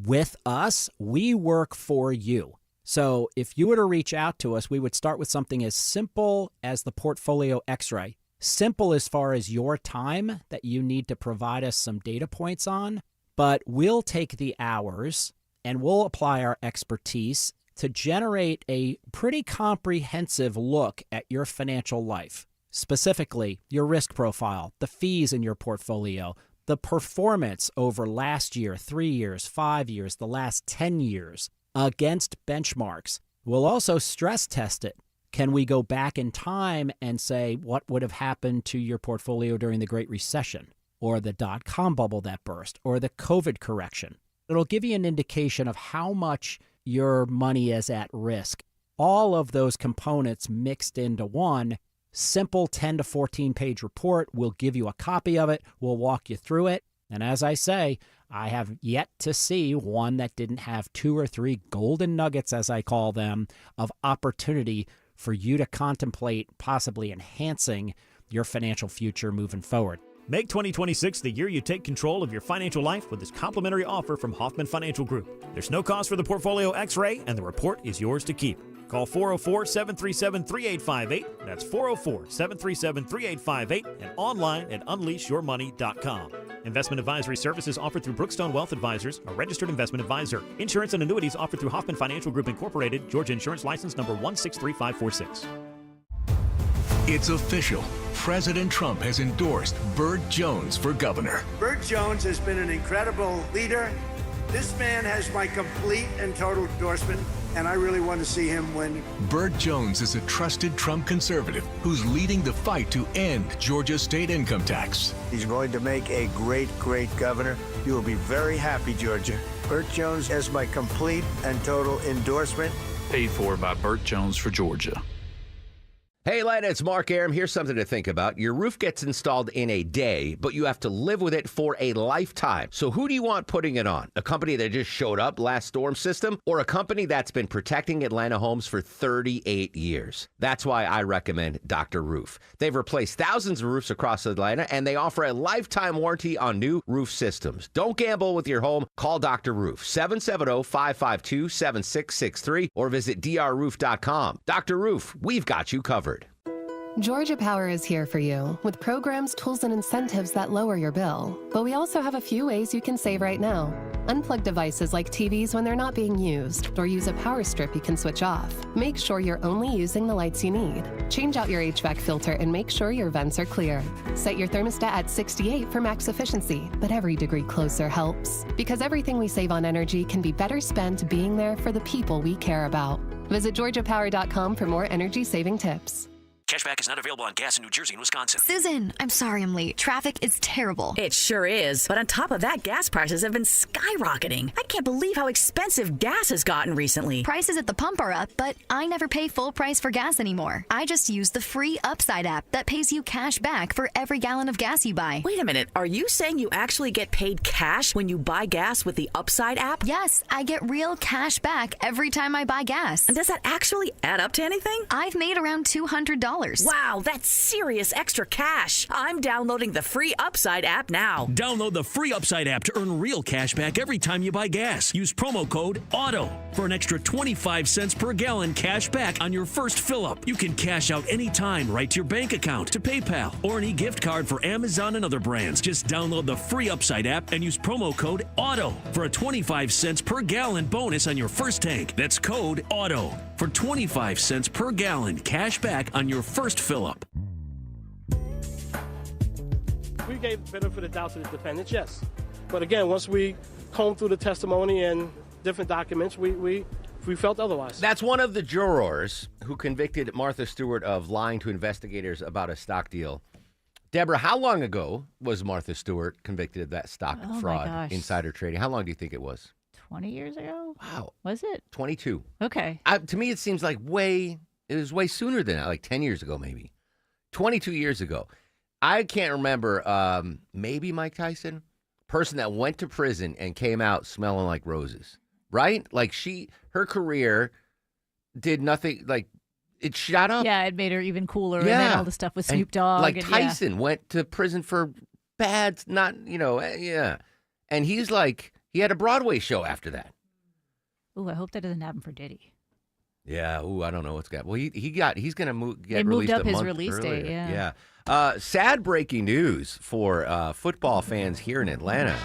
with us. We work for you. So if you were to reach out to us, we would start with something as simple as the portfolio x-ray. Simple as far as your time that you need to provide us some data points on, but we'll take the hours and we'll apply our expertise to generate a pretty comprehensive look at your financial life. Specifically, your risk profile, the fees in your portfolio, the performance over last year, 3 years, 5 years, the last 10 years. Against benchmarks. We'll also stress test it. Can we go back in time and say what would have happened to your portfolio during the Great Recession or the dot-com bubble that burst or the COVID correction? It'll give you an indication of how much your money is at risk. All of those components mixed into one simple 10 to 14 page report. We'll give you a copy of it. We'll walk you through it. And as I say, I have yet to see one that didn't have 2 or 3 golden nuggets, as I call them, of opportunity for you to contemplate possibly enhancing your financial future moving forward. Make 2026 the year you take control of your financial life with this complimentary offer from Hoffman Financial Group. There's no cost for the portfolio x-ray, and the report is yours to keep. Call 404-737-3858. That's 404-737-3858 and online at unleashyourmoney.com. Investment advisory services offered through Brookstone Wealth Advisors, a registered investment advisor. Insurance and annuities offered through Hoffman Financial Group Incorporated, Georgia Insurance License number 163546. It's official. President Trump has endorsed Burt Jones for governor. Burt Jones has been an incredible leader. This man has my complete and total endorsement, and I really want to see him win. Burt Jones is a trusted Trump conservative who's leading the fight to end Georgia's state income tax. He's going to make a great, great governor. You will be very happy, Georgia. Burt Jones has my complete and total endorsement. Paid for by Burt Jones for Georgia. Hey, Atlanta, it's Mark Arum. Here's something to think about. Your roof gets installed in a day, but you have to live with it for a lifetime. So who do you want putting it on? A company that just showed up last storm system, or a company that's been protecting Atlanta homes for 38 years? That's why I recommend Dr. Roof. They've replaced thousands of roofs across Atlanta, and they offer a lifetime warranty on new roof systems. Don't gamble with your home. Call Dr. Roof, 770-552-7663, or visit drroof.com. Dr. Roof, we've got you covered. Georgia Power is here for you with programs, tools, and incentives that lower your bill. But we also have a few ways you can save right now. Unplug devices like TVs when they're not being used, or use a power strip you can switch off. Make sure you're only using the lights you need. Change out your HVAC filter and make sure your vents are clear. Set your thermostat at 68 for max efficiency, but every degree closer helps. Because everything we save on energy can be better spent being there for the people we care about. Visit georgiapower.com for more energy-saving tips. Cashback is not available on gas in New Jersey and Wisconsin. Susan, I'm sorry I'm late. Traffic is terrible. It sure is. But on top of that, gas prices have been skyrocketing. I can't believe how expensive gas has gotten recently. Prices at the pump are up, but I never pay full price for gas anymore. I just use the free Upside app that pays you cash back for every gallon of gas you buy. Wait a minute. Are you saying you actually get paid cash when you buy gas with the Upside app? Yes, I get real cash back every time I buy gas. And does that actually add up to anything? I've made around $200. Wow, that's serious extra cash. I'm downloading the free Upside app now. Download the free Upside app to earn real cash back every time you buy gas. Use promo code AUTO for an extra 25 cents per gallon cash back on your first fill-up. You can cash out anytime right to your bank account, to PayPal, or an e-gift card for Amazon and other brands. Just download the free Upside app and use promo code AUTO for a 25 cents per gallon bonus on your first tank. That's code AUTO for 25 cents per gallon cash back on your first fill-up. We gave benefit of the doubt to the defendants, yes. But again, once we combed through the testimony and different documents, we felt otherwise. That's one of the jurors who convicted Martha Stewart of lying to investigators about a stock deal. Deborah, how long ago was Martha Stewart convicted of that stock fraud, insider trading? How long do you think it was? 20 years ago? Wow. Was it? 22. Okay. To me, it seems like it was way sooner than that, like 10 years ago, maybe. 22 years ago. I can't remember, maybe Mike Tyson, person that went to prison and came out smelling like roses, right? Like her career did nothing, like it shot up. Yeah, it made her even cooler. And then all the stuff with Snoop Dogg. Like Tyson went to prison for bad, And he's like, he had a Broadway show after that. Ooh, I hope that doesn't happen for Diddy. Yeah. Ooh, I don't know what's got. Well, he's going to get they moved released up a his month release earlier. date. Yeah. Sad breaking news for football fans here in Atlanta.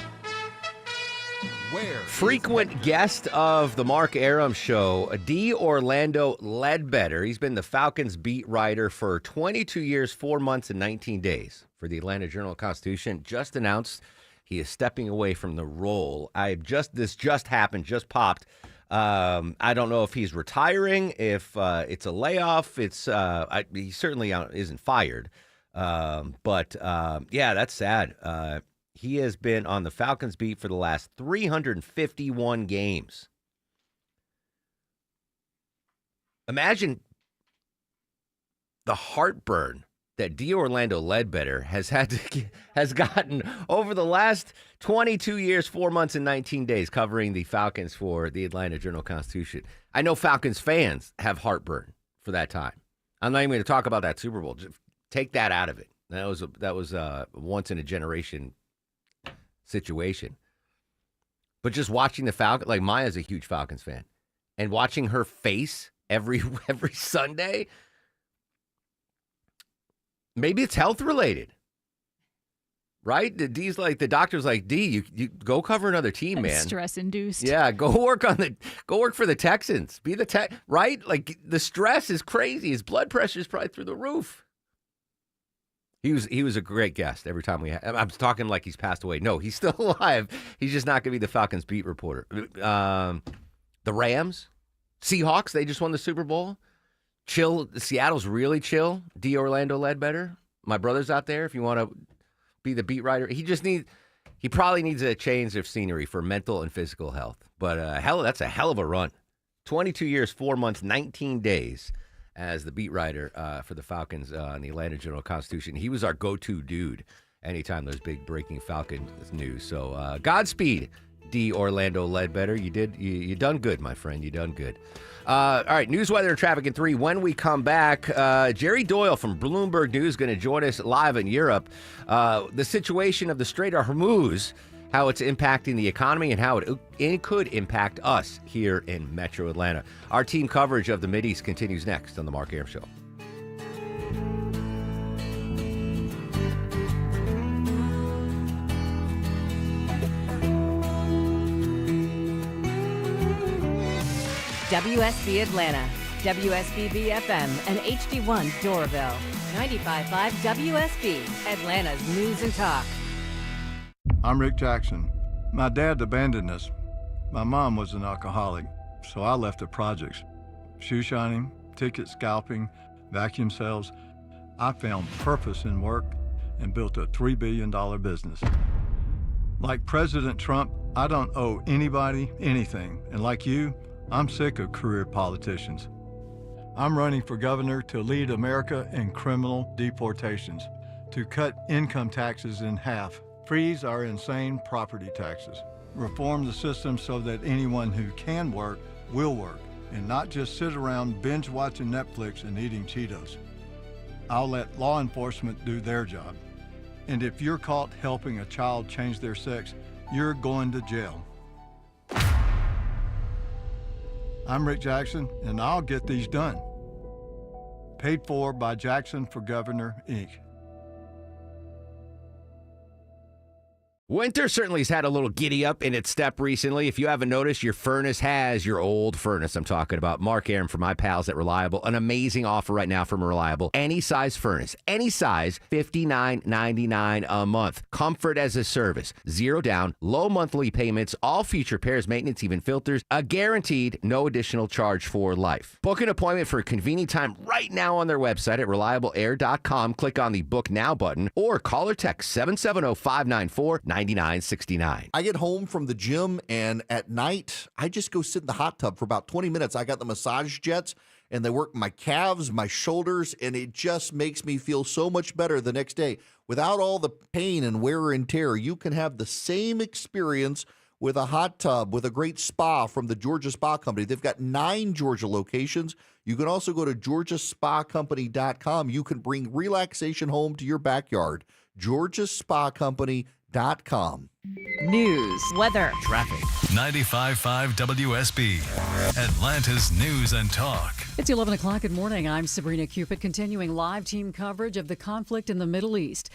Frequent guest of the Mark Arum Show, D. Orlando Ledbetter. He's been the Falcons beat writer for 22 years, 4 months, and 19 days for the Atlanta Journal-Constitution. Just announced he is stepping away from the role. This just happened, just popped. I don't know if he's retiring, if it's a layoff. He certainly isn't fired. But that's sad. He has been on the Falcons beat for the last 351 games. Imagine the heartburn that D. Orlando Ledbetter has gotten over the last 22 years, 4 months, and 19 days covering the Falcons for the Atlanta Journal-Constitution. I know Falcons fans have heartburn for that time. I'm not even going to talk about that Super Bowl. Just take that out of it. That was a once in a generation situation. But just watching the Falcons, like Maya's a huge Falcons fan, and watching her face every Sunday. Maybe it's health related, right? The doctor's like, D, you go cover another team, man. Stress induced. Yeah, go work for the Texans. Be the right? Like the stress is crazy. His blood pressure is probably through the roof. He was a great guest every time I'm talking like he's passed away. No, he's still alive. He's just not going to be the Falcons beat reporter. The Rams, Seahawks, they just won the Super Bowl. Chill. Seattle's really chill. D. Orlando Ledbetter. My brother's out there. If you want to be the beat writer, he probably needs a change of scenery for mental and physical health. But that's a hell of a run. 22 years, 4 months, 19 days as the beat writer for the Falcons in the Atlanta Journal-Constitution. He was our go-to dude anytime there's big breaking Falcons news. So Godspeed, D. Orlando Ledbetter. You done good, my friend. You done good. All right, news, weather, and traffic in 3. When we come back, Jerry Doyle from Bloomberg News is going to join us live in Europe. The situation of the Strait of Hormuz, how it's impacting the economy, and how it could impact us here in Metro Atlanta. Our team coverage of the Mideast continues next on The Mark Arum Show. WSB Atlanta, WSBB FM, and HD1 Doraville. 95.5 WSB, Atlanta's News and Talk. I'm Rick Jackson. My dad abandoned us. My mom was an alcoholic, so I left the projects. Shoe shining, ticket scalping, vacuum sales. I found purpose in work and built a $3 billion business. Like President Trump, I don't owe anybody anything. And like you, I'm sick of career politicians. I'm running for governor to lead America in criminal deportations, to cut income taxes in half, freeze our insane property taxes, reform the system so that anyone who can work will work, and not just sit around binge-watching Netflix and eating Cheetos. I'll let law enforcement do their job. And if you're caught helping a child change their sex, you're going to jail. I'm Rick Jackson, and I'll get these done. Paid for by Jackson for Governor, Inc. Winter certainly has had a little giddy up in its step recently. If you haven't noticed, your furnace has, your old furnace I'm talking about, Mark Arum from my pals at Reliable, an amazing offer right now from Reliable. Any size furnace, any size, $59.99 a month. Comfort as a service, zero down, low monthly payments, all future repairs, maintenance, even filters, a guaranteed no additional charge for life. Book an appointment for a convenient time right now on their website at reliableair.com. Click on the Book Now button or call or text 770-594-9969. I get home from the gym, and at night, I just go sit in the hot tub for about 20 minutes. I got the massage jets, and they work my calves, my shoulders, and it just makes me feel so much better the next day. Without all the pain and wear and tear, you can have the same experience with a hot tub, with a great spa from the Georgia Spa Company. They've got 9 Georgia locations. You can also go to georgiaspacompany.com. You can bring relaxation home to your backyard. georgiaspacompany.com. News, weather, traffic. 95.5 WSB, Atlanta's News and Talk. It's 11 o'clock. Good morning. I'm Sabrina Cupid, continuing live team coverage of the conflict in the Middle East.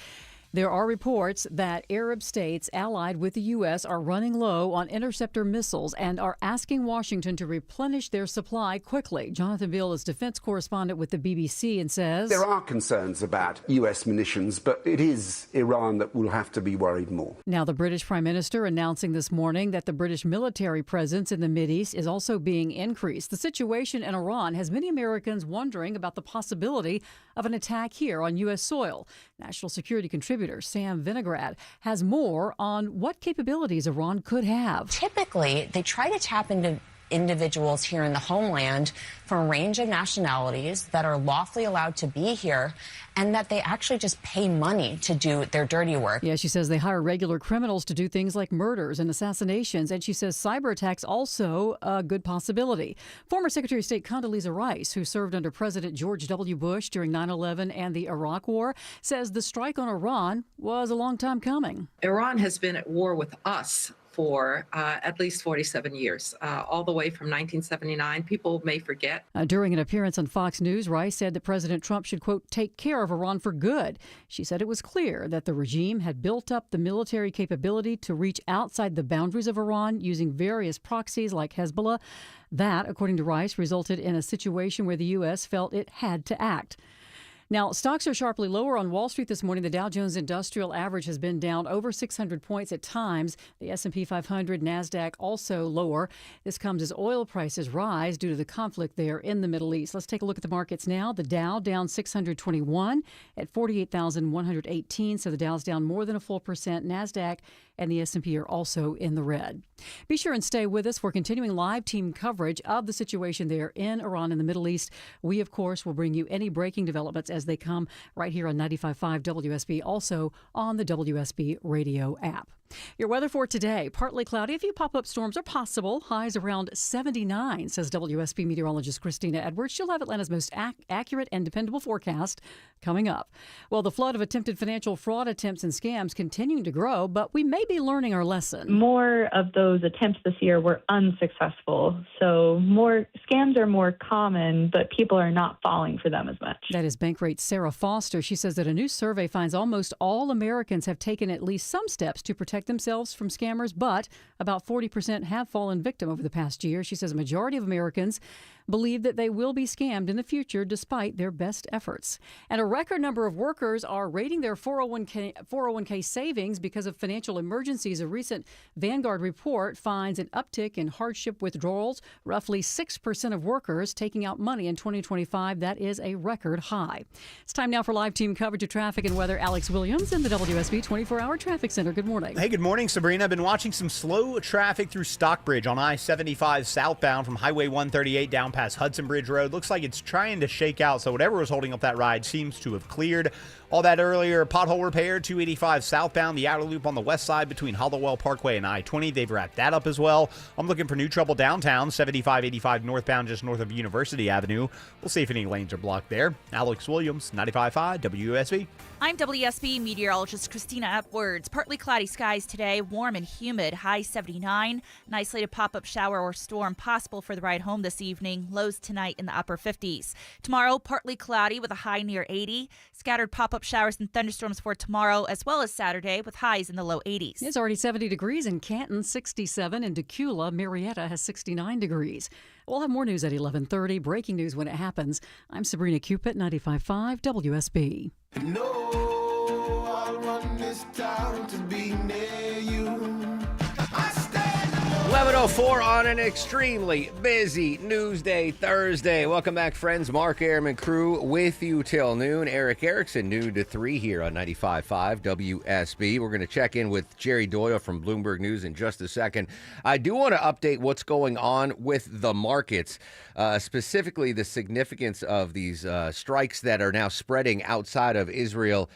There are reports that Arab states allied with the U.S. are running low on interceptor missiles and are asking Washington to replenish their supply quickly. Jonathan Beale is defense correspondent with the BBC and says there are concerns about U.S. munitions, but it is Iran that will have to be worried more. Now, the British Prime Minister announcing this morning that the British military presence in the Mideast is also being increased. The situation in Iran has many Americans wondering about the possibility of an attack here on U.S. soil. National security contributor Sam Vinograd has more on what capabilities Iran could have. Typically, they try to tap into individuals here in the homeland from a range of nationalities that are lawfully allowed to be here, and that they actually just pay money to do their dirty work. Yeah, she says they hire regular criminals to do things like murders and assassinations, and she says cyber attacks also a good possibility. Former Secretary of State Condoleezza Rice, who served under President George W. Bush during 9/11 and the Iraq War, says the strike on Iran was a long time coming. Iran has been at war with us for at least 47 years, all the way from 1979. People may forget. During an appearance on Fox News, Rice said that President Trump should, quote, take care of Iran for good. She said it was clear that the regime had built up the military capability to reach outside the boundaries of Iran using various proxies like Hezbollah. That, according to Rice, resulted in a situation where the U.S. felt it had to act. Now, stocks are sharply lower on Wall Street this morning. The Dow Jones Industrial Average has been down over 600 points at times. The S&P 500, NASDAQ also lower. This comes as oil prices rise due to the conflict there in the Middle East. Let's take a look at the markets now. The Dow down 621 at 48,118. So the Dow's down more than a full percent. NASDAQ and the S&P are also in the red. Be sure and stay with us for continuing live team coverage of the situation there in Iran and the Middle East. We, of course, will bring you any breaking developments as they come right here on 95.5 WSB, also on the WSB radio app. Your weather for today, partly cloudy. A few pop-up storms are possible. Highs around 79, says WSB meteorologist Christina Edwards. She'll have Atlanta's most accurate and dependable forecast coming up. Well, the flood of attempted financial fraud attempts and scams continuing to grow, but we may be learning our lesson. More of those attempts this year were unsuccessful. So more scams are more common, but people are not falling for them as much. That is Bankrate's Sarah Foster. She says that a new survey finds almost all Americans have taken at least some steps to protect themselves from scammers, but about 40% have fallen victim over the past year. She says a majority of Americans believe that they will be scammed in the future despite their best efforts. And a record number of workers are raiding their 401k savings because of financial emergencies. A recent Vanguard report finds an uptick in hardship withdrawals. Roughly 6% of workers taking out money in 2025. That is a record high. It's time now for live team coverage of traffic and weather. Alex Williams in the WSB 24-hour traffic center. Good morning. Hey, good morning, Sabrina. I've been watching some slow traffic through Stockbridge on I-75 southbound from Highway 138 down past Hudson Bridge Road. Looks like it's trying to shake out, so whatever was holding up that ride seems to have cleared. All that earlier, pothole repair, 285 southbound, the outer loop on the west side between Hollowell Parkway and I-20. They've wrapped that up as well. I'm looking for new trouble downtown, 7585 northbound just north of University Avenue. We'll see if any lanes are blocked there. Alex Williams, 95.5 WSB. I'm WSB meteorologist Christina Epwards. Partly cloudy skies today, warm and humid, high 79. An isolated pop-up shower or storm possible for the ride home this evening. Lows tonight in the upper 50s. Tomorrow, partly cloudy with a high near 80. Scattered pop-up showers and thunderstorms for tomorrow as well as Saturday with highs in the low 80s. It's already 70 degrees in Canton, 67 in Decula. Marietta has 69 degrees. We'll have more news at 11:30. Breaking news when it happens. I'm Sabrina Cupid, 95.5 WSB. No, I'll run this town to be near you. 11:04 on an extremely busy news day Thursday. Welcome back, friends. Mark Arum and crew with you till noon. Eric Erickson, noon to 3 here on 95.5 WSB. We're going to check in with Jerry Doyle from Bloomberg News in just a second. I do want to update what's going on with the markets, specifically the significance of these strikes that are now spreading outside of Israel,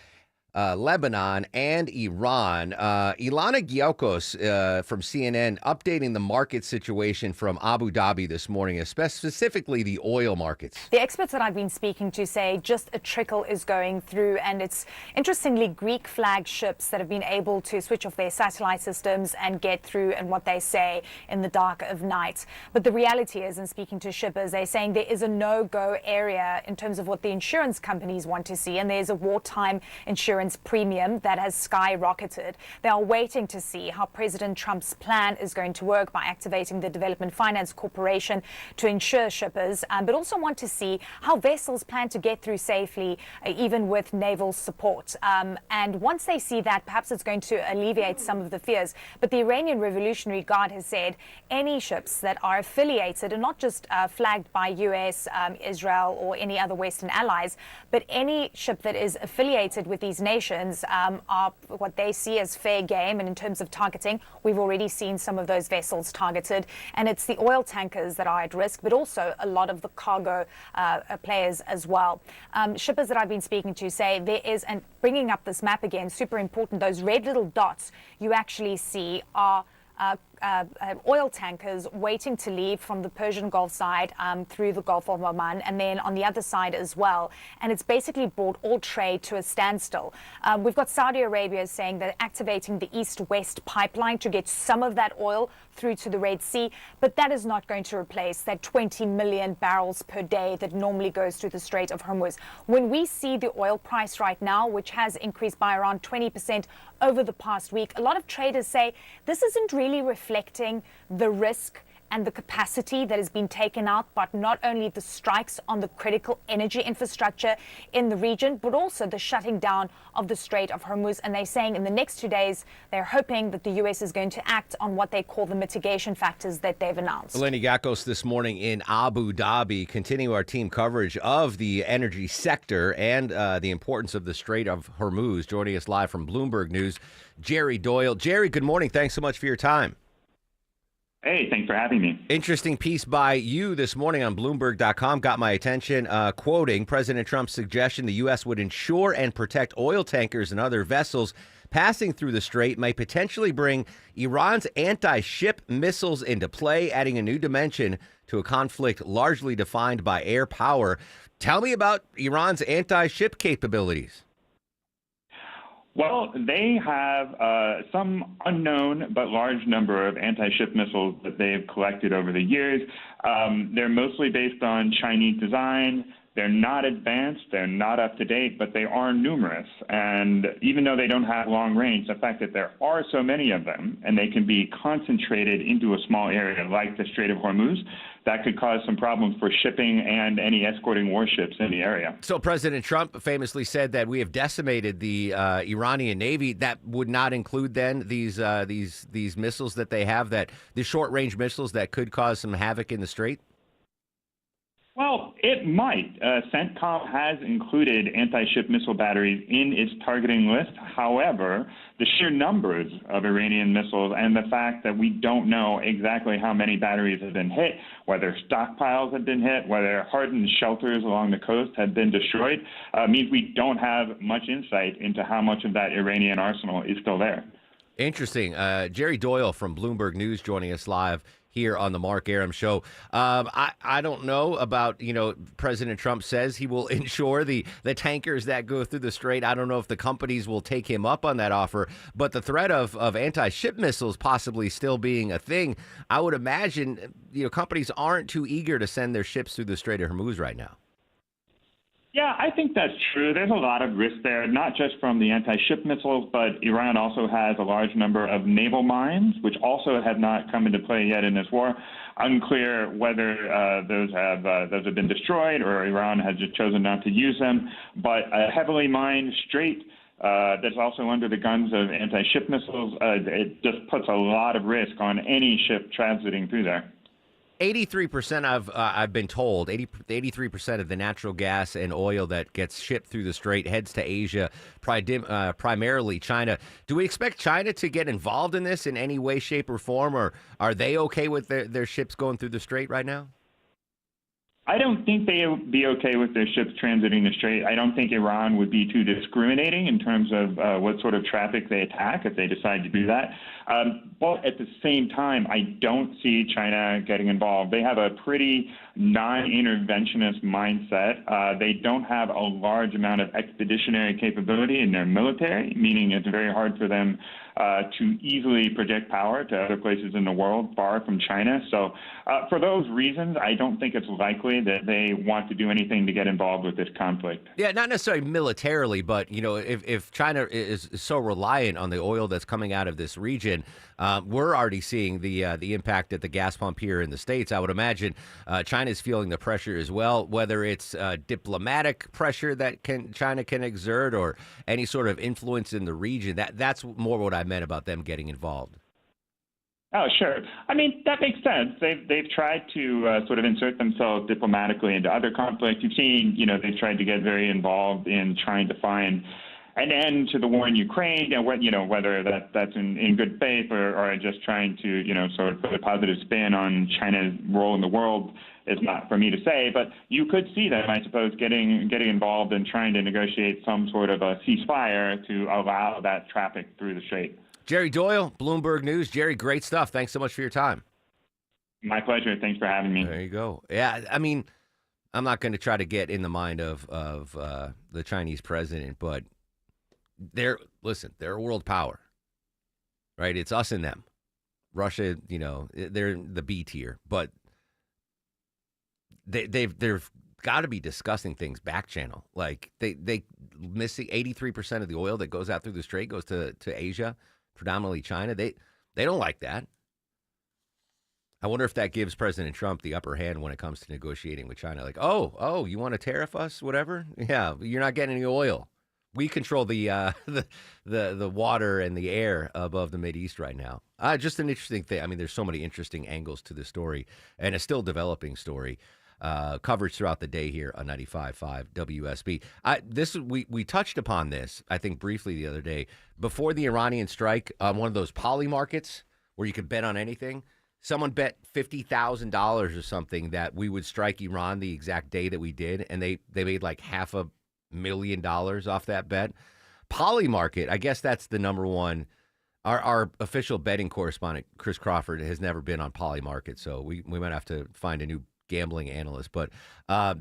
Lebanon, and Iran. Ilana Giaukos from CNN updating the market situation from Abu Dhabi this morning, specifically the oil markets. The experts that I've been speaking to say just a trickle is going through, and it's interestingly Greek flag ships that have been able to switch off their satellite systems and get through, and what they say in the dark of night. But the reality is, in speaking to shippers, they're saying there is a no-go area in terms of what the insurance companies want to see, and there's a wartime insurance premium that has skyrocketed. They are waiting to see how President Trump's plan is going to work by activating the Development Finance Corporation to insure shippers, but also want to see how vessels plan to get through safely, even with naval support. And once they see that, perhaps it's going to alleviate some of the fears. But the Iranian Revolutionary Guard has said any ships that are affiliated, and not just flagged by US, Israel, or any other Western allies, but any ship that is affiliated with these nations are what they see as fair game. And in terms of targeting, we've already seen some of those vessels targeted, and it's the oil tankers that are at risk, but also a lot of the cargo players as well. Shippers that I've been speaking to say there is, and bringing up this map again, super important, those red little dots you actually see are oil tankers waiting to leave from the Persian Gulf side through the Gulf of Oman, and then on the other side as well. And it's basically brought all trade to a standstill. We've got Saudi Arabia saying they're activating the east-west pipeline to get some of that oil through to the Red Sea, but that is not going to replace that 20 million barrels per day that normally goes through the Strait of Hormuz. When we see the oil price right now, which has increased by around 20% over the past week, a lot of traders say this isn't really reflecting the risk and the capacity that has been taken out, but not only the strikes on the critical energy infrastructure in the region, but also the shutting down of the Strait of Hormuz. And they're saying in the next 2 days, they're hoping that the U.S. is going to act on what they call the mitigation factors that they've announced. Eleni Giaukos this morning in Abu Dhabi. Continue our team coverage of the energy sector and the importance of the Strait of Hormuz. Joining us live from Bloomberg News, Jerry Doyle. Jerry, good morning. Thanks so much for your time. Hey, thanks for having me. Interesting piece by you this morning on Bloomberg.com got my attention, quoting President Trump's suggestion the U.S. would insure and protect oil tankers and other vessels passing through the strait may potentially bring Iran's anti-ship missiles into play, adding a new dimension to a conflict largely defined by air power. Tell me about Iran's anti-ship capabilities. Well, they have some unknown but large number of anti-ship missiles that they've collected over the years. They're mostly based on Chinese design. They're not advanced, they're not up to date, but they are numerous. And even though they don't have long range, the fact that there are so many of them and they can be concentrated into a small area like the Strait of Hormuz, that could cause some problems for shipping and any escorting warships in the area. So President Trump famously said that we have decimated the Iranian Navy. That would not include then these missiles that they have, that the short-range missiles that could cause some havoc in the Strait? Well, it might. CENTCOM has included anti-ship missile batteries in its targeting list. However, the sheer numbers of Iranian missiles and the fact that we don't know exactly how many batteries have been hit, whether stockpiles have been hit, whether hardened shelters along the coast have been destroyed, means we don't have much insight into how much of that Iranian arsenal is still there. Interesting. Jerry Doyle from Bloomberg News joining us live here on the Mark Arum Show. I don't know about, President Trump says he will insure the tankers that go through the strait. I don't know if the companies will take him up on that offer, but the threat of anti-ship missiles possibly still being a thing, I would imagine, companies aren't too eager to send their ships through the Strait of Hormuz right now. Yeah, I think that's true. There's a lot of risk there, not just from the anti-ship missiles, but Iran also has a large number of naval mines, which also have not come into play yet in this war. Unclear whether those have been destroyed or Iran has just chosen not to use them. But a heavily mined strait that's also under the guns of anti-ship missiles, it just puts a lot of risk on any ship transiting through there. 83% I've been told, 83% of the natural gas and oil that gets shipped through the strait heads to Asia, primarily China. Do we expect China to get involved in this in any way, shape, or form, or are they okay with their ships going through the strait right now? I don't think they would be okay with their ships transiting the strait. I don't think Iran would be too discriminating in terms of what sort of traffic they attack if they decide to do that. But at the same time, I don't see China getting involved. They have a pretty non-interventionist mindset. They don't have a large amount of expeditionary capability in their military, meaning it's very hard for them to easily project power to other places in the world far from China. So for those reasons, I don't think it's likely that they want to do anything to get involved with this conflict. Yeah, not necessarily militarily, but, if China is so reliant on the oil that's coming out of this region, we're already seeing the impact at the gas pump here in the States. I would imagine China is feeling the pressure as well, whether it's diplomatic pressure that China can exert or any sort of influence in the region. That's more what I meant about them getting involved. Oh, sure. I mean, that makes sense. They've tried to sort of insert themselves diplomatically into other conflicts. You've seen, they've tried to get very involved in trying to find an end to the war in Ukraine, whether that's in good faith or just trying to, sort of put a positive spin on China's role in the world is not for me to say. But you could see them, I suppose, getting involved in trying to negotiate some sort of a ceasefire to allow that traffic through the strait. Jerry Doyle, Bloomberg News. Jerry, great stuff. Thanks so much for your time. My pleasure. Thanks for having me. There you go. Yeah, I mean, I'm not going to try to get in the mind of the Chinese president, but they're a world power, right? It's us and them. Russia, they're the B tier, but they've got to be discussing things back channel. Like they missing 83% of the oil that goes out through the strait goes to Asia, predominantly China. They don't like that. I wonder if that gives President Trump the upper hand when it comes to negotiating with China. Like, oh, you want to tariff us, whatever? Yeah, you're not getting any oil. We control the water and the air above the Mideast right now. Just an interesting thing. I mean, there's so many interesting angles to this story, and a still developing story. Coverage throughout the day here on 95.5 WSB. We touched upon this, I think, briefly the other day. Before the Iranian strike, on one of those poly markets where you could bet on anything, someone bet $50,000 or something that we would strike Iran the exact day that we did, and they made like $500,000 off that bet. Poly market, I guess that's the number one. Our official betting correspondent, Chris Crawford, has never been on Poly market, so we might have to find a new gambling analyst. But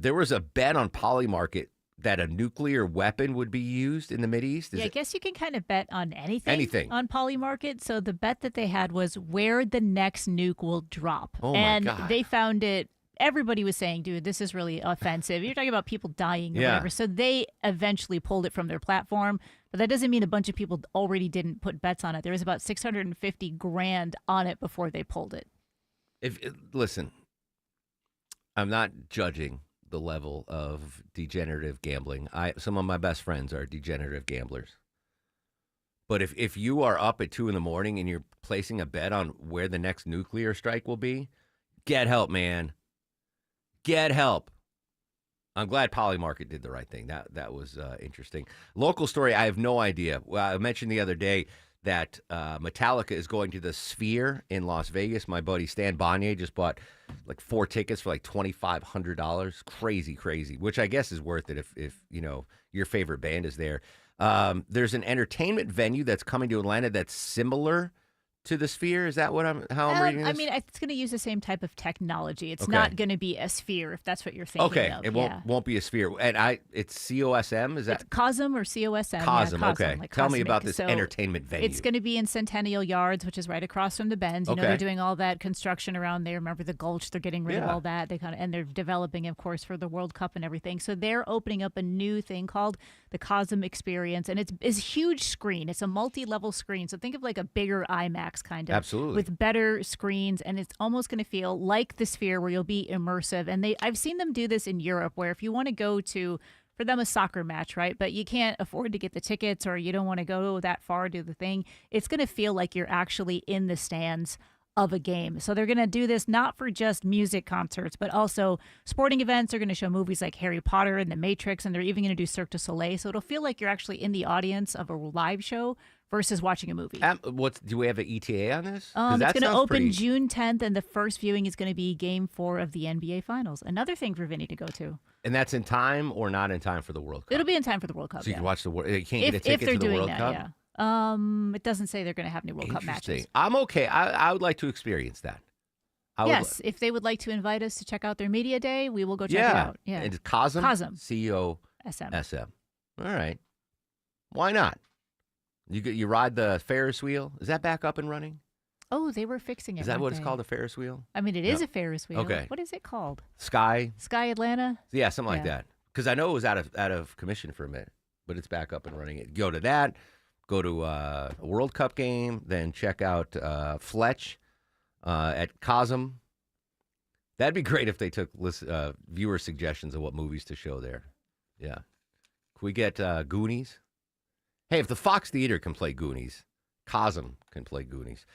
there was a bet on Poly market that a nuclear weapon would be used in the Mideast. I guess you can kind of bet on anything on Poly market. So the bet that they had was where the next nuke will drop. Oh, and my God. They found it everybody was saying, dude, this is really offensive. You're talking about people dying or Yeah. whatever. So they eventually pulled it from their platform. But that doesn't mean a bunch of people already didn't put bets on it. There was about 650 grand on it before they pulled it. Listen, I'm not judging the level of degenerative gambling. Some of my best friends are degenerative gamblers. But if you are up at 2 a.m. and you're placing a bet on where the next nuclear strike will be, get help, man. Get help. I'm glad Polymarket did the right thing. That was interesting. Local story, I have no idea. Well, I mentioned the other day that Metallica is going to the Sphere in Las Vegas. My buddy Stan Bonnier just bought like 4 tickets for like $2,500. Crazy, which I guess is worth it if you know your favorite band is there. There's an entertainment venue that's coming to Atlanta that's similar to the Sphere. Is that what how I'm reading this? I mean, it's going to use the same type of technology. It's Okay. not going to be a Sphere, if that's what you're thinking Okay, of. it Yeah. won't be a Sphere. And it's COSM, is that? It's COSM or COSM. COSM, yeah, okay. like Tell me cosmic. about this So entertainment venue. It's going to be in Centennial Yards, which is right across from the Benz. You know, Okay. they're doing all that construction around there. Remember the Gulch? They're getting rid of Yeah. all that. And they're developing, of course, for the World Cup and everything. So they're opening up a new thing called the COSM Experience, and it's a huge screen. It's a multi-level screen. So think of like a bigger IMAX kind of. Absolutely. With better screens, and it's almost going to feel like the Sphere, where you'll be immersive. And I've seen them do this in Europe, where if you want to go to, for them, a soccer match, right? But you can't afford to get the tickets, or you don't want to go that far to the thing. It's going to feel like you're actually in the stands of a game. So they're going to do this not for just music concerts, but also sporting events. They're going to show movies like Harry Potter and The Matrix, and they're even going to do Cirque du Soleil. So it'll feel like you're actually in the audience of a live show versus watching a movie. Do we have an ETA on this? It's That going to sounds open pretty- June 10th, and the first viewing is going to be Game 4 of the NBA Finals. Another thing for Vinny to go to. And that's in time or not in time for the World Cup? It'll be in time for the World Cup. So you yeah. can watch the World. You can't get a if ticket they're to the doing World that, Cup. yeah. It doesn't say they're going to have any World Cup matches. Interesting. I'm okay. I would like to experience that. Yes, if they would like to invite us to check out their media day, we will go check it out. Yeah, And it's COSM? COSM. COSM. All right. Why not? You ride the Ferris wheel. Is that back up and running? Oh, they were fixing it. Is that what weren't it's they? called, a Ferris wheel? I mean, it is a Ferris wheel. Okay. What is it called? Sky Atlanta? Yeah, something like Yeah. that. Because I know it was out of commission for a minute, but it's back up and running. Go to that. Go to a World Cup game. Then check out Fletch at COSM. That'd be great if they took viewer suggestions of what movies to show there. Yeah. Can we get Goonies? Hey, if the Fox Theater can play Goonies, COSM can play Goonies.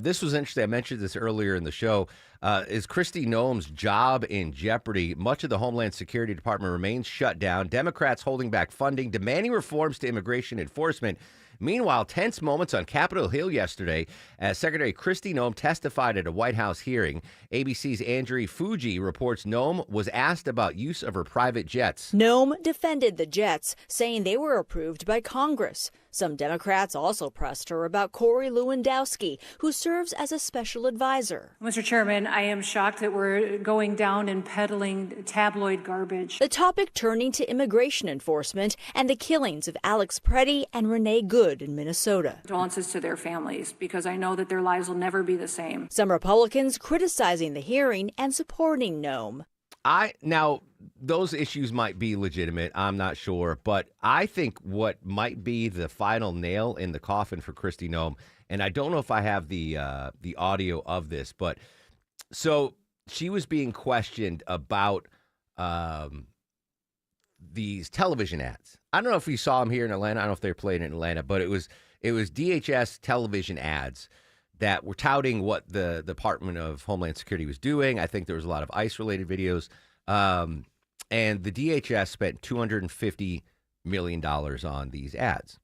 This was interesting. I mentioned this earlier in the show. Is Kristi Noem's job in jeopardy? Much of the Homeland Security Department remains shut down. Democrats holding back funding, demanding reforms to immigration enforcement. Meanwhile, tense moments on Capitol Hill yesterday as Secretary Kristi Noem testified at a White House hearing. ABC's Andrea Fuji reports Noem was asked about use of her private jets. Noem defended the jets, saying they were approved by Congress. Some Democrats also pressed her about Corey Lewandowski, who serves as a special advisor. Mr. Chairman, I am shocked that we're going down and peddling tabloid garbage. The topic turning to immigration enforcement and the killings of Alex Preddy and Renee Good in Minnesota. Condolences to their families, because I know that their lives will never be the same. Some Republicans criticizing the hearing and supporting Noem. Now, those issues might be legitimate. I'm not sure. But I think what might be the final nail in the coffin for Kristi Noem, and I don't know if I have the audio of this, but so she was being questioned about these television ads. I don't know if we saw them here in Atlanta. I don't know if they were playing in Atlanta, but it was DHS television ads that were touting what the Department of Homeland Security was doing. I think there was a lot of ICE-related videos. And the DHS spent $250 million on these ads.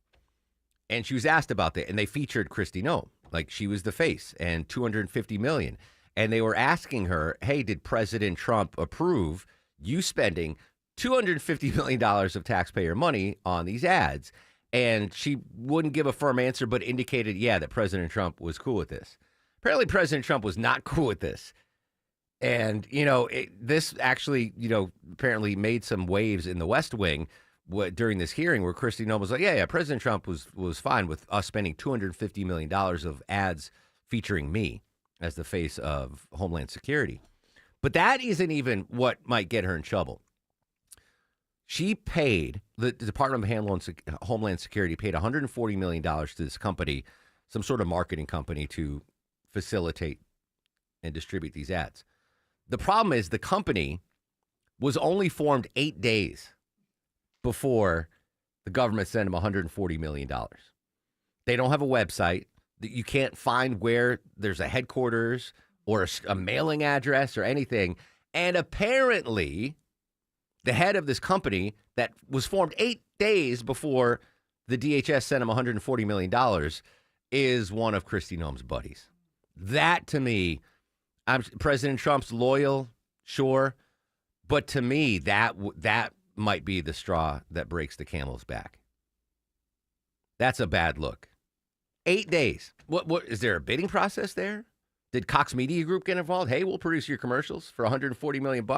And she was asked about that, and they featured Kristi Noem. Like, she was the face, and $250 million. And they were asking her, hey, did President Trump approve you spending $250 million of taxpayer money on these ads? And she wouldn't give a firm answer, but indicated, yeah, that President Trump was cool with this. Apparently, President Trump was not cool with this. And, this actually, apparently made some waves in the West Wing during this hearing where Kristi Noem was like, yeah, President Trump was fine with us spending $250 million of ads featuring me as the face of Homeland Security. But that isn't even what might get her in trouble. She paid, the Department of Homeland Security paid $140 million to this company, some sort of marketing company, to facilitate and distribute these ads. The problem is the company was only formed 8 days before the government sent them $140 million. They don't have a website. You can't find where there's a headquarters or a mailing address or anything. And apparently, the head of this company that was formed 8 days before the DHS sent him $140 million is one of Kristi Noem's buddies. That, to me, President Trump's loyal, sure. But to me, that might be the straw that breaks the camel's back. That's a bad look. 8 days. What is there a bidding process there? Did Cox Media Group get involved? Hey, we'll produce your commercials for $140 million.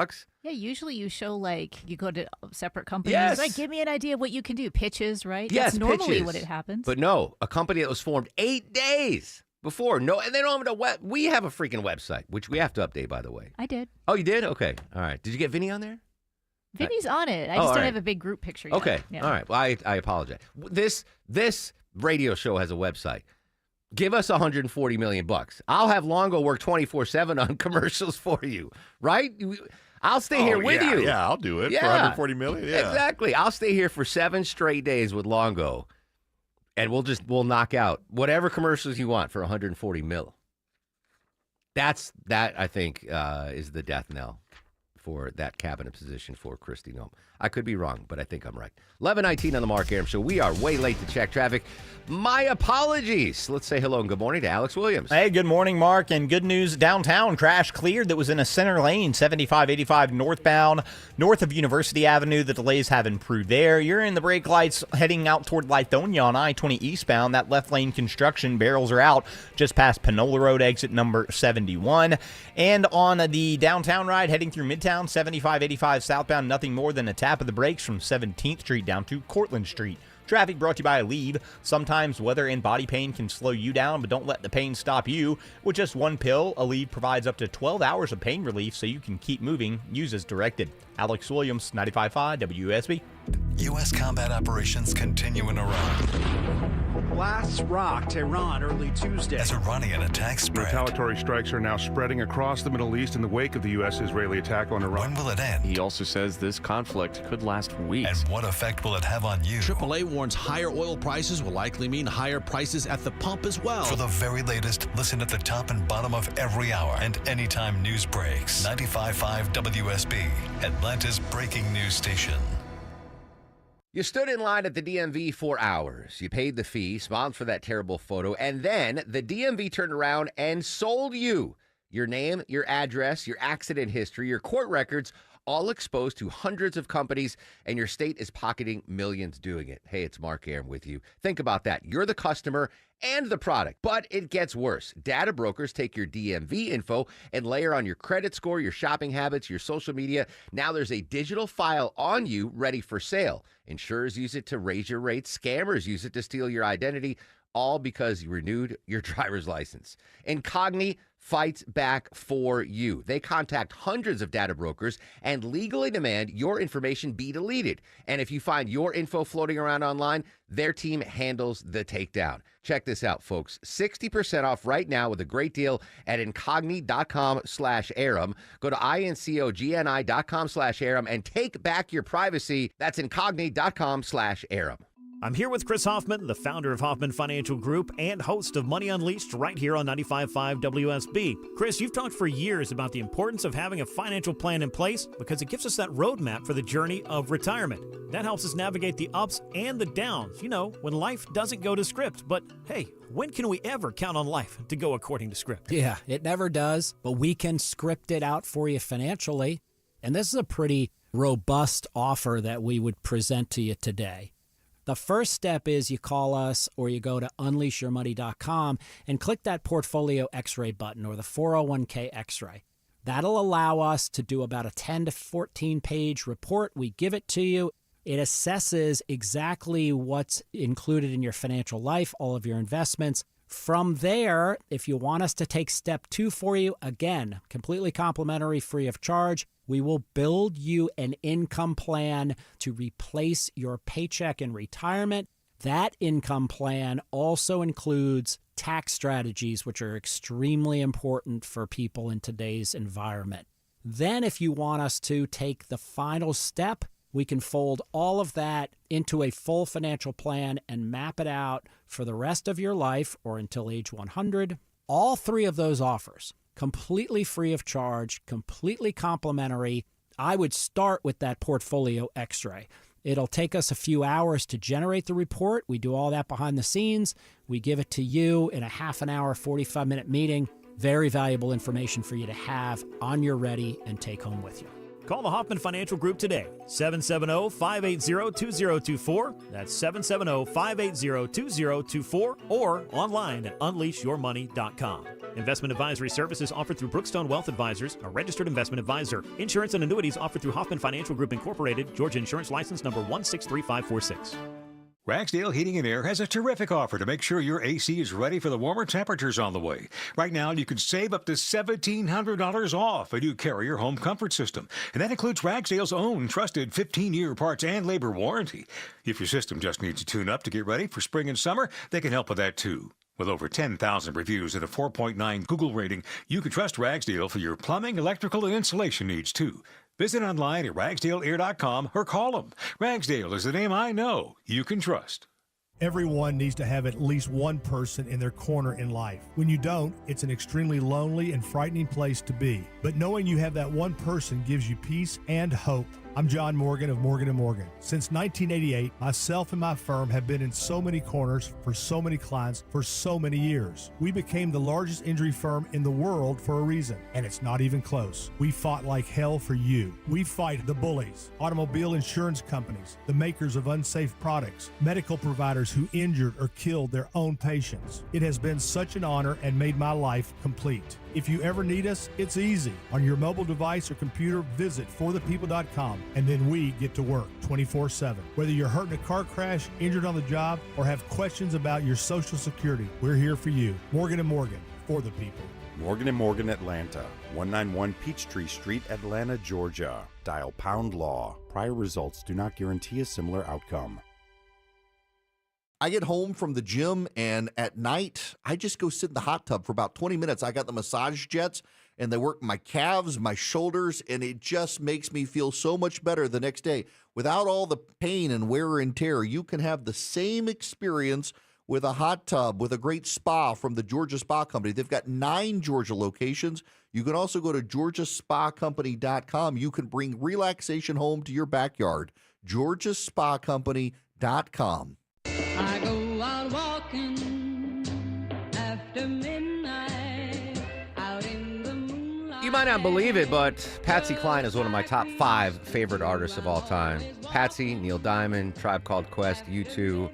Yeah, usually you show, like, you go to separate companies. Yes. Like, give me an idea of what you can do. Pitches, right? Yes, That's normally pitches. what it happens. But no, a company that was formed 8 days before. No, and they don't have a web. We have a freaking website, which we have to update, by the way. I did. Oh, you did? Okay. All right. Did you get Vinny on there? Vinny's on it. I Oh, just all don't right. have a big group picture yet. Okay. Yeah. All right. Well, I apologize. This radio show has a website. Give us $140 million. I'll have Longo work 24/7 on commercials for you, right? I'll stay here with you. Yeah, I'll do it for $140 million. Yeah. Exactly. I'll stay here for 7 straight days with Longo, and we'll knock out whatever commercials you want for $140 million. That I think is the death knell for that cabinet position for Kristi Noem. I could be wrong, but I think I'm right. 11:19 on the Mark Arum Show. We are way late to check traffic. My apologies. Let's say hello and good morning to Alex Williams. Hey, good morning, Mark. And good news, downtown crash cleared that was in a center lane, 7585 northbound, north of University Avenue. The delays have improved there. You're in the brake lights heading out toward Lithonia on I-20 eastbound. That left lane construction, barrels are out just past Panola Road, exit number 71. And on the downtown ride heading through Midtown, 7585 southbound, nothing more than a tap of the brakes from 17th Street down to Cortlandt Street. Traffic brought to you by Aleve. Sometimes weather and body pain can slow you down, but don't let the pain stop you. With just one pill, Aleve provides up to 12 hours of pain relief so you can keep moving. Use as directed. Alex Williams, 95.5 WSB. U.S. combat operations continue in Iran. Blasts rocked Iran early Tuesday. As Iranian attacks spread. Retaliatory strikes are now spreading across the Middle East in the wake of the U.S.-Israeli attack on Iran. When will it end? He also says this conflict could last weeks. And what effect will it have on you? AAA warns higher oil prices will likely mean higher prices at the pump as well. For the very latest, listen at the top and bottom of every hour and anytime news breaks. 95.5 WSB, Atlanta's breaking news station. You stood in line at the DMV for hours. You paid the fee, smiled for that terrible photo, and then the DMV turned around and sold you your name, your address, your accident history, your court records, all exposed to hundreds of companies, and your state is pocketing millions doing it. Hey, it's Mark Arum with you. Think about that. You're the customer and the product, but it gets worse. Data brokers take your DMV info and layer on your credit score, your shopping habits, your social media. Now there's a digital file on you ready for sale. Insurers use it to raise your rates. Scammers use it to steal your identity, all because you renewed your driver's license. Incogni fights back for you. They contact hundreds of data brokers and legally demand your information be deleted. And if you find your info floating around online, their team handles the takedown. Check this out, folks. 60% off right now with a great deal at incogni.com/Arum. Go to incogni.com/Arum and take back your privacy. That's incogni.com/Arum. I'm here with Chris Hoffman, the founder of Hoffman Financial Group and host of Money Unleashed right here on 95.5 WSB. Chris, you've talked for years about the importance of having a financial plan in place because it gives us that roadmap for the journey of retirement. That helps us navigate the ups and the downs, you know, when life doesn't go to script. But hey, when can we ever count on life to go according to script? Yeah, it never does, but we can script it out for you financially. And this is a pretty robust offer that we would present to you today. The first step is you call us or you go to unleashyourmoney.com and click that portfolio x-ray button or the 401k x-ray. That'll allow us to do about a 10 to 14 page report. We give it to you. It assesses exactly what's included in your financial life, all of your investments, From there, if you want us to take step 2 for you, again, completely complimentary, free of charge, we will build you an income plan to replace your paycheck in retirement. That income plan also includes tax strategies, which are extremely important for people in today's environment. Then, if you want us to take the final step, we can fold all of that into a full financial plan and map it out for the rest of your life or until age 100. All 3 of those offers, completely free of charge, completely complimentary. I would start with that portfolio X-ray. It'll take us a few hours to generate the report. We do all that behind the scenes. We give it to you in a half an hour, 45-minute meeting. Very valuable information for you to have on your ready and take home with you. Call the Hoffman Financial Group today, 770-580-2024. That's 770-580-2024 or online at unleashyourmoney.com. Investment advisory services offered through Brookstone Wealth Advisors, a registered investment advisor. Insurance and annuities offered through Hoffman Financial Group Incorporated, Georgia Insurance License number 163546. Ragsdale Heating and Air has a terrific offer to make sure your AC is ready for the warmer temperatures on the way. Right now, you can save up to $1,700 off a new Carrier home comfort system. And that includes Ragsdale's own trusted 15-year parts and labor warranty. If your system just needs a tune-up to get ready for spring and summer, they can help with that too. With over 10,000 reviews and a 4.9 Google rating, you can trust Ragsdale for your plumbing, electrical, and insulation needs too. Visit online at ragsdaleair.com or call them. Ragsdale is the name I know you can trust. Everyone needs to have at least one person in their corner in life. When you don't, it's an extremely lonely and frightening place to be. But knowing you have that one person gives you peace and hope. I'm John Morgan of Morgan & Morgan. Since 1988, myself and my firm have been in so many corners for so many clients for so many years. We became the largest injury firm in the world for a reason, and it's not even close. We fought like hell for you. We fight the bullies, automobile insurance companies, the makers of unsafe products, medical providers who injured or killed their own patients. It has been such an honor and made my life complete. If you ever need us, it's easy. On your mobile device or computer, visit forthepeople.com, and then we get to work 24/7. Whether you're hurt in a car crash, injured on the job, or have questions about your Social Security, we're here for you. Morgan & Morgan, for the people. Morgan & Morgan Atlanta, 191 Peachtree Street, Atlanta, Georgia. Dial # law. Prior results do not guarantee a similar outcome. I get home from the gym, and at night, I just go sit in the hot tub for about 20 minutes. I got the massage jets, and they work my calves, my shoulders, and it just makes me feel so much better the next day. Without all the pain and wear and tear, you can have the same experience with a hot tub, with a great spa from the Georgia Spa Company. They've got 9 Georgia locations. You can also go to georgiaspacompany.com. You can bring relaxation home to your backyard. georgiaspacompany.com. I go out walking after midnight, out in the moonlight. You might not believe it, but Patsy Cline is one of my top 5 favorite artists of all time. Patsy, Neil Diamond, Tribe Called Quest, U2,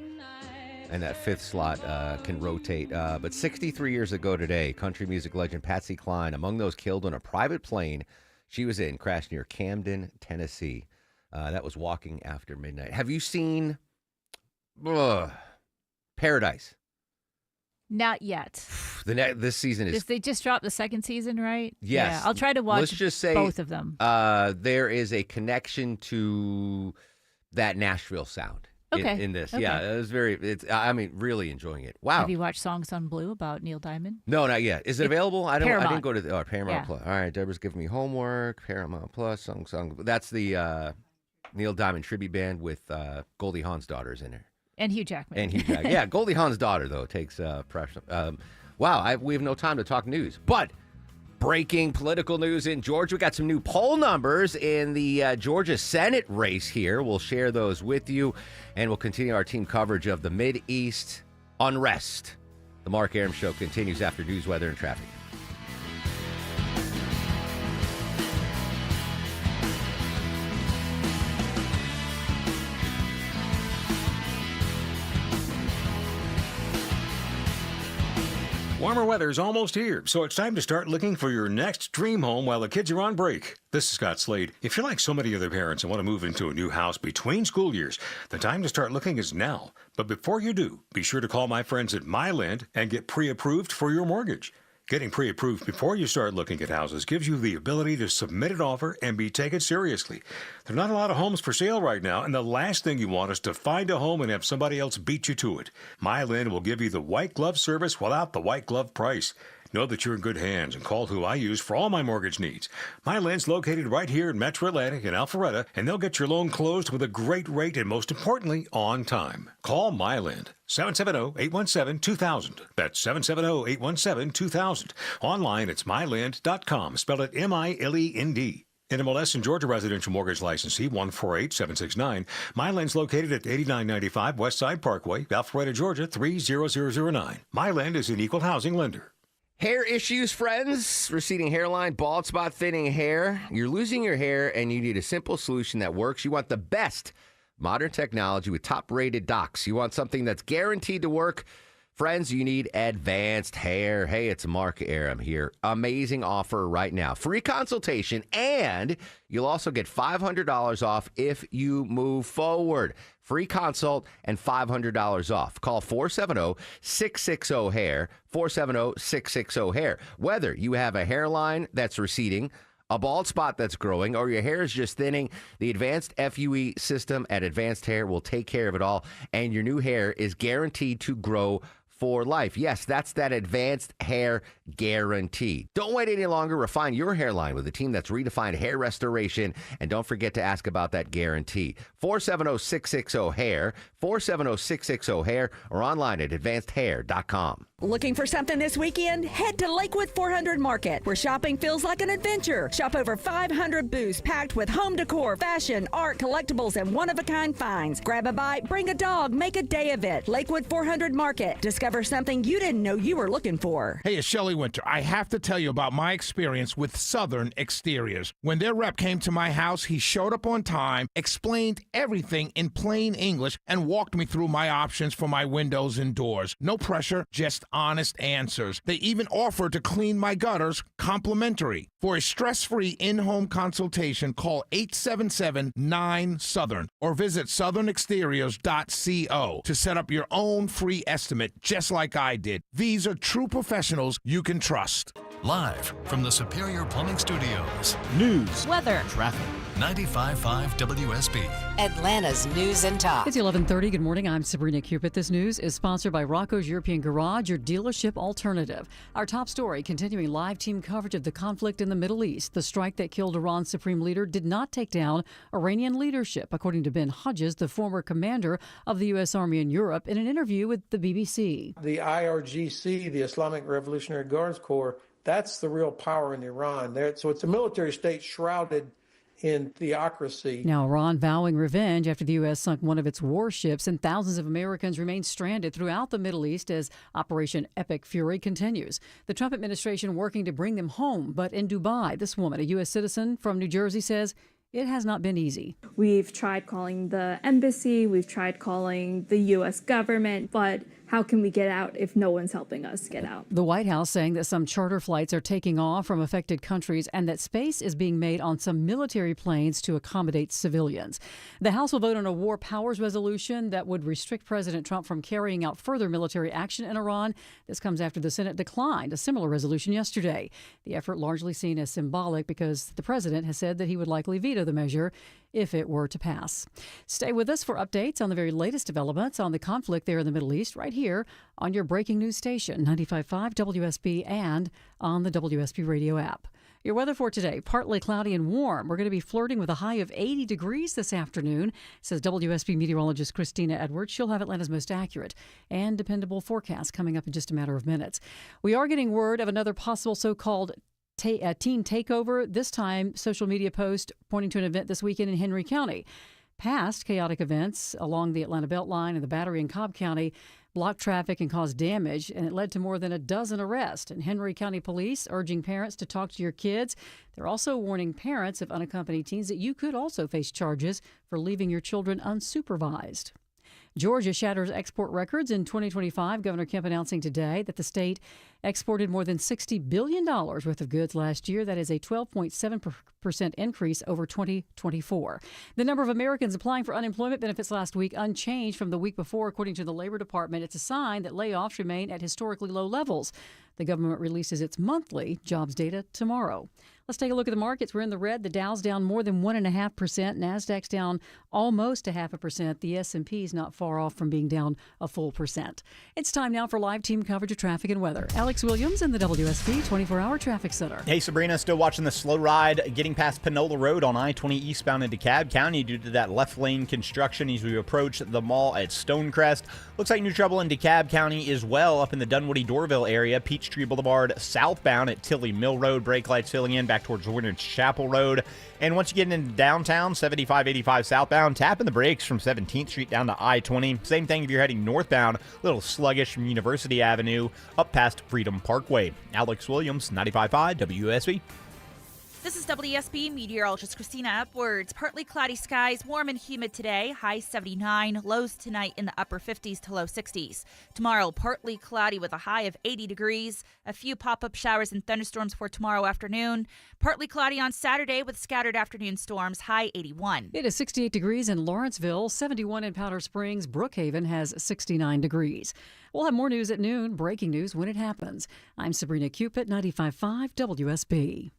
and that 5th slot can rotate. But 63 years ago today, country music legend Patsy Cline, among those killed on a private plane she was in, crashed near Camden, Tennessee. That was Walking After Midnight. Have you seen Paradise? Not yet. This season is... They just dropped the second season, right? Yes. Yeah, I'll try to watch Let's just say, both of them. There is a connection to that Nashville sound in this. Okay. Yeah, it was really enjoying it. Wow. Have you watched Songs on Blue about Neil Diamond? No, not yet. Is it available? I didn't go to Paramount Yeah. Plus. All right, Deborah's giving me homework. Paramount Plus, song. That's the Neil Diamond tribute band with Goldie Hawn's daughters in there. And Hugh Jackman. Yeah, Goldie Hawn's daughter, though, takes pressure. Wow, we have no time to talk news. But breaking political news in Georgia. We got some new poll numbers in the Georgia Senate race here. We'll share those with you, and we'll continue our team coverage of the Mideast unrest. The Mark Arum Show continues after news, weather, and traffic. Warmer weather's almost here, so it's time to start looking for your next dream home while the kids are on break. This is Scott Slade. If you're like so many other parents and want to move into a new house between school years, the time to start looking is now. But before you do, be sure to call my friends at MyLend and get pre-approved for your mortgage. Getting pre-approved before you start looking at houses gives you the ability to submit an offer and be taken seriously. There are not a lot of homes for sale right now, and the last thing you want is to find a home and have somebody else beat you to it. MyLend will give you the white glove service without the white glove price. Know that you're in good hands and call who I use for all my mortgage needs. MyLend's located right here in Metro Atlantic in Alpharetta, and they'll get your loan closed with a great rate and, most importantly, on time. Call MyLend, 770-817-2000. That's 770-817-2000. Online, it's mylend.com. Spell it M-I-L-E-N-D. NMLS and Georgia residential mortgage licensee 148769. MyLend's located at 8995 Westside Parkway, Alpharetta, Georgia 30009. MyLend is an equal housing lender. Hair issues, friends, receding hairline, bald spot, thinning hair. You're losing your hair and you need a simple solution that works. You want the best modern technology with top-rated docs. You want something that's guaranteed to work. Friends, you need advanced hair. Hey, it's Mark Arum here. Amazing offer right now. Free consultation, and you'll also get $500 off if you move forward. Free consult and $500 off. Call 470-660-HAIR, 470-660-HAIR. Whether you have a hairline that's receding, a bald spot that's growing, or your hair is just thinning, the Advanced FUE system at Advanced Hair will take care of it all, and your new hair is guaranteed to grow for life. Yes, that's that advanced hair guarantee. Don't wait any longer. Refine your hairline with a team that's redefined hair restoration. And don't forget to ask about that guarantee. 470-660-HAIR, 470-660-HAIR, or online at advancedhair.com. Looking for something this weekend? Head to Lakewood 400 Market, where shopping feels like an adventure. Shop over 500 booths packed with home decor, fashion, art, collectibles, and one-of-a-kind finds. Grab a bite, bring a dog, make a day of it. Lakewood 400 Market. Discover something you didn't know you were looking for. Hey, it's Shelley Winter. I have to tell you about my experience with Southern Exteriors. When their rep came to my house, he showed up on time, explained everything in plain English, and walked me through my options for my windows and doors. No pressure, just honest answers. They even offered to clean my gutters complimentary. For a stress-free in-home consultation, call 877-9-SOUTHERN or visit southernexteriors.co to set up your own free estimate, just like I did. These are true professionals you can trust. Live from the Superior Plumbing Studios. News, weather, traffic. 95.5 WSB. Atlanta's News and Talk. It's 11:30. Good morning. I'm Sabrina Cupid. This news is sponsored by Rocco's European Garage, your dealership alternative. Our top story, continuing live team coverage of the conflict in the Middle East. The strike that killed Iran's supreme leader did not take down Iranian leadership, according to Ben Hodges, the former commander of the U.S. Army in Europe, in an interview with the BBC. The IRGC, the Islamic Revolutionary Guards Corps, that's the real power in Iran. So it's a military state shrouded in theocracy. Now, Iran vowing revenge after the U.S. sunk one of its warships, and thousands of Americans remain stranded throughout the Middle East as Operation Epic Fury continues. The Trump administration working to bring them home, but in Dubai, this woman, a U.S. citizen from New Jersey, says it has not been easy. We've tried calling the embassy, we've tried calling the U.S. government, but how can we get out if no one's helping us get out? The White House saying that some charter flights are taking off from affected countries and that space is being made on some military planes to accommodate civilians. The House will vote on a war powers resolution that would restrict President Trump from carrying out further military action in Iran. This comes after the Senate declined a similar resolution yesterday. The effort largely seen as symbolic because the president has said that he would likely veto the measure if it were to pass. Stay with us for updates on the very latest developments on the conflict there in the Middle East right here on your breaking news station, 95.5 WSB, and on the WSB radio app. Your weather for today, partly cloudy and warm. We're going to be flirting with a high of 80 degrees this afternoon, says WSB meteorologist Christina Edwards. She'll have Atlanta's most accurate and dependable forecast coming up in just a matter of minutes. We are getting word of another possible so-called teen takeover, this time social media post pointing to an event this weekend in Henry County. Past chaotic events along the Atlanta Beltline and the Battery in Cobb County blocked traffic and caused damage, and it led to more than a dozen arrests. And Henry County Police urging parents to talk to your kids. They're also warning parents of unaccompanied teens that you could also face charges for leaving your children unsupervised. Georgia shatters export records in 2025. Governor Kemp announcing today that the state exported more than $60 billion worth of goods last year. That is a 12.7% increase over 2024. The number of Americans applying for unemployment benefits last week unchanged from the week before, according to the Labor Department. It's a sign that layoffs remain at historically low levels. The government releases its monthly jobs data tomorrow. Let's take a look at the markets. We're in the red. The Dow's down more than 1.5%. Nasdaq's down almost 0.5%. The S&P's not far off from being down a full percent. It's time now for live team coverage of traffic and weather. Alex Williams in the WSB 24-hour traffic center. Hey, Sabrina, still watching the slow ride getting past Panola Road on I-20 eastbound into DeKalb County due to that left lane construction as we approach the mall at Stonecrest. Looks like new trouble in DeKalb County as well up in the Dunwoody-Dorville area. Peachtree Boulevard southbound at Tilly Mill Road. Brake lights filling in back towards Winter Chapel Road. And once you get into downtown, 75-85 southbound, tapping the brakes from 17th Street down to I-20. Same thing if you're heading northbound, a little sluggish from University Avenue up past Freedom Parkway. Alex Williams, 95.5 WSB. This is WSB meteorologist Christina Upwards. Partly cloudy skies, warm and humid today, high 79, lows tonight in the upper 50s to low 60s. Tomorrow, partly cloudy with a high of 80 degrees. A few pop-up showers and thunderstorms for tomorrow afternoon. Partly cloudy on Saturday with scattered afternoon storms, high 81. It is 68 degrees in Lawrenceville, 71 in Powder Springs. Brookhaven has 69 degrees. We'll have more news at noon, breaking news when it happens. I'm Sabrina Cupid, 95.5 WSB.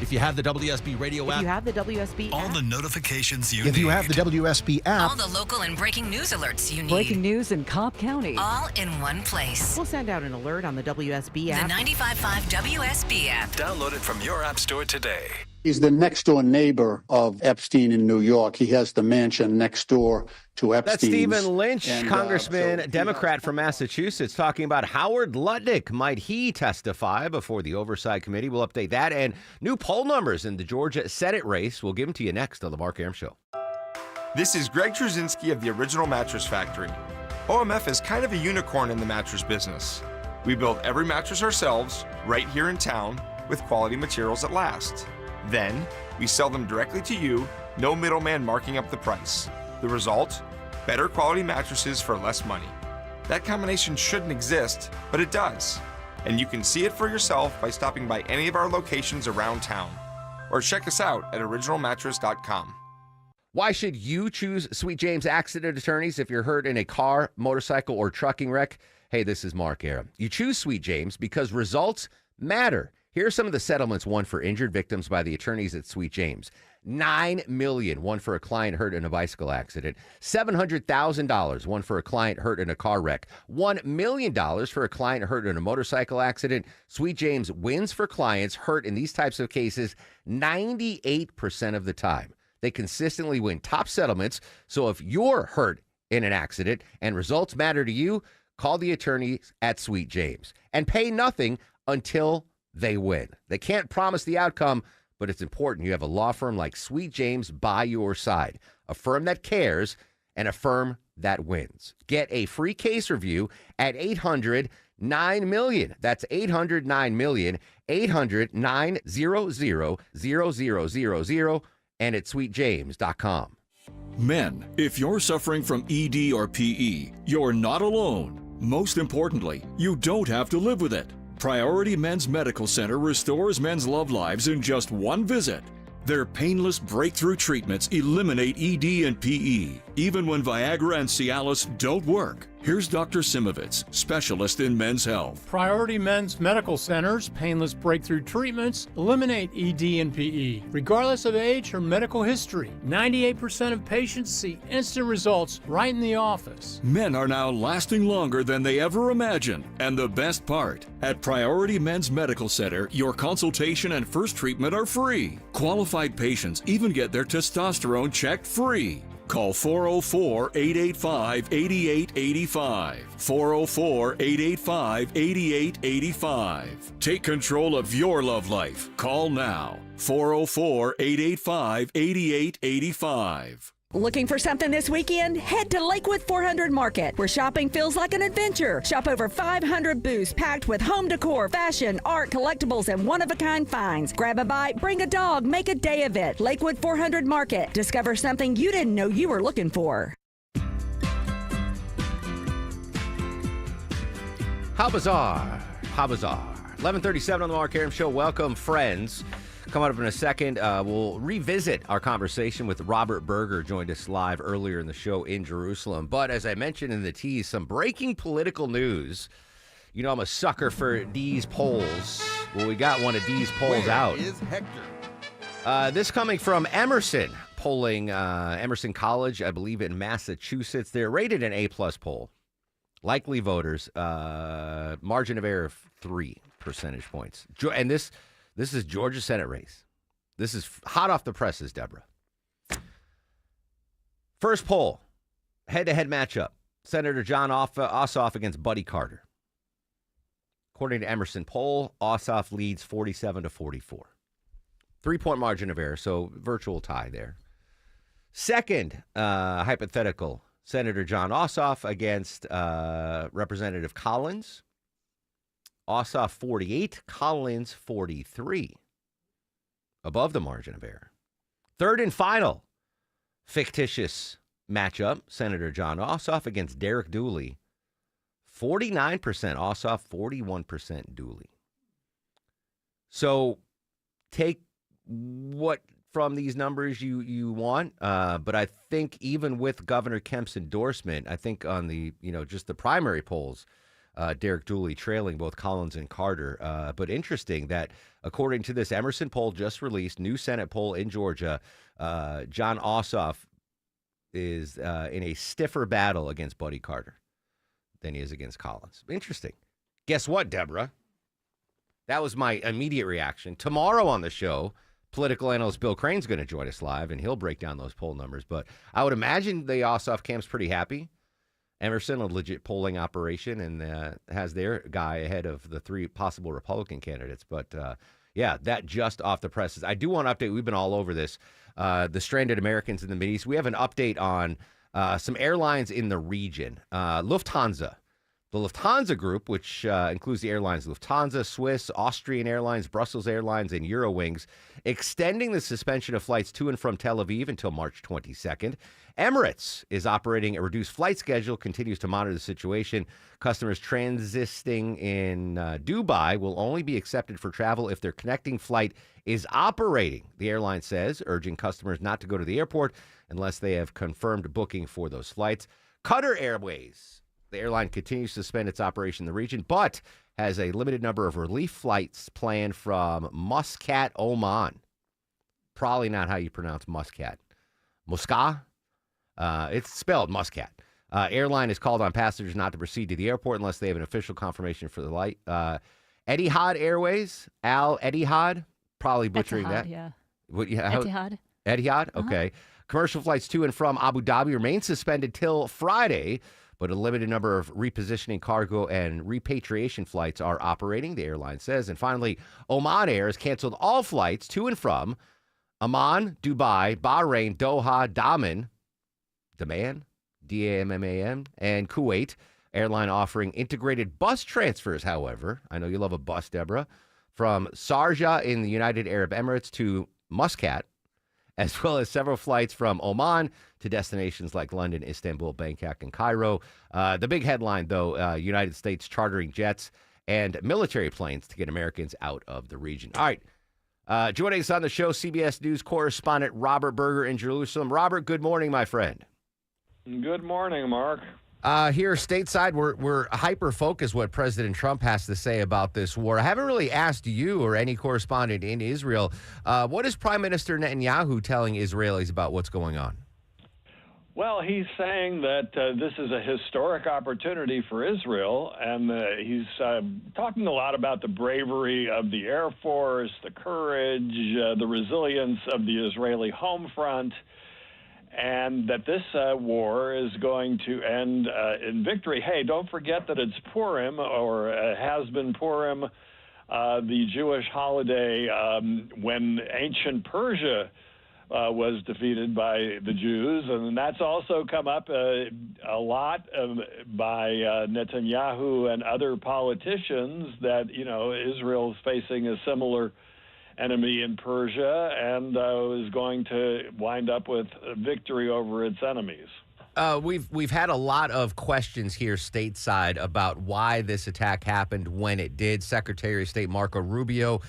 If you have the WSB radio app. If you have the WSB all app. the notifications you need. If you have the WSB app. All the local and breaking news alerts you need. Breaking news in Cobb County. All in one place. We'll send out an alert on the WSB app. The 95.5 WSB app. Download it from your app store today. He's the next door neighbor of Epstein in New York. He has the mansion next door to Epstein. That's Stephen Lynch, Congressman, Democrat from Massachusetts, talking about Howard Lutnick. Might he testify before the Oversight Committee? We'll update that. And new poll numbers in the Georgia Senate race. We'll give them to you next on The Mark Arum Show. This is Greg Trzynski of the Original Mattress Factory. OMF is kind of a unicorn in the mattress business. We build every mattress ourselves, right here in town, with quality materials that last. Then, we sell them directly to you, no middleman marking up the price. The result? Better quality mattresses for less money. That combination shouldn't exist, but it does. And you can see it for yourself by stopping by any of our locations around town. Or check us out at originalmattress.com. Why should you choose Sweet James Accident Attorneys if you're hurt in a car, motorcycle, or trucking wreck? Hey, this is Mark Arum. You choose Sweet James because results matter. Here are some of the settlements won for injured victims by the attorneys at Sweet James. $9 million won for a client hurt in a bicycle accident. $700,000 won for a client hurt in a car wreck. $1 million for a client hurt in a motorcycle accident. Sweet James wins for clients hurt in these types of cases 98% of the time. They consistently win top settlements. So if you're hurt in an accident and results matter to you, call the attorneys at Sweet James and pay nothing until they win. They can't promise the outcome, but it's important you have a law firm like Sweet James by your side, a firm that cares and a firm that wins. Get a free case review at 800-9-MILLION. That's 800-9-MILLION, 800-900-0000, and at sweetjames.com. Men, if you're suffering from ED or PE, you're not alone. Most importantly, you don't have to live with it. Priority Men's Medical Center restores men's love lives in just one visit. Their painless breakthrough treatments eliminate ED and PE, even when Viagra and Cialis don't work. Here's Dr. Simovitz, specialist in men's health. Priority Men's Medical Center's painless breakthrough treatments eliminate ED and PE, regardless of age or medical history. 98% of patients see instant results right in the office. Men are now lasting longer than they ever imagined. And the best part, at Priority Men's Medical Center, your consultation and first treatment are free. Qualified patients even get their testosterone checked free. Call 404-885-8885. 404-885-8885. Take control of your love life. Call now. 404-885-8885. Looking for something this weekend? Head to Lakewood 400 Market, where shopping feels like an adventure. Shop over 500 booths packed with home decor, fashion, art, collectibles, and one-of-a-kind finds. Grab a bite, bring a dog, make a day of it. Lakewood 400 Market. Discover something you didn't know you were looking for. How bizarre. How bizarre. 11:37 on the Mark Arum Show. Welcome, friends. Coming up in a second, we'll revisit our conversation with Robert Berger, joined us live earlier in the show in Jerusalem. But as I mentioned in the tease, some breaking political news. You know I'm a sucker for D's polls. Well, we got one of D's polls out. Where is Hector? This coming from Emerson, polling Emerson College, I believe in Massachusetts. They're rated an A-plus poll. Likely voters, margin of error of 3 percentage points. And this is Georgia Senate race. This is hot off the presses, Deborah. First poll, head-to-head matchup. Senator John Ossoff against Buddy Carter. According to Emerson poll, Ossoff leads 47-44. 3-point margin of error, so virtual tie there. Second hypothetical, Senator John Ossoff against Representative Collins. Ossoff 48, Collins 43. Above the margin of error. Third and final fictitious matchup, Senator John Ossoff against Derek Dooley. 49% Ossoff, 41% Dooley. So take what from these numbers you want, but I think even with Governor Kemp's endorsement, I think on the, just the primary polls, Derek Dooley trailing both Collins and Carter. But interesting that according to this Emerson poll just released, new Senate poll in Georgia, John Ossoff is in a stiffer battle against Buddy Carter than he is against Collins. Interesting. Guess what, Deborah? That was my immediate reaction. Tomorrow on the show, political analyst Bill Crane's going to join us live, and he'll break down those poll numbers. But I would imagine the Ossoff camp's pretty happy. Emerson, a legit polling operation, and has their guy ahead of the 3 possible Republican candidates. But, yeah, that just off the presses. I do want to update. We've been all over this. The stranded Americans in the Mideast. We have an update on some airlines in the region. Lufthansa. The Lufthansa Group, which includes the airlines Lufthansa, Swiss, Austrian Airlines, Brussels Airlines, and Eurowings, extending the suspension of flights to and from Tel Aviv until March 22nd. Emirates is operating a reduced flight schedule, continues to monitor the situation. Customers transiting in Dubai will only be accepted for travel if their connecting flight is operating, the airline says, urging customers not to go to the airport unless they have confirmed booking for those flights. Qatar Airways. The airline continues to suspend its operation in the region, but has a limited number of relief flights planned from Muscat, Oman. Probably not how you pronounce Muscat. Muscat? It's spelled Muscat. Airline has called on passengers not to proceed to the airport unless they have an official confirmation for the flight. Etihad Airways, Al Etihad, probably butchering Etihad, that. Yeah. Etihad? Etihad? Okay. Commercial flights to and from Abu Dhabi remain suspended till Friday, but a limited number of repositioning cargo and repatriation flights are operating, the airline says. And finally, Oman Air has canceled all flights to and from Amman, Dubai, Bahrain, Doha, Daman, D-A-M-M-A-N, and Kuwait. Airline offering integrated bus transfers, however. I know you love a bus, Deborah. From Sharjah in the United Arab Emirates to Muscat, as well as several flights from Oman to destinations like London, Istanbul, Bangkok, and Cairo. The big headline, though, United States chartering jets and military planes to get Americans out of the region. All right. Joining us on the show, CBS News correspondent Robert Berger in Jerusalem. Robert, good morning, my friend. Good morning, Mark. Here stateside, we're hyper-focused what President Trump has to say about this war. I haven't really asked you or any correspondent in Israel, what is Prime Minister Netanyahu telling Israelis about what's going on? Well, he's saying that this is a historic opportunity for Israel, and he's talking a lot about the bravery of the Air Force, the courage, the resilience of the Israeli home front, and that this war is going to end in victory. Hey, don't forget that it's Purim, or has been Purim, the Jewish holiday when ancient Persia was defeated by the Jews, and that's also come up a lot by Netanyahu and other politicians that, Israel's facing a similar enemy in Persia and is going to wind up with victory over its enemies. We've had a lot of questions here stateside about why this attack happened when it did. Secretary of State Marco Rubio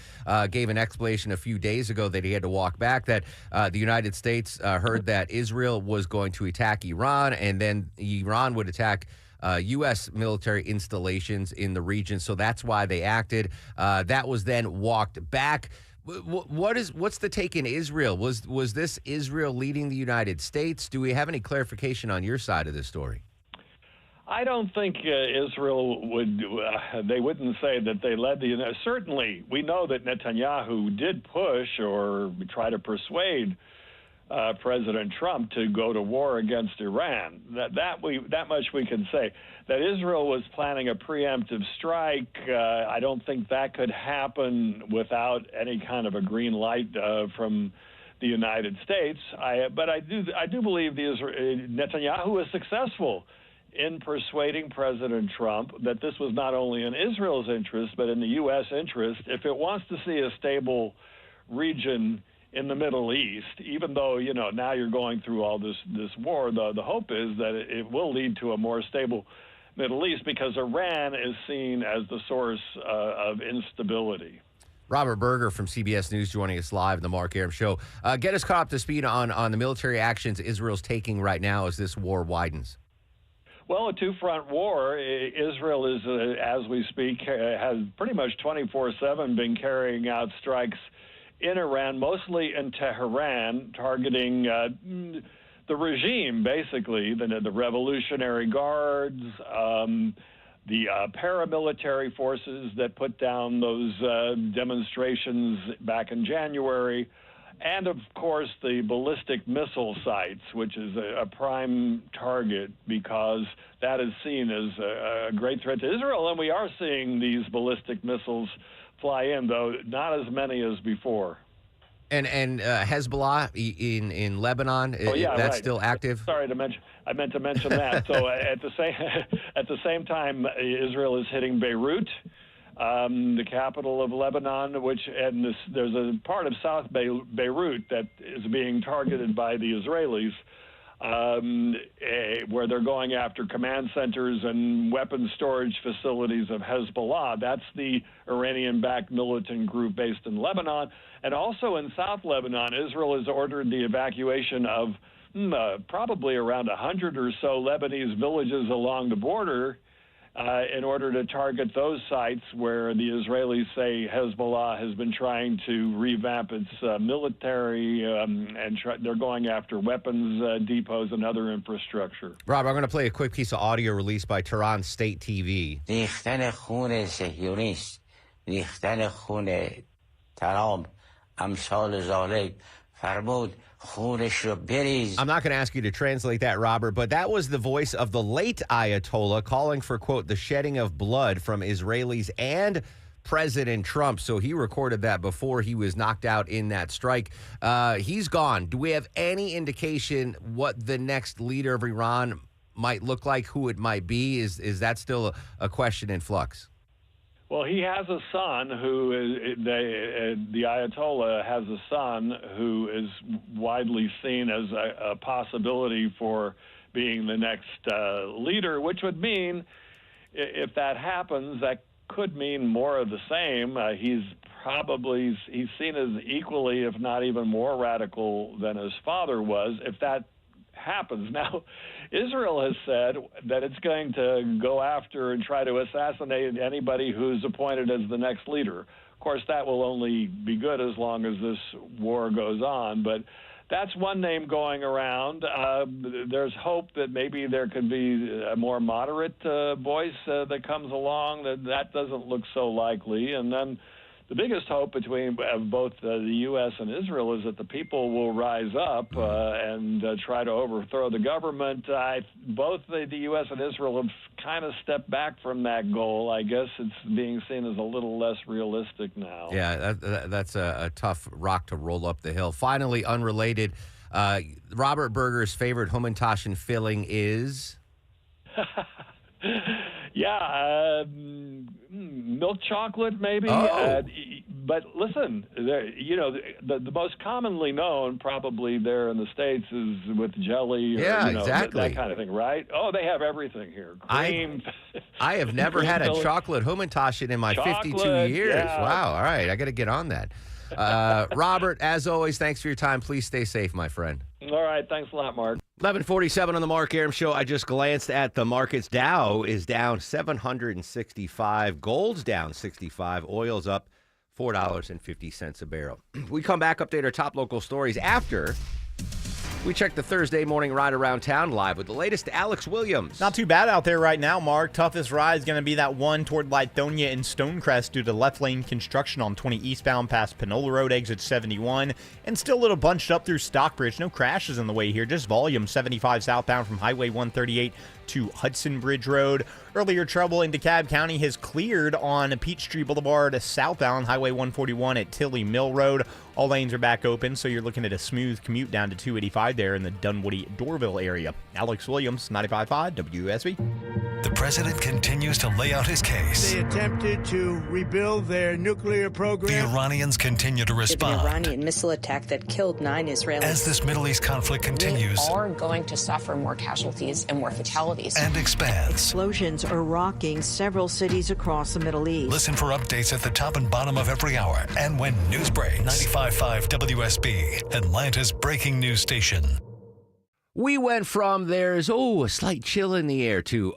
gave an explanation a few days ago that he had to walk back, that the United States heard that Israel was going to attack Iran, and then Iran would attack U.S. military installations in the region. So that's why they acted. That was then walked back. What's the take in Israel? Was this Israel leading the United States? Do we have any clarification on your side of this story? I don't think Israel would. They wouldn't say that they led the. Certainly, we know that Netanyahu did push or try to persuade President Trump to go to war against Iran. That much we can say. That Israel was planning a preemptive strike, I don't think that could happen without any kind of a green light from the United States. But I do believe Netanyahu was successful in persuading President Trump that this was not only in Israel's interest but in the U.S. interest if it wants to see a stable region in the Middle East. Even though now you're going through all this war, the hope is that it will lead to a more stable Middle East, because Iran is seen as the source of instability. Robert Berger from CBS News joining us live in the Mark Arum Show. Get us caught up to speed on the military actions Israel's taking right now as this war widens. Well, a two-front war. Israel is, as we speak, has pretty much 24/7 been carrying out strikes in Iran, mostly in Tehran, targeting the regime, basically, the Revolutionary Guards, the paramilitary forces that put down those demonstrations back in January, and, of course, the ballistic missile sites, which is a prime target because that is seen as a great threat to Israel. And we are seeing these ballistic missiles fly in, though not as many as before. And Hezbollah in Lebanon, that's right. Still active? Sorry to mention. I meant to mention that. So at the same time, Israel is hitting Beirut, the capital of Lebanon, there's a part of South Beirut that is being targeted by the Israelis, where they're going after command centers and weapons storage facilities of Hezbollah. That's the Iranian-backed militant group based in Lebanon. And also in South Lebanon, Israel has ordered the evacuation of probably around 100 or so Lebanese villages along the border in order to target those sites where the Israelis say Hezbollah has been trying to revamp its military, and they're going after weapons depots and other infrastructure. Rob, I'm going to play a quick piece of audio released by Tehran State TV. ریختن خون صهیونیست، ریختن خون ترام، امثال ذالک فرمود خونش رو بریز. I'm not going to ask you to translate that, Robert, but that was the voice of the late Ayatollah calling for, quote, the shedding of blood from Israelis and President Trump. So he recorded that before he was knocked out in that strike. He's gone. Do we have any indication what the next leader of Iran might look like, who it might be? Is that still a question in flux? Well, he has a son who is, the Ayatollah has a son who is widely seen as a possibility for being the next leader, which would mean, if that happens, that could mean more of the same. He's seen as equally, if not even more radical than his father was. If that happens. Now, Israel has said that it's going to go after and try to assassinate anybody who's appointed as the next leader. Of course, that will only be good as long as this war goes on, but that's one name going around. There's hope that maybe there could be a more moderate voice that comes along. That doesn't look so likely. And then the biggest hope between both the U.S. and Israel is that the people will rise up and try to overthrow the government. Both the U.S. and Israel have kind of stepped back from that goal. I guess it's being seen as a little less realistic now. Yeah, that's a tough rock to roll up the hill. Finally, unrelated, Robert Berger's favorite Hamantaschen filling is? Yeah, milk chocolate maybe, Oh. But listen, the most commonly known probably there in the States is with jelly or exactly. that kind of thing, right? Oh, they have everything here. Cream. I have never had a chocolate Hamantaschen in my 52 years. Yeah. Wow. All right. I got to get on that. Robert, as always, thanks for your time. Please stay safe, my friend. All right. Thanks a lot, Mark. 11:47 on the Mark Arum Show. I just glanced at the markets. Dow is down 765. Gold's down 65. Oil's up $4.50 a barrel. We come back, update our top local stories after we check the Thursday morning ride around town live with the latest Alex Williams. Not too bad out there right now, Mark. Toughest ride is going to be that one toward Lithonia and Stonecrest due to left lane construction on 20 eastbound past Panola Road, exit 71, and still a little bunched up through Stockbridge. No crashes in the way here, just volume 75 southbound from Highway 138 to Hudson Bridge Road. Earlier trouble in DeKalb County has cleared on Peachtree Boulevard southbound, Highway 141 at Tilly Mill Road. All lanes are back open, so you're looking at a smooth commute down to 285 there in the Dunwoody-Dorville area. Alex Williams, 95.5 WSB. The president continues to lay out his case. They attempted to rebuild their nuclear program. The Iranians continue to respond. The Iranian missile attack that killed 9 Israelis. As this Middle East conflict continues. We are going to suffer more casualties and more fatalities. And expands. Explosions are rocking several cities across the Middle East. Listen for updates at the top and bottom of every hour and when news breaks. 95.5 WSB, Atlanta's breaking news station. We went from there's, a slight chill in the air to,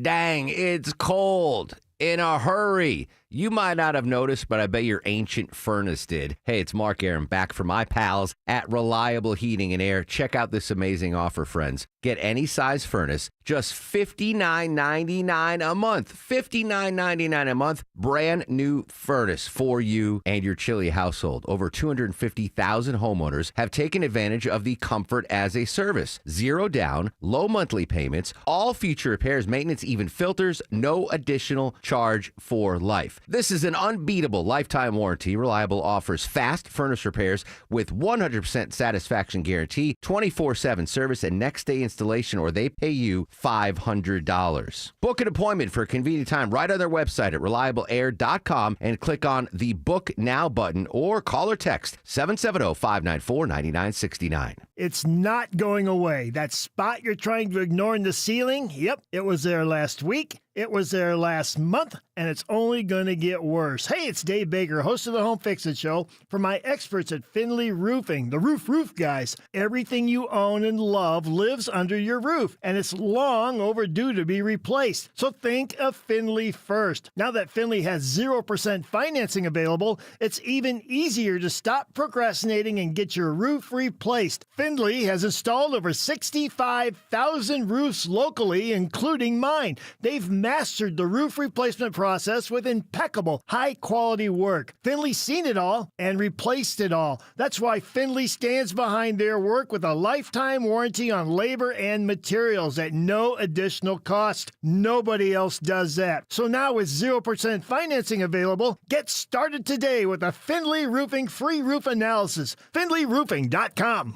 dang, it's cold. In a hurry. You might not have noticed, but I bet your ancient furnace did. Hey, it's Mark Arum back for my pals at Reliable Heating and Air. Check out this amazing offer, friends. Get any size furnace, just $59.99 a month. $59.99 a month. Brand new furnace for you and your chilly household. Over 250,000 homeowners have taken advantage of the comfort as a service. Zero down, low monthly payments, all future repairs, maintenance, even filters, no additional charge for life. This is an unbeatable lifetime warranty. Reliable offers fast furnace repairs with 100% satisfaction guarantee, 24/7 service, and next day installation, or they pay you $500. Book an appointment for a convenient time right on their website at reliableair.com and click on the Book Now button or call or text 770-594-9969. It's not going away. That spot you're trying to ignore in the ceiling, yep, it was there last week. It was there last month, and it's only going to get worse. Hey, it's Dave Baker, host of the Home Fix-It Show, for my experts at Finley Roofing, the roof guys. Everything you own and love lives under your roof, and it's long overdue to be replaced. So think of Finley first. Now that Finley has 0% financing available, it's even easier to stop procrastinating and get your roof replaced. Finley has installed over 65,000 roofs locally, including mine. They've mastered the roof replacement process with impeccable, high-quality work. Finley's seen it all and replaced it all. That's why Finley stands behind their work with a lifetime warranty on labor and materials at no additional cost. Nobody else does that. So now with 0% financing available, get started today with a Finley Roofing free roof analysis. FinleyRoofing.com.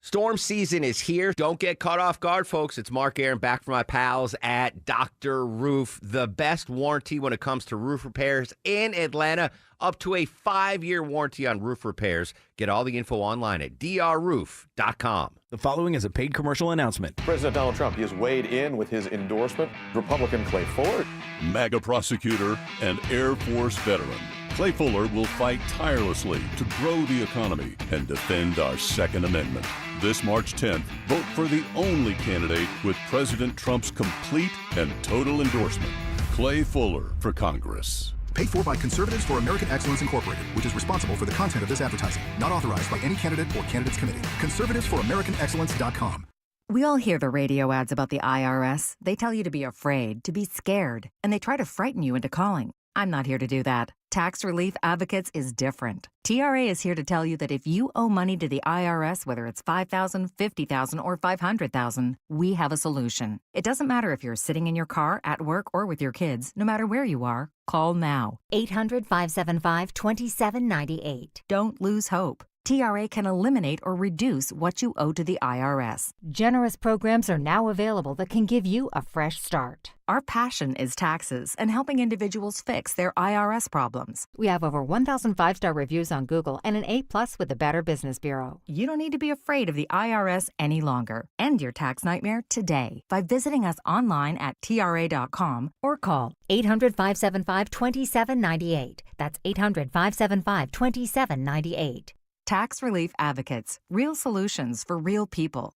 Storm season is here. Don't get caught off guard, folks. It's Mark Arum back for my pals at Dr. Roof. The best warranty when it comes to roof repairs in Atlanta. Up to a 5-year warranty on roof repairs. Get all the info online at drroof.com. The following is a paid commercial announcement. President Donald Trump, he has weighed in with his endorsement. Republican Clay Fuller. MAGA prosecutor and Air Force veteran. Clay Fuller will fight tirelessly to grow the economy and defend our Second Amendment. This March 10th, vote for the only candidate with President Trump's complete and total endorsement, Clay Fuller for Congress. Paid for by Conservatives for American Excellence Incorporated, which is responsible for the content of this advertising. Not authorized by any candidate or candidates committee. ConservativesForAmericanExcellence.com. We all hear the radio ads about the IRS. They tell you to be afraid, to be scared, and they try to frighten you into calling. I'm not here to do that. Tax Relief Advocates is different. TRA is here to tell you that if you owe money to the IRS, whether it's $5,000, $50,000, or $500,000, we have a solution. It doesn't matter if you're sitting in your car, at work, or with your kids. No matter where you are, call now. 800-575-2798. Don't lose hope. TRA can eliminate or reduce what you owe to the IRS. Generous programs are now available that can give you a fresh start. Our passion is taxes and helping individuals fix their IRS problems. We have over 1,000 5-star reviews on Google and an A+ with the Better Business Bureau. You don't need to be afraid of the IRS any longer. End your tax nightmare today by visiting us online at TRA.com or call 800-575-2798. That's 800-575-2798. Tax Relief Advocates. Real solutions for real people.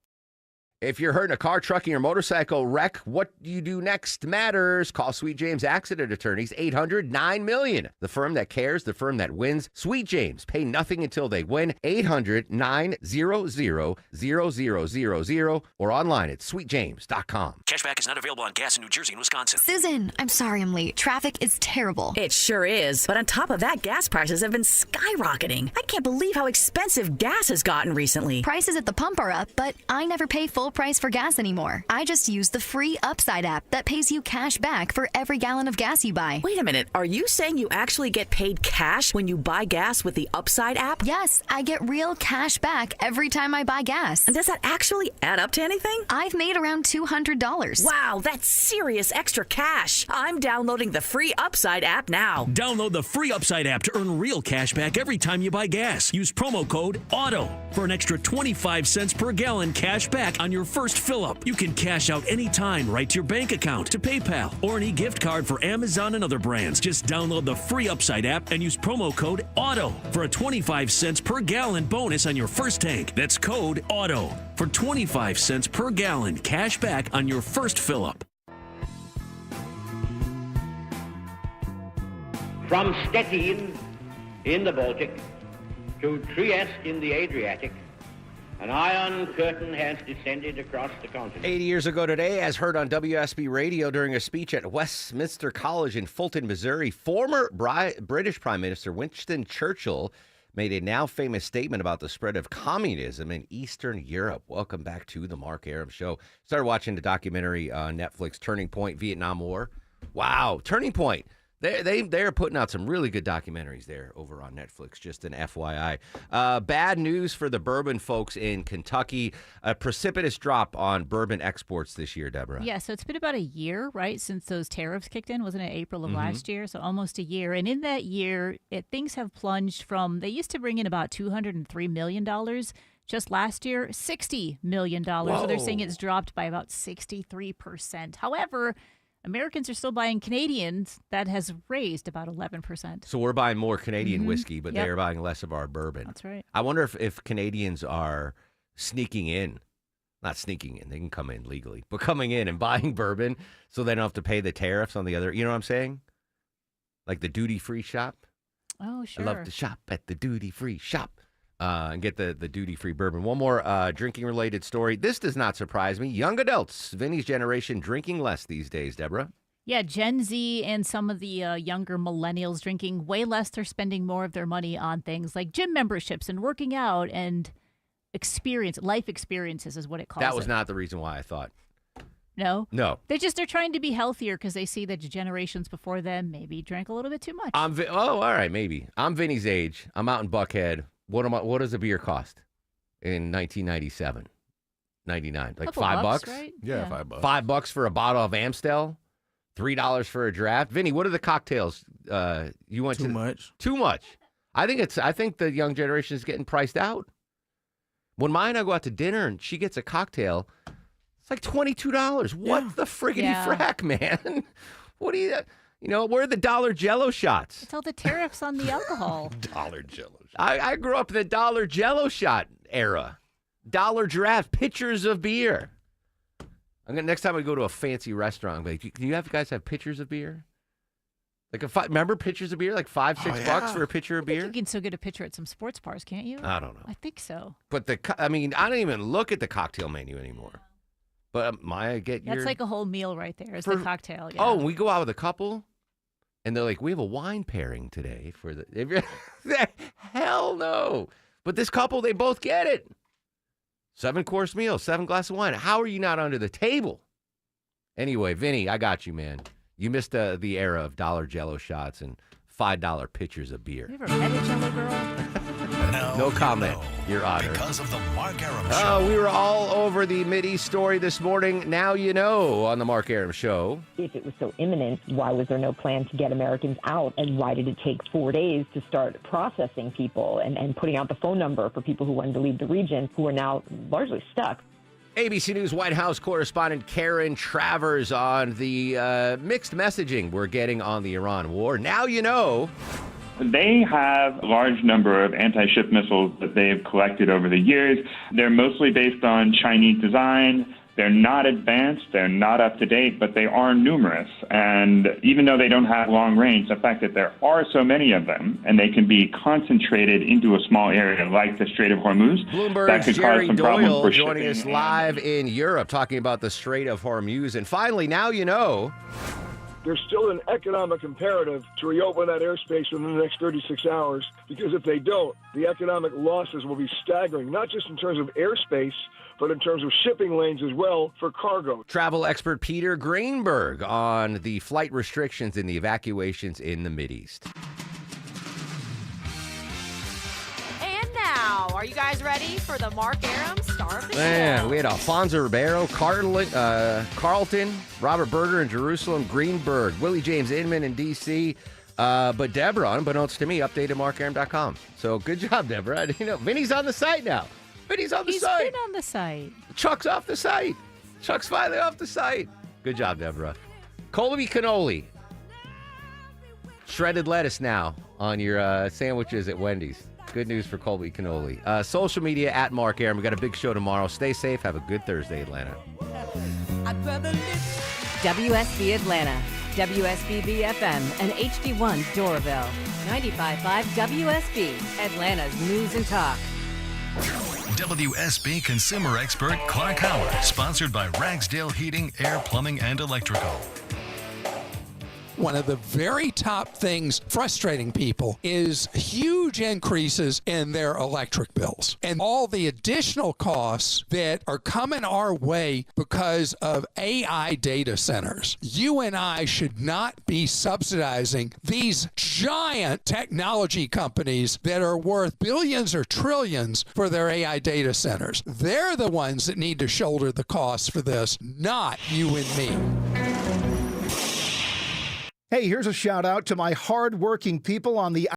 If you're hurt in a car, trucking, or motorcycle wreck, what you do next matters. Call Sweet James Accident Attorneys, 800-9-MILLION. The firm that cares, the firm that wins. Sweet James. Pay nothing until they win. 800-900-0000 or online at sweetjames.com. Cashback is not available on gas in New Jersey and Wisconsin. Susan, I'm sorry I'm late. Traffic is terrible. It sure is. But on top of that, gas prices have been skyrocketing. I can't believe how expensive gas has gotten recently. Prices at the pump are up, but I never pay full price for gas anymore. I just use the free Upside app that pays you cash back for every gallon of gas you buy. Wait a minute. Are you saying you actually get paid cash when you buy gas with the Upside app? Yes, I get real cash back every time I buy gas. And does that actually add up to anything? I've made around $200. Wow, that's serious extra cash. I'm downloading the free Upside app now. Download the free Upside app to earn real cash back every time you buy gas. Use promo code AUTO for an extra 25 cents per gallon cash back on your first fill-up. You can cash out anytime right to your bank account, to PayPal, or an e-gift card for Amazon and other brands. Just download the free Upside app and use promo code AUTO for a 25 cents per gallon bonus on your first tank. That's code AUTO for 25 cents per gallon cash back on your first fill-up. From Stettin in the Baltic to Trieste in the Adriatic, an iron curtain has descended across the continent. 80 years ago today, as heard on WSB Radio during a speech at Westminster College in Fulton, Missouri, former British Prime Minister Winston Churchill made a now famous statement about the spread of communism in Eastern Europe. Welcome back to the Mark Arum Show. Started watching the documentary on Netflix, Turning Point, Vietnam War. Wow, Turning Point. They're putting out some really good documentaries there over on Netflix, just an FYI. Bad news for the bourbon folks in Kentucky. A precipitous drop on bourbon exports this year, Deborah. Yeah, so it's been about a year, right, since those tariffs kicked in. Wasn't it April of last year? So almost a year. And in that year, things have plunged from, they used to bring in about $203 million. Just last year, $60 million. Whoa. So they're saying it's dropped by about 63%. However, Americans are still buying Canadians. That has raised about 11%. So we're buying more Canadian whiskey, but they're buying less of our bourbon. That's right. I wonder if Canadians are sneaking in. Not sneaking in. They can come in legally. But coming in and buying bourbon so they don't have to pay the tariffs on the other. You know what I'm saying? Like the duty-free shop. Oh, sure. I love to shop at the duty-free shop. And get the duty-free bourbon. One more drinking-related story. This does not surprise me. Young adults, Vinny's generation, drinking less these days, Deborah. Yeah, Gen Z and some of the younger millennials drinking way less. They're spending more of their money on things like gym memberships and working out and life experiences is what it calls it. That was not the reason why I thought. No? No. They're trying to be healthier because they see that generations before them maybe drank a little bit too much. All right, maybe. I'm Vinny's age. I'm out in Buckhead. What does a beer cost in 1997, 99? Like $5? Right? Yeah, $5. $5 for a bottle of Amstel, $3 for a draft. Vinny, what are the cocktails you went Too much. Too much. I think the young generation is getting priced out. When I go out to dinner and she gets a cocktail, it's like $22. What the friggity frack, man? What do you? Where are the dollar Jello shots? It's all the tariffs on the alcohol. Dollar Jello shots. I grew up in the dollar Jello shot era. Dollar draft, pitchers of beer. Next time I go to a fancy restaurant, I'm like, can you guys have pitchers of beer? Remember pitchers of beer? Like $5-6 bucks for a pitcher of beer? You can still get a pitcher at some sports bars, can't you? I don't know. I think so. But I don't even look at the cocktail menu anymore. But Maya, That's like a whole meal right there. It's the cocktail. Yeah. Oh, we go out with a couple, and they're like, we have a wine pairing today for the. Hell no! But this couple, they both get it. 7-course meal, 7 glasses of wine. How are you not under the table? Anyway, Vinny, I got you, man. You missed the era of dollar Jello shots and $5 pitchers of beer. You ever met a Jello girl? No comment, Your Honor. Because of the Mark Arum Show. We were all over the Mideast story this morning. Now you know on the Mark Arum Show. If it was so imminent, why was there no plan to get Americans out? And why did it take 4 days to start processing people and putting out the phone number for people who wanted to leave the region who are now largely stuck? ABC News White House correspondent Karen Travers on the mixed messaging we're getting on the Iran war. Now you know. They have a large number of anti-ship missiles that they've collected over the years. They're mostly based on Chinese design. They're not advanced, they're not up to date, but they are numerous. And even though they don't have long range, the fact that there are so many of them and they can be concentrated into a small area like the Strait of Hormuz, that Bloomberg's could Jerry cause some problems Doyle for joining shipping. us live in Europe, talking about the Strait of Hormuz. And finally, now you know. There's still an economic imperative to reopen that airspace within the next 36 hours, because if they don't, the economic losses will be staggering, not just in terms of airspace, but in terms of shipping lanes as well for cargo. Travel expert Peter Greenberg on the flight restrictions and the evacuations in the Mideast. And now, are you guys ready for the Mark Arum Star of the Man, Show? we had Alfonso Ribeiro, Carlton, Robert Berger in Jerusalem, Greenberg, Willie James Inman in D.C., but Deborah, unbeknownst to me, updated markarum.com. So good job, Deborah. You know, Vinny's on the site now. Vinny's on the site. He's been on the site. Chuck's off the site. Chuck's finally off the site. Good job, Deborah. Colby cannoli. Shredded lettuce now on your sandwiches at Wendy's. Good news for Colby cannoli. Social media at Mark Arum. We got a big show tomorrow. Stay safe. Have a good Thursday, Atlanta. WSB Atlanta, WSBB FM, and HD1 Doraville. 95.5 WSB, Atlanta's News and Talk. WSB consumer expert Clark Howard, sponsored by Ragsdale Heating, Air, Plumbing, and Electrical. One of the very top things frustrating people is huge increases in their electric bills and all the additional costs that are coming our way because of AI data centers. You and I should not be subsidizing these giant technology companies that are worth billions or trillions for their AI data centers. They're the ones that need to shoulder the costs for this, not you and me. Hey, here's a shout out to my hard-working people on the